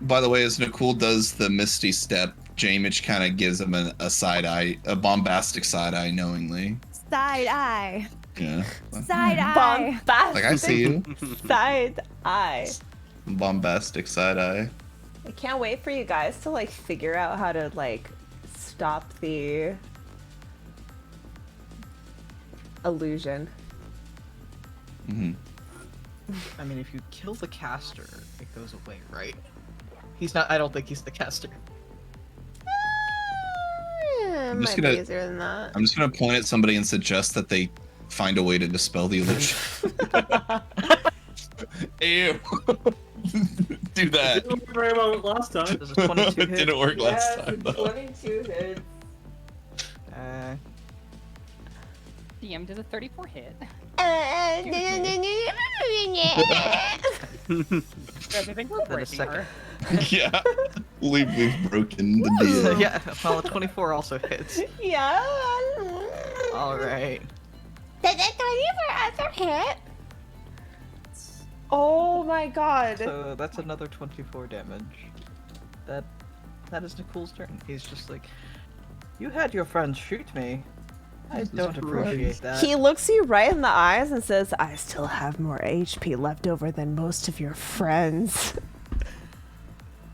By the way, as Nicole does the Misty Step, Jamich kind of gives him a side eye, a bombastic side eye, knowingly. Side eye. Yeah. Side eye. Bombastic Like I see you. side eye. Bombastic side eye. I can't wait for you guys to like figure out how to like stop the illusion. Hmm. I mean, if you kill the caster, it goes away, right? He's not. I don't think he's the caster. I'm just might gonna- be easier than that. I'm just gonna point at somebody and suggest that they find a way to dispel the illusion. Ew. Do that. Didn't work very well last time. Does a 22 It hit? didn't work last time though. 22 hits. DM does a 34 hit. Guys, I think we're Wait a breaking second. her. Yeah. We've broken the deal. Yeah. Well, a 24 also hits. Yeah. All right. Did it 24 other hit? Oh my god. So that's another 24 damage. That is Nicole's turn. He's just like, you had your friends shoot me. I don't appreciate that. He looks you right in the eyes and says, I still have more HP left over than most of your friends.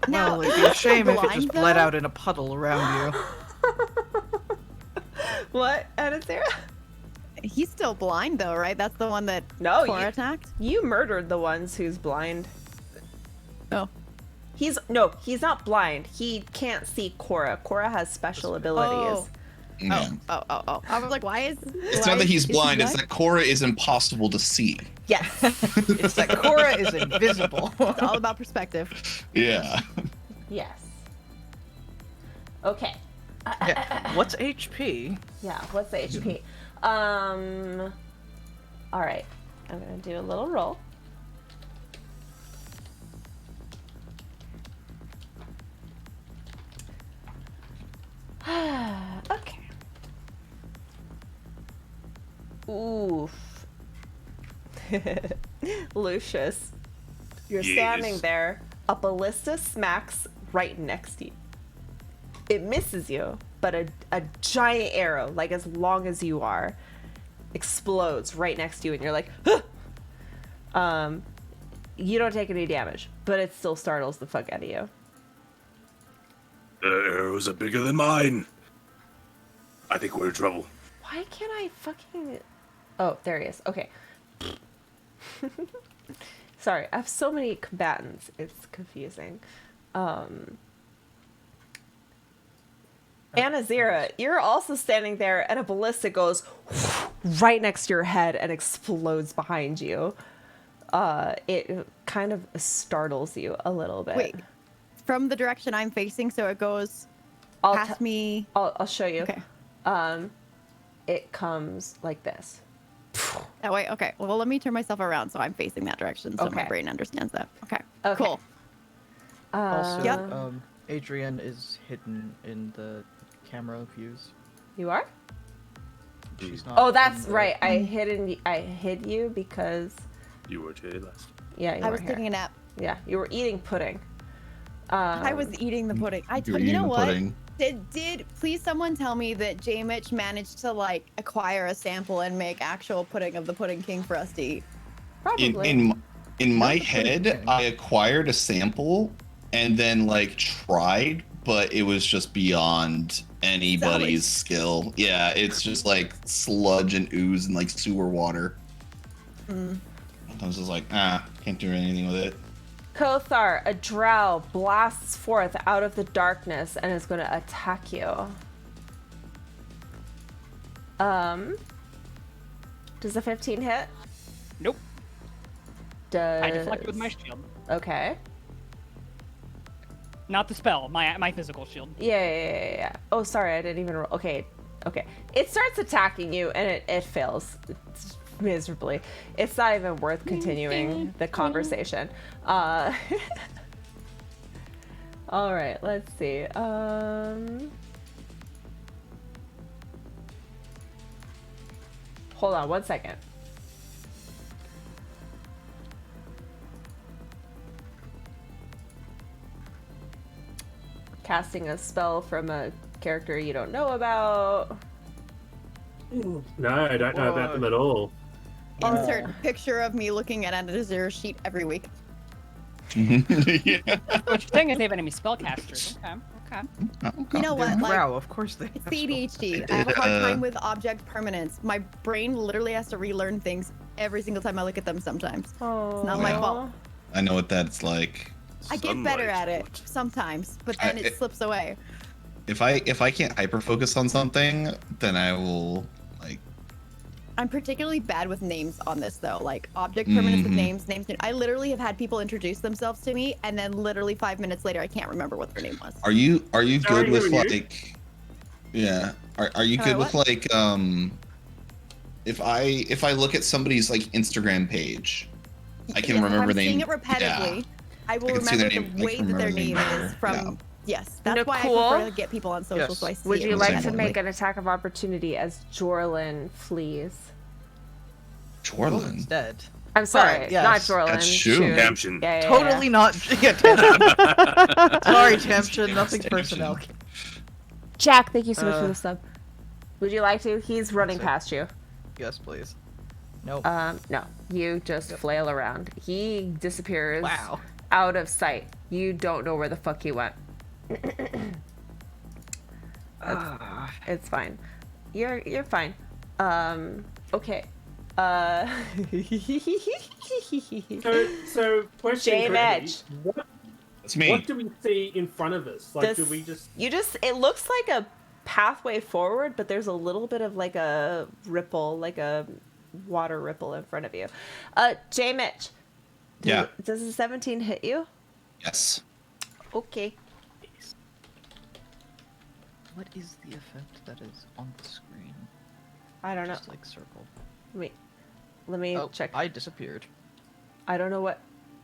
Well, it'd be a shame if it blind, just bled though? out in a puddle around you. What, Anasera? He's still blind though, right? That's the one that No, Cora you, attacked. you murdered the ones who's blind. Oh. He's not blind. He can't see Cora. Cora has special abilities. Yeah. Oh. I was like, why is... It's not that he's blind, it's that Cora is impossible to see. Yes. It's that Cora is invisible. It's all about perspective. Yeah. Yes. Okay. Yeah. What's HP? Yeah, what's the HP? Alright. I'm gonna do a little roll. Okay. Oof. Lucius, you're standing Yes. there. A ballista smacks right next to you. It misses you, but a giant arrow, like as long as you are, explodes right next to you, and you're like, "Huh!" You don't take any damage, but it still startles the fuck out of you. The arrows are bigger than mine. I think we're in trouble. Why can't I fucking... Oh, there he is. Okay. Sorry, I have so many combatants. It's confusing. Anazira, you're also standing there, and a ballista goes right next to your head and explodes behind you. It kind of startles you a little bit. Wait, from the direction I'm facing, so it goes past me. I'll show you. Okay. It comes like this. That way? Okay. Well, let me turn myself around so I'm facing that direction so my Okay. brain understands that. Okay. Okay. Cool. Also, Yep. Adrian is hidden in the camera views. You are? She's not. Oh, that's in the- right. I hid you because You were today last. yeah, you I were was here. taking a nap. Yeah, you were eating pudding. I was eating the pudding. You were You know eating the what? pudding. Did please someone tell me that J Mitch managed to like acquire a sample and make actual pudding of the Pudding King for us to eat? Probably. In my head, I acquired a sample and then like tried, but it was just beyond anybody's skill. Yeah, it's just like sludge and ooze and like sewer water. I was just like, can't do anything with it. Kothar, a drow, blasts forth out of the darkness and is going to attack you. Does a 15 hit? Nope. Does... I deflect with my shield. Okay. Not the spell, my physical shield. Yeah. Oh, sorry, I didn't even roll. Okay. It starts attacking you and it fails miserably. It's not even worth continuing the conversation. All right, let's see. Hold on 1 second. Casting a spell from a character you don't know about. No, I don't know about them at all. Insert picture of me looking at a zero sheet every week. Yeah. What you're saying is they have enemy spellcasters. Okay. You know what? Like, Wow, of course they. it's ADHD. I have a hard time with object permanence. My brain literally has to relearn things every single time I look at them sometimes. Oh, It's not my fault. I know what that's like. I get better Sunlight. at it sometimes, but then it slips away. If I can't hyper focus on something, then I will like. I'm particularly bad with names on this though, like object permanence with names. I literally have had people introduce themselves to me, and then literally 5 minutes later, I can't remember what their name was. Are you Sorry, good with who are you? like? Yeah. Are you Sorry, good with what? like If I look at somebody's like Instagram page, I can Yes, remember if I'm seeing name. it repetitively. Yeah. I will I can see remember their name- the I way can that their remember their name name is better. from. Yes, that's why I Nicole? prefer to get people on social, Yes. so I see Would it you like to repetitively. make an attack of opportunity as Jorlin flees? Jorlin. Instead. I'm sorry, Right, yes. not Jorlin. That's Shun. Shun. Damshin. Yeah, yeah, Totally yeah. not. Yeah, Tamsin. Sorry, Tamsin. Nothing's Tamsin. personnel. Jack, thank you so much for the sub. Would you like to? He's running Sorry. past you. Yes, please. Nope. No, you just flail around. He disappears Wow. out of sight. You don't know where the fuck he went. It's fine. You're fine. Okay. So question. Jame quickly. Edge. What That's me. What do we see in front of us? Like, This- do we just? It looks like a pathway forward, but there's a little bit of like a ripple, like a water ripple in front of you. J Mitch. Yeah. Does a 17 hit you? Yes. Okay. What is the effect that is on the screen? I don't know. Just like circle. Let me Oh, check. I disappeared. I don't know what.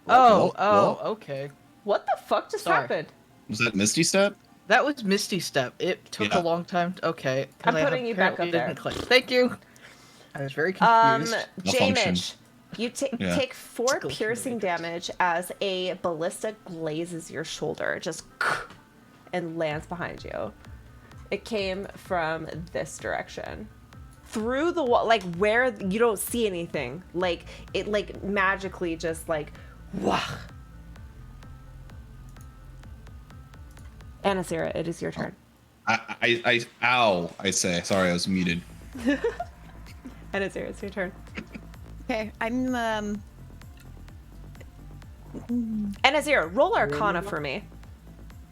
Oh, What? okay. What the fuck just Sorry. happened? Was that Misty Step? That was Misty Step. It took Yeah. a long time. Okay. 'cause I'm I putting you back apparently up there. didn't click. Thank you. I was very confused. J Malfunction. Mitch. You Yeah. take 4 It's a glitch in the piercing Matrix. damage as a ballista glazes your shoulder, just and lands behind you. It came from this direction. Through the wall, like where you don't see anything. Like it like magically just like wah. Anasira, it is your turn. Ow, I say. Sorry, I was muted. Anasira, it's your turn. Okay, I'm Anasira, roll Arcana for me.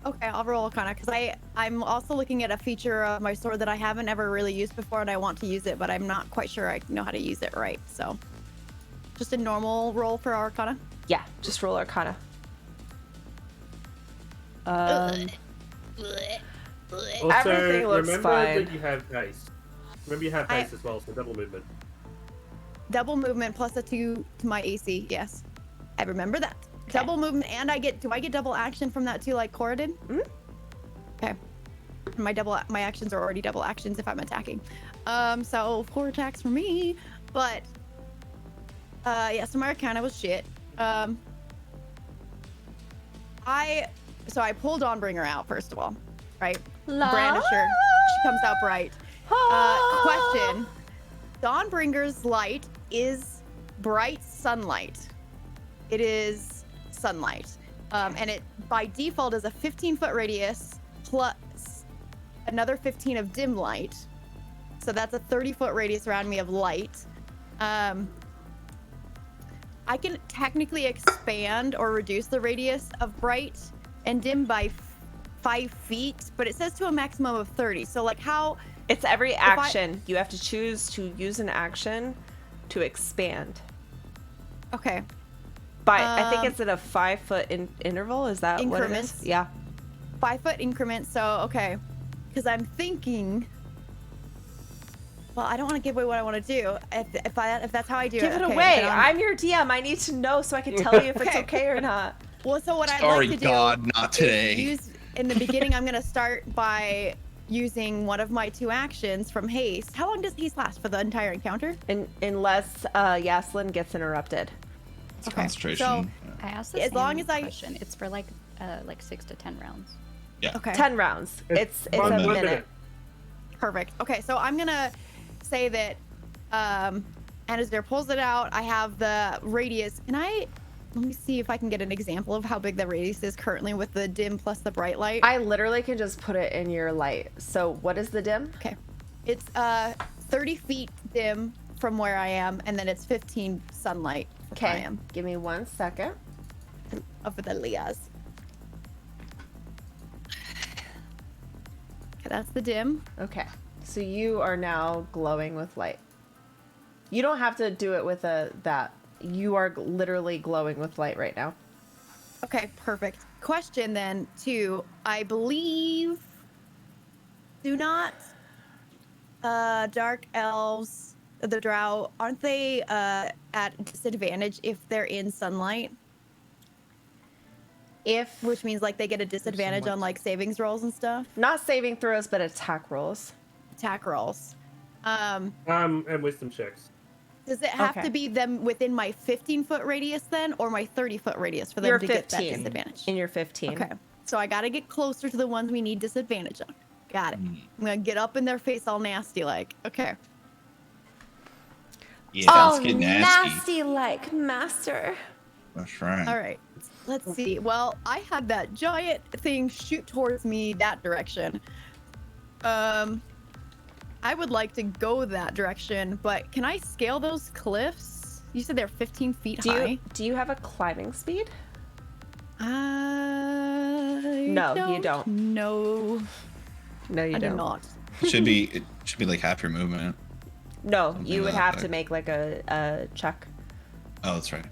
okay. I'll roll Arcana because I'm also looking at a feature of my sword that I haven't ever really used before, and I want to use it, but I'm not quite sure I know how to use it right. So, just a normal roll for Arcana. Yeah, just roll Arcana. Also, Everything looks remember fine. that you have haste. Remember you have haste as well, so double movement. Double movement plus a 2 to my AC. Yes, I remember that. Double movement, and do I get double action from that too, like Cora did? Mhm. Okay. My actions are already double actions if I'm attacking. So 4 attacks for me, but yeah. So my Arcana was shit. I pulled Dawnbringer out first of all, right? Brandisher. She comes out bright. Question: Dawnbringer's light is bright sunlight. It is sunlight, and it by default is a 15-foot radius plus another 15 of dim light. So that's a 30-foot radius around me of light. I can technically expand or reduce the radius of bright and dim by 5 feet, but it says to a maximum of 30. So like how? It's every action. You have to choose to use an action to expand. Okay. I think it's in a 5-foot interval. Is that Increments? what it is? Yeah. 5-foot increments. So okay, because I'm thinking. Well, I don't want to give away what I want to do. If that's how I do Give it, it okay, away. then I'm your DM. I need to know so I can tell you if it's okay or not. Well, so what I'd Sorry, like to God, do not is today. use in the beginning. I'm gonna start by using one of my 2 actions from haste. How long does haste last for the entire encounter? Unless Yaslin gets interrupted. It's Okay, concentration. so- I asked the As same long as I- question. It's for like 6 to 10 rounds. Yeah. Okay. 10 rounds. It's a one minute. Perfect. Okay, so I'm gonna say that Anasir pulls it out. I have the radius. Let me see if I can get an example of how big the radius is currently with the dim plus the bright light. I literally can just put it in your light. So what is the dim? Okay. It's 30 feet dim from where I am, and then it's 15 sunlight from where I Okay. am. Give me 1 second. Of the Leas. Okay, that's the dim. Okay. So you are now glowing with light. You don't have to do it with that. You are literally glowing with light right now. Okay, perfect. Question then, too. I believe. Do not. Dark elves, the drow, aren't they at disadvantage if they're in sunlight? Which means like they get a disadvantage on like savings rolls and stuff. Not saving throws, but attack rolls. Attack rolls. And wisdom checks. Does it have Okay. to be them within my 15-foot radius then, or my 30-foot radius for them You're to get that 15. disadvantage? In your 15. Okay, so I gotta get closer to the ones we need disadvantage on. Got it. I'm gonna get up in their face all nasty like. Okay. Yeah, let's get nasty. like master. That's right. All right. Let's see. Well, I had that giant thing shoot towards me that direction. I would like to go that direction, but can I scale those cliffs? You said they're 15 feet high. Do you have a climbing speed? No, No, you don't. No. No, you I don't. do not. It should be like half your movement. No, Something you would to that have to effect. make like a check. Oh, that's right.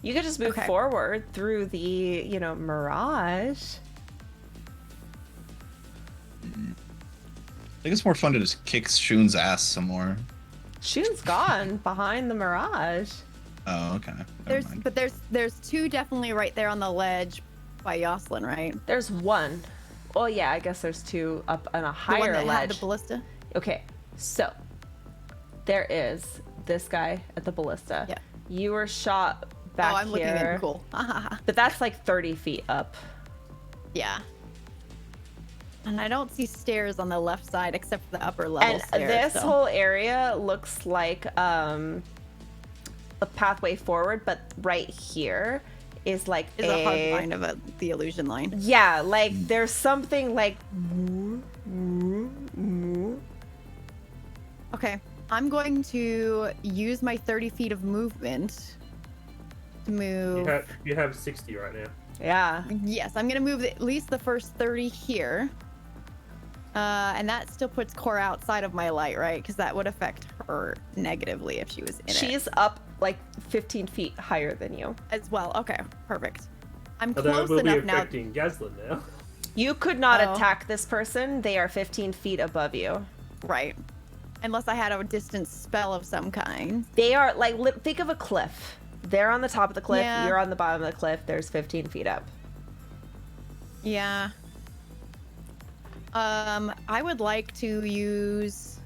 You could just move Okay. forward through the, mirage. I think it's more fun to just kick Shun's ass some more. Shun's gone behind the mirage. Oh, okay. Never mind. But there's two definitely right there on the ledge by Jocelyn, right? There's one. Oh yeah, I guess there's two up on a The one higher that had ledge. the ballista. Okay, so there is this guy at the ballista. Yeah. You were shot back Oh, I'm looking here, at cool. but that's like 30 feet up. Yeah. And I don't see stairs on the left side except for the upper level And stairs. this so- whole area looks like a pathway forward, but right here is like is a hard line of the illusion line. Yeah, like there's something like. Okay, I'm going to use my 30 feet of movement to move. You have 60 right now. Yeah. Yes, I'm gonna move at least the first 30 here. And that still puts Cora outside of my light, right? Because that would affect her negatively if she was in it. She's up like 15 feet higher than you. As well. Okay, perfect. I'm Although it close will be enough now. affecting Gazlan now. You could not Oh. attack this person. They are 15 feet above you. Right. Unless I had a distance spell of some kind. They are like, think of a cliff. They're on the top of the cliff. Yeah. You're on the bottom of the cliff. There's 15 feet up. Yeah. I would like to use,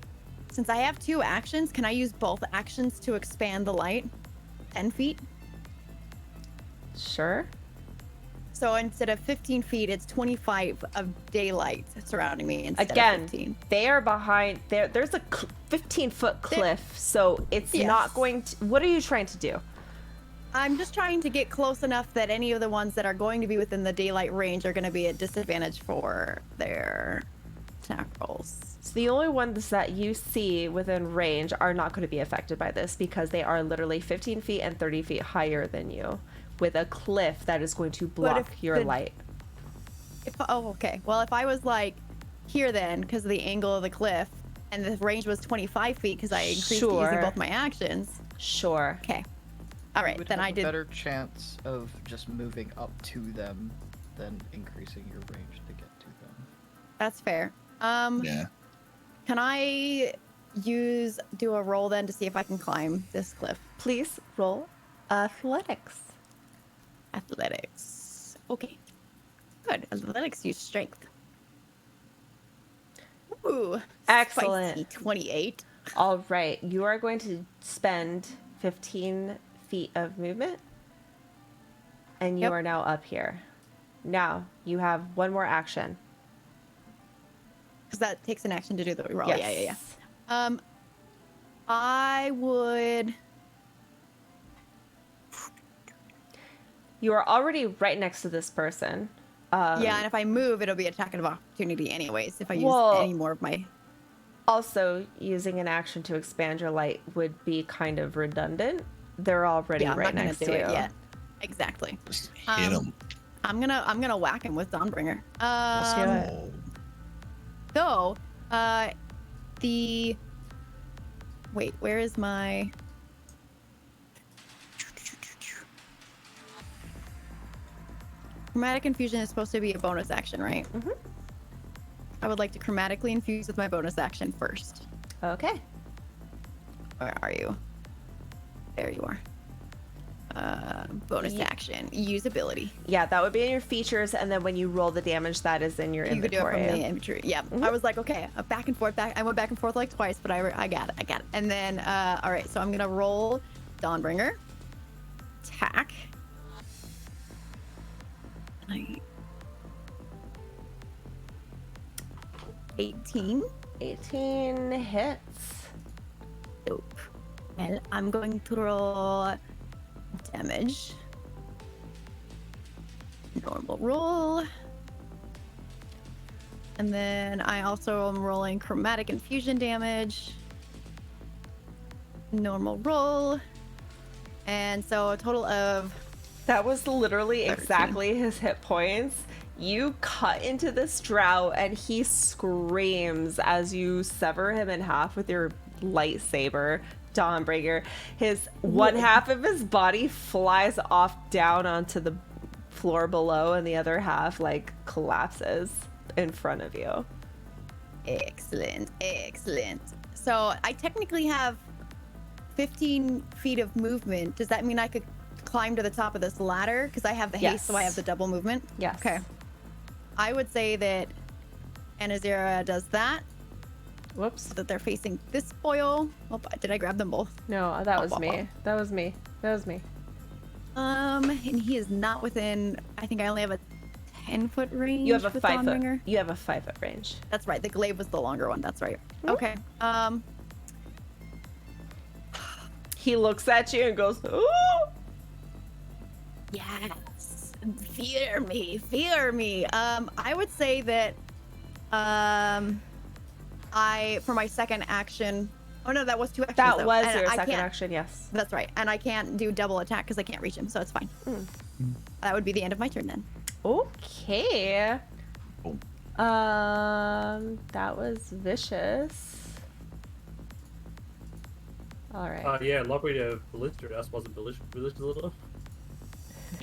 since I have 2 actions, can I use both actions to expand the light 10 feet? Sure. So instead of 15 feet, it's 25 of daylight surrounding me instead Again, of 15. they are behind. There's a 15-foot cliff, so it's Yes. not going to. What are you trying to do? I'm just trying to get close enough that any of the ones that are going to be within the daylight range are going to be at disadvantage for their attack rolls. So the only ones that you see within range are not going to be affected by this because they are literally 15 feet and 30 feet higher than you, with a cliff that is going to block if your the- light. Okay. Well, if I was like here then, because of the angle of the cliff, and the range was 25 feet because I increased it Sure. using both my actions. Sure. Okay. All right, You would then have I a did. better chance of just moving up to them than increasing your range to get to them. That's fair. Yeah. Can I do a roll then to see if I can climb this cliff? Please roll athletics. Athletics. Okay. Good. Athletics use strength. Ooh. Excellent. Spicy 28. All right, you are going to spend 15 feet of movement, and you Yep. are now up here. Now you have one more action. Because that takes an action to do the roll. Yes. Yeah. I would. You are already right next to this person. Yeah, and if I move, it'll be attack of opportunity anyways. If I use Well- any more of my. Also, using an action to expand your light would be kind of redundant. They're already Yeah, I'm right not next gonna to do you. it yet. Exactly. Just hit him. I'm gonna whack him with Dawnbringer. Let's do it. So, wait, where is my? Chromatic infusion is supposed to be a bonus action, right? Mm-hmm. I would like to chromatically infuse with my bonus action first. Okay. Where are you? There you are. Bonus Ye- action. Use ability. Yeah, that would be in your features, and then when you roll the damage, that is in your You could do it inventory. from the inventory. Yeah. I was like, okay, back and forth. I went back and forth like twice, but I got it. And then, all right, so I'm gonna roll Dawnbringer. Attack. 18. 18 hits. Dope. Well, I'm going to roll damage. Normal roll. And then I also am rolling chromatic infusion damage. Normal roll. And so a total of That was literally 13. exactly his hit points. You cut into this drow and he screams as you sever him in half with your lightsaber, Dawnbreaker. His one half of his body flies off down onto the floor below and the other half like collapses in front of you. Excellent, excellent. So I technically have 15 feet of movement. Does that mean I could climb to the top of this ladder? Because I have the haste, so I have the double movement. Yes. Okay. I would say that Anazira does that. Whoops. So that they're facing this foil. Oh, did I grab them both? No, that was me. That was me. That was me. And he is not within. I think I only have a 10-foot range. You have a with 5 foot. Dawnbringer. You have a 5 foot range. That's right. The glaive was the longer one. That's right. Okay. He looks at you and goes, "Ooh!" Yes. Fear me. Fear me. I would say that for my second action. Oh no, that was 2 actions. That though. was And your I second can't- action, yes. That's right. And I can't do double attack because I can't reach him, so it's fine. That would be the end of my turn then. Okay. Oh. That was vicious. All right. Yeah, Lobby to ballista us wasn't ballista little.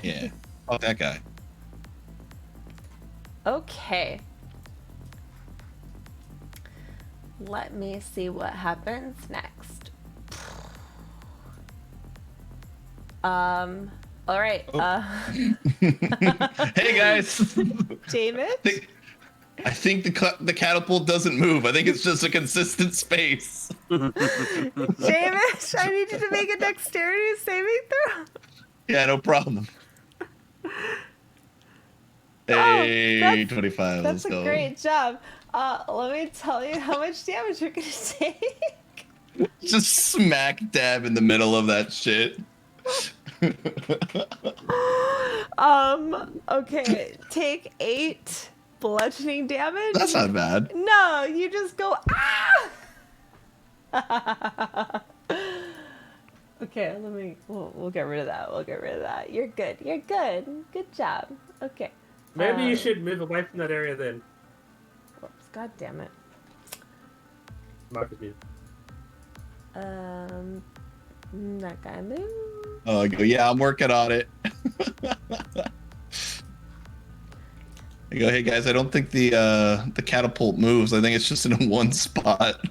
Yeah. Oh, that guy. Okay. Let me see what happens next. All right. Hey guys. David? I think the catapult doesn't move. I think it's just a consistent space. David, I need you to make a dexterity saving throw. Yeah, no problem. Hey, 25. That's Let's go. a great job. Let me tell you how much damage you're gonna take. Just smack dab in the middle of that shit. Okay, take 8 bludgeoning damage. That's not bad. No, you just go ah. Okay, we'll get rid of that. We'll get rid of that. You're good. You're good. Good job. Okay. Maybe you should move away from that area then. Whoops, god damn it. Marcus move. That guy move. Oh, I go, yeah, I'm working on it. I go, hey guys, I don't think the catapult moves. I think it's just in one spot.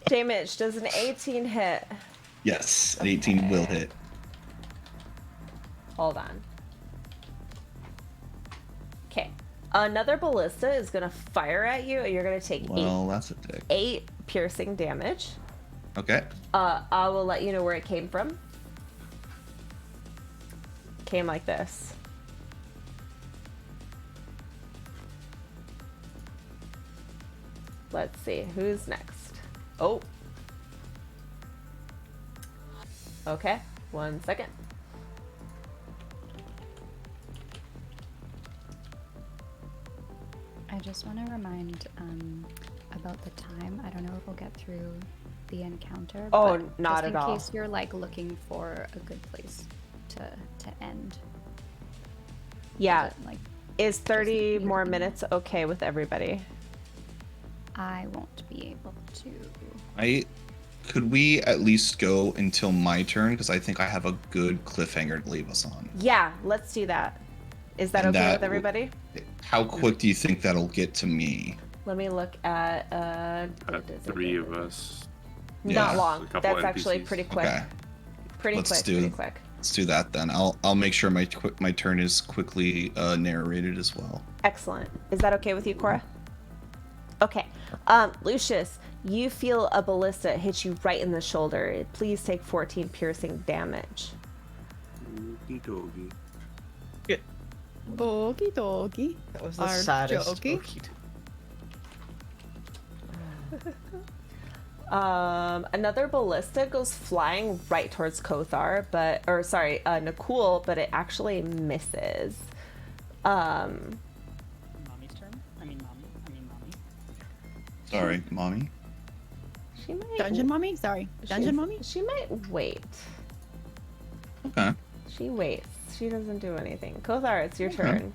J-Mitch, does an 18 hit? Yes, an 18 will hit. Hold on. Okay. Another ballista is gonna fire at you, and you're gonna take Well, that's a dick. 8 piercing damage. Okay. I will let you know where it came from. Came like this. Let's see, who's next? Oh. Okay, 1 second. I just want to remind about the time. I don't know if we'll get through the encounter. Oh, but not just at all. in case you're like looking for a good place to end. Yeah, Like, is 30 more minutes okay with everybody? I won't be able to. Could we at least go until my turn? Because I think I have a good cliffhanger to leave us on. Yeah, let's do that. Is that And okay that with everybody? How quick do you think that'll get to me? Let me look at 3 of us. Not Yeah. long. A couple That's actually NPCs. pretty quick. Okay. Pretty Let's quick. Let's do that then. I'll make sure my turn is quickly narrated as well. Excellent. Is that okay with you, Cora? Okay. Lucius, you feel a ballista hit you right in the shoulder. Please take 14 piercing damage. Okie dokie. Okie dokie. That was the Our saddest. jokey. Okie Another ballista goes flying right towards Kothar, Nakul, but it actually misses. Mommy's turn? I mean, mommy. Sorry, mommy. She might Dungeon mommy? Sorry. Dungeon mommy? She might wait. Okay. She waits. She doesn't do anything. Kothar, it's your turn.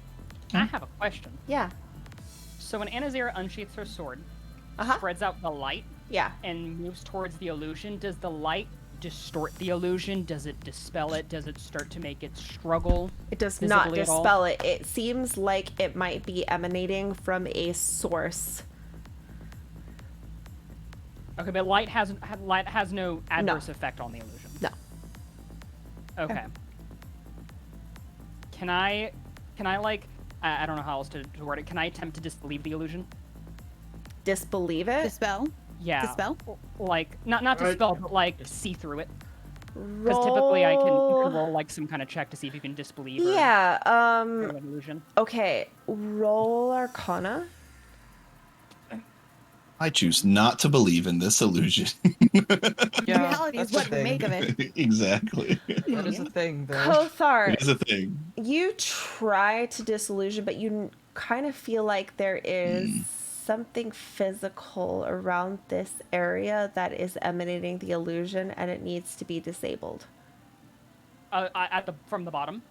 I have a Question. Yeah. So when Anazira unsheaths her sword, Uh-huh. spreads out the light, Yeah. and moves towards the illusion, does the light distort the illusion? Does it dispel it? Does it start to make it struggle? It does not visibly at all? dispel it. It seems like it might be emanating from a source. Okay, but light has no adverse effect on the illusion. No. Okay. Can I like I don't know how else to word it. Can I attempt to disbelieve the illusion? Disbelieve it? Dispel? Yeah. Dispel? Like not dispel, but like see through it. Because Roll... typically you can roll like some kind of check to see if you can disbelieve. Yeah. Or an illusion. Okay. Roll Arcana. I choose not to believe in this illusion. Yeah, Reality is that's what the we thing. make of it. Exactly. That is a thing, though. Kothar, It is a thing. you try to disillusion, but you kind of feel like there is something physical around this area that is emanating the illusion, and it needs to be disabled. From the bottom.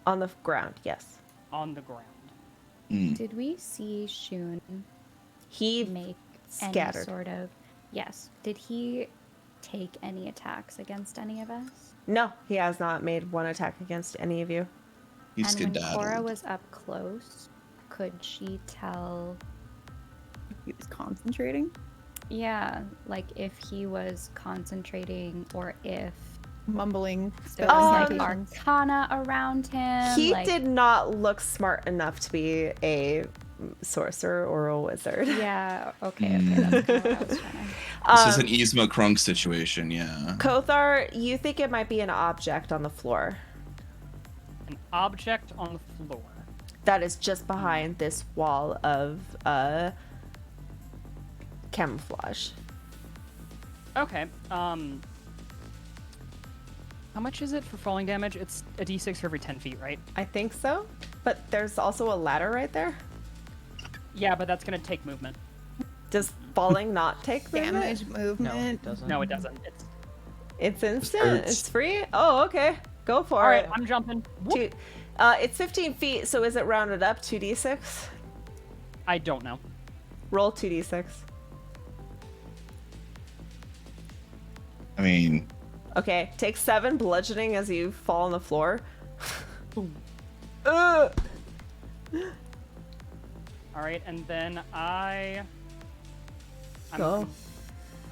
On the ground, yes. On the ground. Did we see Shun He make scattered. any sort of... Yes. Did he take any attacks against any of us? No, he has not made one attack against any of you. He's And when Cora skedaddled. was up close, could she tell... He was concentrating? Yeah, like if he was concentrating or if Mumbling. there was like spells. arcana around him. He like, did not look smart enough to be a sorcerer or a wizard. Yeah, okay, that's kind of what I was trying to... This is an Yzma Krunk situation, yeah. Kothar, you think it might be an object on the floor An object on the floor. that is just behind this wall of camouflage. Okay. How much is it for falling damage? It's a d6 for every 10 feet, right? I think so, but there's also a ladder right there. Yeah, but that's gonna take movement. Does falling not take Damage, movement? No, movement. it doesn't. No, it doesn't. It's instant. hurts. It's free. Oh, okay. Go for All right, it. I'm jumping. Whoop. It's 15 feet, so is it rounded up 2d6? I don't know. Roll 2d6. I mean, Okay, take 7 bludgeoning as you fall on the floor. Ugh. All right, and then I'm Go.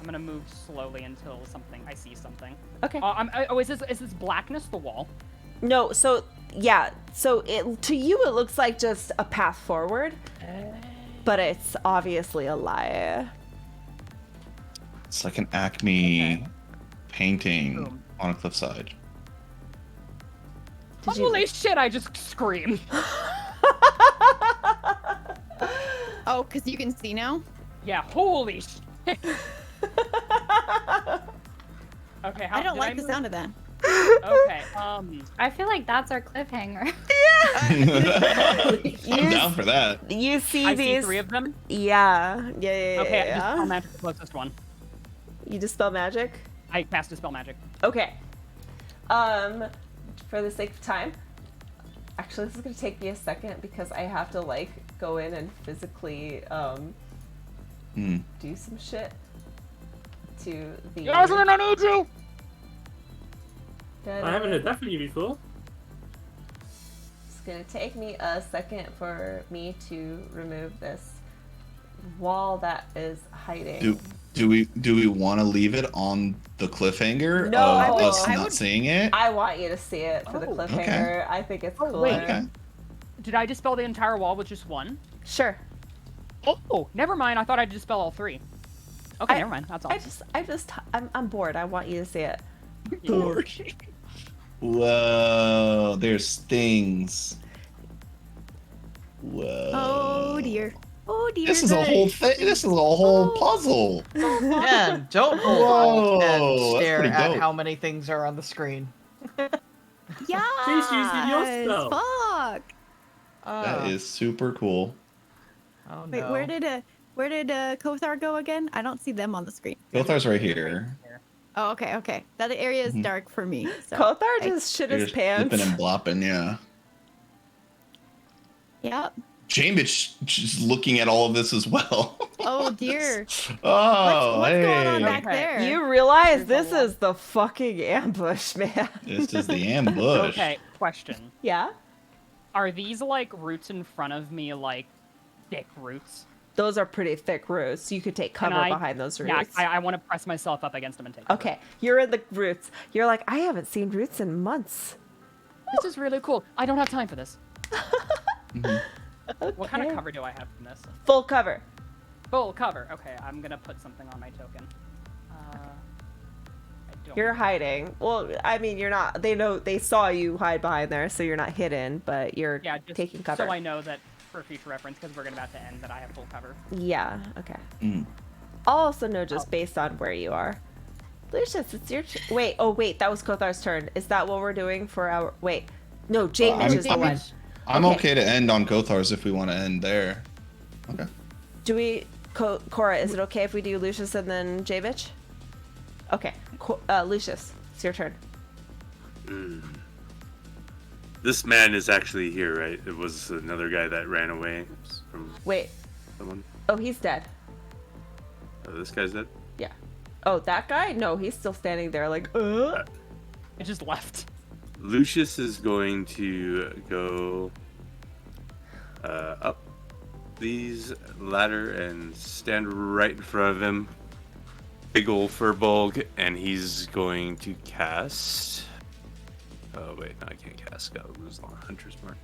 gonna move slowly until I see something. Okay. Is this blackness the wall? No, so yeah, so to you it looks like just a path forward, but it's obviously a lie. it's like an Acme painting Boom. on a cliffside. Holy shit! I just screamed. Oh, because you can see now? Yeah. Holy shit. Okay. How I don't did like the move? sound of that. Okay. I feel like that's our cliffhanger. I'm down for that. You see I these? see 3 of them. Yeah. Okay. I just Yeah. dispel magic the closest one. You dispel magic. I cast dispel magic. Okay. For the sake of time, actually, this is gonna take me a second because I have to like go in and physically do some shit to the. Rosalind, I need you. I haven't heard that from you before. It's gonna take me a second for me to remove this wall that is hiding. Do we want to leave it on the cliffhanger No, of I us would- not seeing it? I want you to see it for the Oh, cliffhanger. I think it's cooler. wait. Okay. Did I dispel the entire wall with just one? Sure. Oh, never mind. I thought I'd dispel all 3. Okay, never mind. That's all. I'm bored. I want you to see it. Whoa, there's things. Whoa. Oh dear. Oh dear. This is a whole thing. This is a whole puzzle. Man, don't hold on and Whoa, that's stare pretty at dope. how many things are on the screen. Yeah. She's using your spell. Fuck. That is super cool. Oh Wait, no. where did Kothar go again? I don't see them on the screen. Gothar's right here. Oh, okay. That area is dark for me. So Kothar just shit They're his just pants. flipping and blopping, yeah. Yep. James just looking at all of this as well. Oh dear. Oh, What's hey. going on back there? You realize this is the fucking ambush, man. This is the ambush. Okay, question. Yeah? Are these like roots in front of me like thick roots? Those are pretty thick roots. You could take cover behind those roots. Yeah, I want to press myself up against them and take cover. Okay, you're in the roots. You're like, I haven't seen roots in months. This is really cool. I don't have time for this. Okay. What kind of cover do I have from this? Full cover. Full cover. Okay, I'm gonna put something on my token. I don't. You're hiding. Well, I mean, you're not. They saw you hide behind there, so you're not hidden, but you're just taking cover. so I know that for future reference, because we're about to end, that I have full cover. Yeah. Okay. Mm. I'll also know just based on where you are. Lucius, it's your wait. Oh wait, that was Kothar's turn. Is that what we're doing for our? Wait. No, James is the one. I'm okay to end on Kothar's if we want to end there. Okay. Do we, Cora? Is it okay if we do Lucius and then Javich? Okay. Lucius, it's your turn. This man is actually here, right? It was another guy that ran away from Wait. someone. Oh, he's dead. Oh, this guy's dead? Yeah. Oh, that guy? No, he's still standing there like, It just left. Lucius is going to go up these ladder and stand right in front of him. Big ol' Furbolg, and he's going to cast... Oh wait, no, I can't cast. Gotta lose on Hunter's Mark.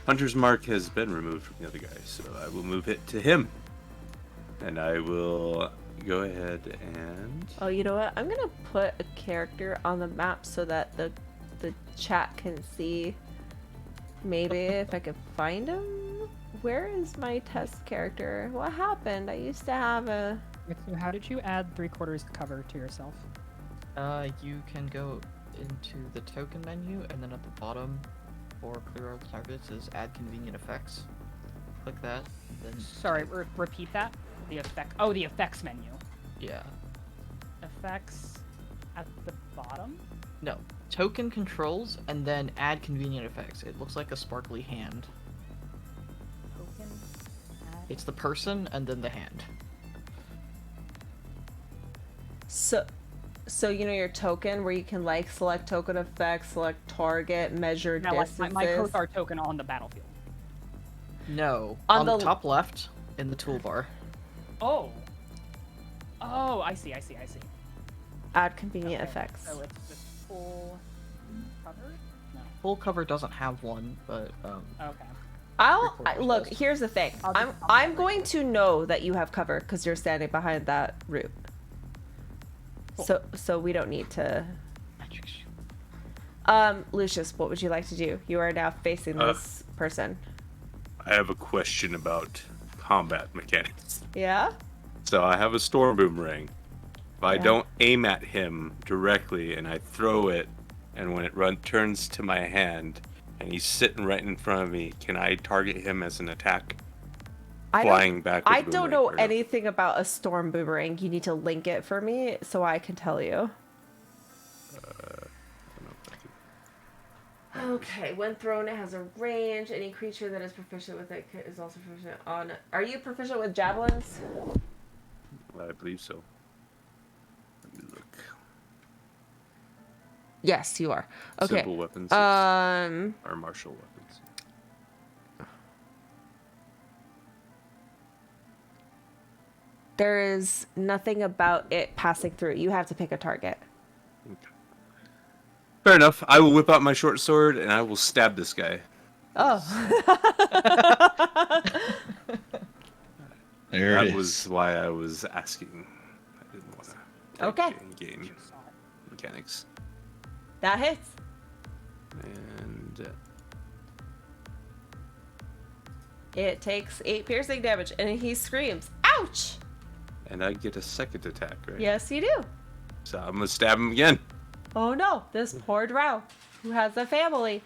Hunter's Mark has been removed from the other guy, so I will move it to him. And I will go ahead and... oh, you know what? I'm gonna put a character on the map so that the chat can see. Maybe if I could find him. Where is my test character? What happened? I used to have a... So how did you add 3/4 cover to yourself? You can go into the token menu, and then at the bottom for clear all targets is add convenient effects. Click that. Then Sorry, repeat that. The effect. Oh, the effects menu. yeah. Effects at the bottom. No. Token controls, and then add convenient effects. It looks like a sparkly hand. Token. It's the person and then the hand. So you know your token where you can like select token effects, select target, measure Now, like distances. my Kothar token on the battlefield. No. On On the the- top left in the toolbar. Oh. Oh, I see. Add convenient Okay, effects. So it's just full cover? No. Full cover doesn't have one, but Okay. Look. Here's the thing. I'm going to know that you have cover because you're standing behind that root. Cool. So we don't need to. Lucius, what would you like to do? You are now facing this person. I have a question about combat mechanics. Yeah. So I have a storm boomerang. If I don't aim at him directly and I throw it, and when it turns to my hand, and he's sitting right in front of me, can I target him as an attack? Flying back. With I the don't boomerang, know or no? anything about a storm boomerang. You need to link it for me so I can tell you. Okay, when thrown, it has a range. Any creature that is proficient with it is also proficient on. Are you proficient with javelins? I believe so. Let me look. Yes, you are. Okay. Simple weapons. Yes. Or martial weapons. There is nothing about it passing through. You have to pick a target. Okay. Fair enough. I will whip out my short sword and I will stab this guy. Oh. There That it is. was why I was asking. I didn't want to Okay. game mechanics. That hits. And It takes 8 piercing damage, and he screams, "Ouch!" and I get a second attack, right? Yes, you do. So I'm gonna stab him again. Oh no, this poor drow who has a family.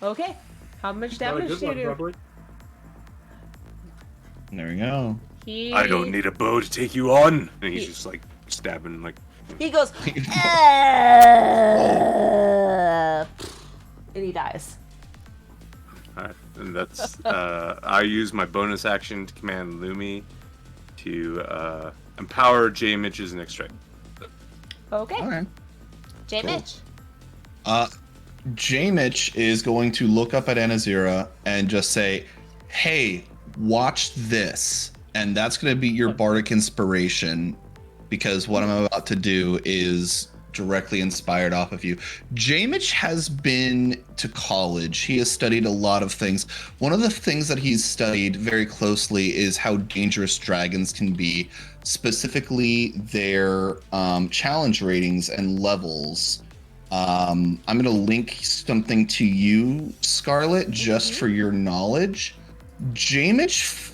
Okay, how much Not a damage good do you one, do? probably. There we go. I don't need a bow to take you on. And he's just like stabbing, like. He goes, "Ah," and he dies. Alright. And that's I use my bonus action to command Lumi to empower J Mitch's next strike. Okay. All right. J Cool. Mitch. J-Mitch is going to look up at Anazira and just say, hey, watch this. And that's going to be your bardic inspiration, because what I'm about to do is directly inspired off of you. J-Mitch has been to college. He has studied a lot of things. One of the things that he's studied very closely is how dangerous dragons can be, specifically their challenge ratings and levels. I'm going to link something to you, Scarlet, just for your knowledge. J-Mitch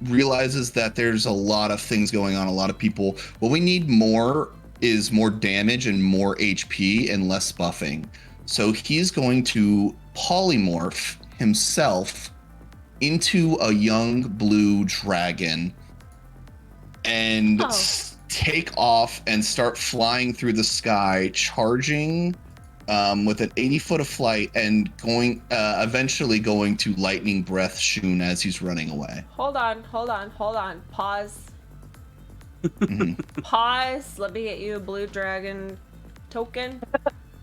realizes that there's a lot of things going on, a lot of people. What we need more is more damage and more HP and less buffing. So he's going to polymorph himself into a young blue dragon and take off and start flying through the sky, charging with an 80-foot of flight and going eventually going to lightning breath Shun as he's running away. Hold on. Pause. Pause. Let me get you a blue dragon token.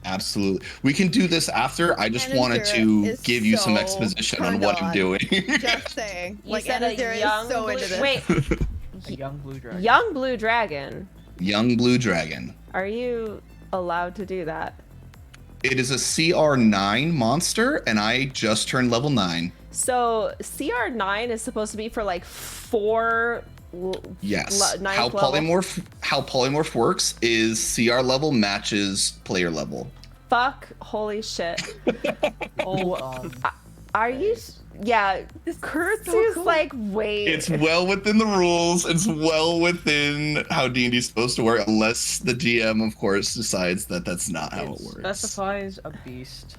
Absolutely. We can do this after. I just wanted to give you some exposition on what I'm doing. Just saying. You Like, said a Anazira young is so blue... into this. Wait. A young blue dragon. Young blue dragon. Young blue dragon. Are you allowed to do that? It is a CR9 monster, and I just turned level 9. So CR9 is supposed to be for like 4. Yes. Ninth How level. polymorph works is CR level matches player level. Fuck. Holy shit. Hold on. Are you? Yeah. Kurtzu's like, wait. It's well within the rules. It's well within how D&D is supposed to work, unless the GM, of course, decides that that's not how it works. Specifies a beast.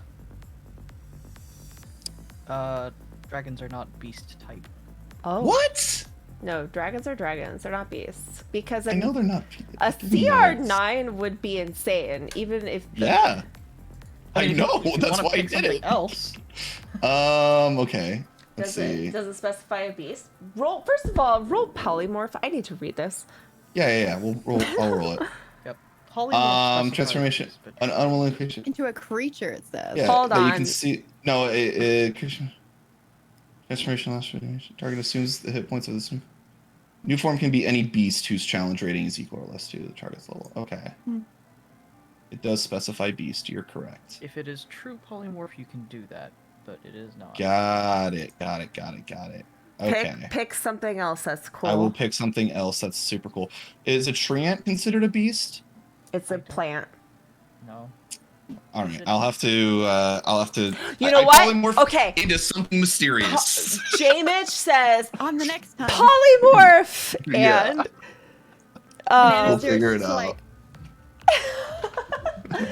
Dragons are not beast type. Oh. What? No, dragons are dragons. They're not beasts. Because I know they're not. a CR9 would be insane, even if. Yeah. I mean, know. if you That's wanna why I pick did it. something else. Okay. Let's see. Does it specify a beast? Roll. First of all, roll polymorph. I need to read this. Yeah. We'll roll. I'll roll it. Yep. Polymorph Transformation. specifies beast, An unwilling creature. Into a creature, it says. Yeah, Hold that you on. can see. No, transformation last transformation. Target assumes the hit points of this new form can be any beast whose challenge rating is equal or less to the target's level. Okay. It does specify beast. You're correct. If it is true polymorph, you can do that, but it is not. Got it. Okay. Pick something else that's cool. I will pick something else that's super cool. Is a treant considered a beast? It's a plant. No. All right. I'll have to. You know what? Polymorph Okay. into something mysterious. J-Mitch says On the next time. polymorph Yeah. and. We'll figure it out. Like,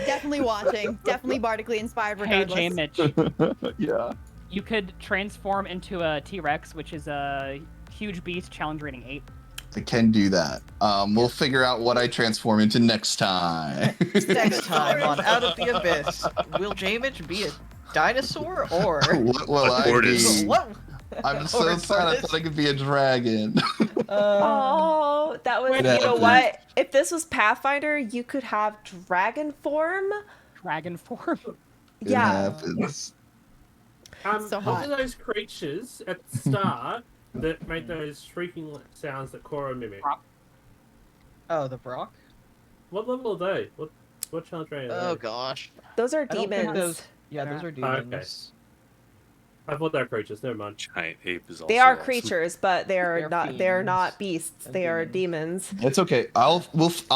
definitely watching. Definitely bardically inspired Hey, regardless. J Mitch. Yeah. You could transform into a T-Rex, which is a huge beast, challenge rating 8. I can do that. We'll figure out what I transform into next time. Next time on Out of the Abyss, will J-Mitch be a dinosaur or What will I Tortoise. be? what? I'm so Or sad. I tortoise? thought I could be a dragon. Oh, that was. It You know happens. what? If this was Pathfinder, you could have dragon form. Dragon form. It Yeah. happens. So What hot. are those creatures at the start that make those shrieking sounds that Korra mimic? Oh, the Brock? What level are they? What challenge rating are Oh they? gosh. Those are I don't think demons. those. Yeah, those are Okay. demons. I thought they were creatures. Never mind. Giant ape is also They are awesome. creatures, but they are They're not. They're fiends not beasts. and They are demons. demons. It's okay. I'll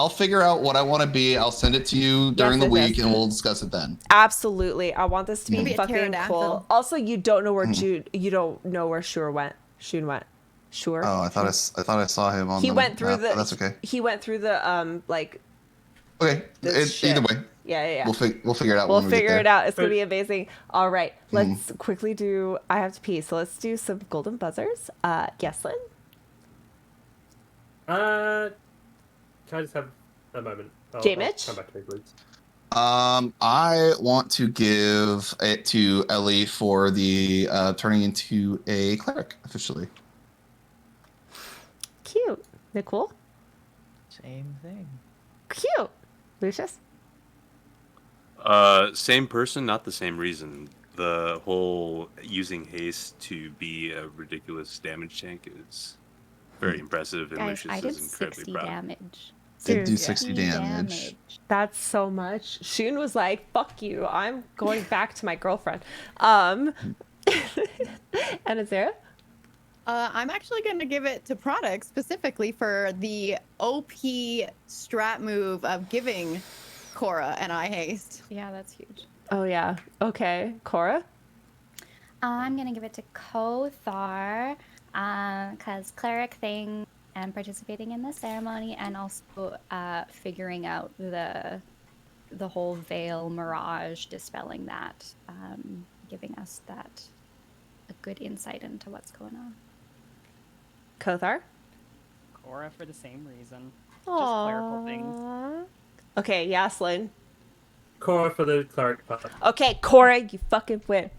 figure out what I want to be. I'll send it to you during the yes, week, yes. and we'll discuss it then. Absolutely, I want this to be Maybe a fucking pterodactyl. cool. Also, you don't know where Mm. you don't know where Shun went. Sure. Oh, I thought I saw him on. He the went through map, the. but That's okay. He went through the like. Okay. This Either shit. way, Yeah. we'll figure it out. We'll when we get figure there. it out. It's gonna But- be amazing. All right, let's quickly do. I have to pee, so let's do some golden buzzers. Yeslin. Can I just have a moment? J. Mitch? Come back to me, please. I want to give it to Ellie for the turning into a cleric officially. Cute. Nicole? Same thing. Cute. Lucius? Same person, not the same reason. The whole using haste to be a ridiculous damage tank is very impressive, and Guys, I Lucius did is incredibly 60 proud. damage. Did do 60 60 damage. That's so much. Shun was like, fuck you. I'm going back to my girlfriend. And Azera? I'm actually going to give it to Product specifically for the OP strat move of giving Cora an eye haste. Yeah, that's huge. Oh, yeah. Okay. Cora? I'm gonna give it to Kothar, because cleric thing and participating in the ceremony, and also figuring out the whole veil mirage, dispelling that, giving us that a good insight into what's going on. Kothar? Cora for the same reason. Just clerical things. Aww. Okay, Yaslin. Cora for the cleric part. Okay, Cora, you fucking win.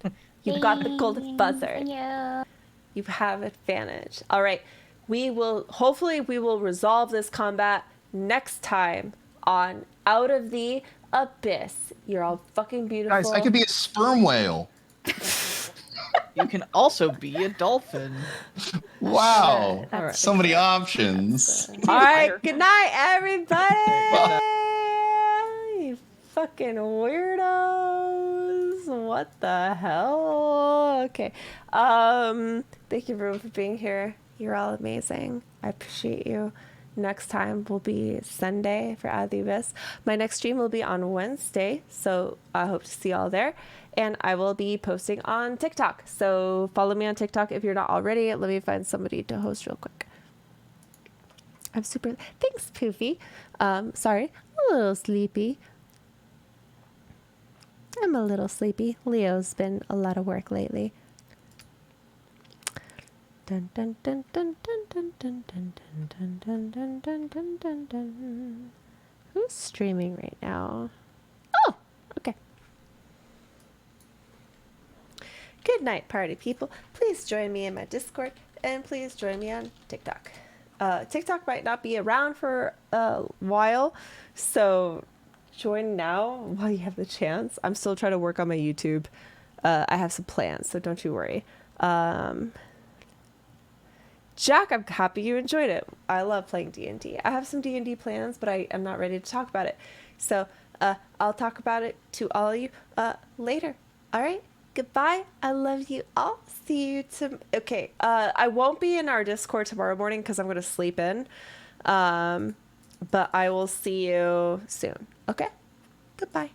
You got the golden buzzer. Thank you. You have advantage. All right. Hopefully we will resolve this combat next time on Out of the Abyss. You're all fucking beautiful. Guys, I could be a sperm whale. You can also be a dolphin. Wow. That's So many options. All right. Good night, everybody. You fucking weirdos. What the hell? Okay. Thank you everyone for being here. You're all amazing. I appreciate you. Next time will be Sunday for Out of the Abyss. My next stream will be on Wednesday, so I hope to see y'all there. And I will be posting on TikTok. So follow me on TikTok if you're not already. Let me find somebody to host real quick. I'm super... Thanks, Poofy. Sorry, I'm a little sleepy. Leo's been a lot of work lately. Dun dun dun dun dun dun dun dun dun dun dun dun dun dun dun. Who's streaming right now? Oh, okay. Good night, party people. Please join me in my Discord, and please join me on TikTok. TikTok might not be around for a while, so join now while you have the chance. I'm still trying to work on my YouTube. I have some plans, so don't you worry. Jack, I'm happy you enjoyed it. I love playing D&D. I have some D&D plans, but I am not ready to talk about it. So I'll talk about it to all of you later. All right? Goodbye. I love you all. See you Okay. I won't be in our Discord tomorrow morning because I'm going to sleep in. But I will see you soon. Okay? Goodbye.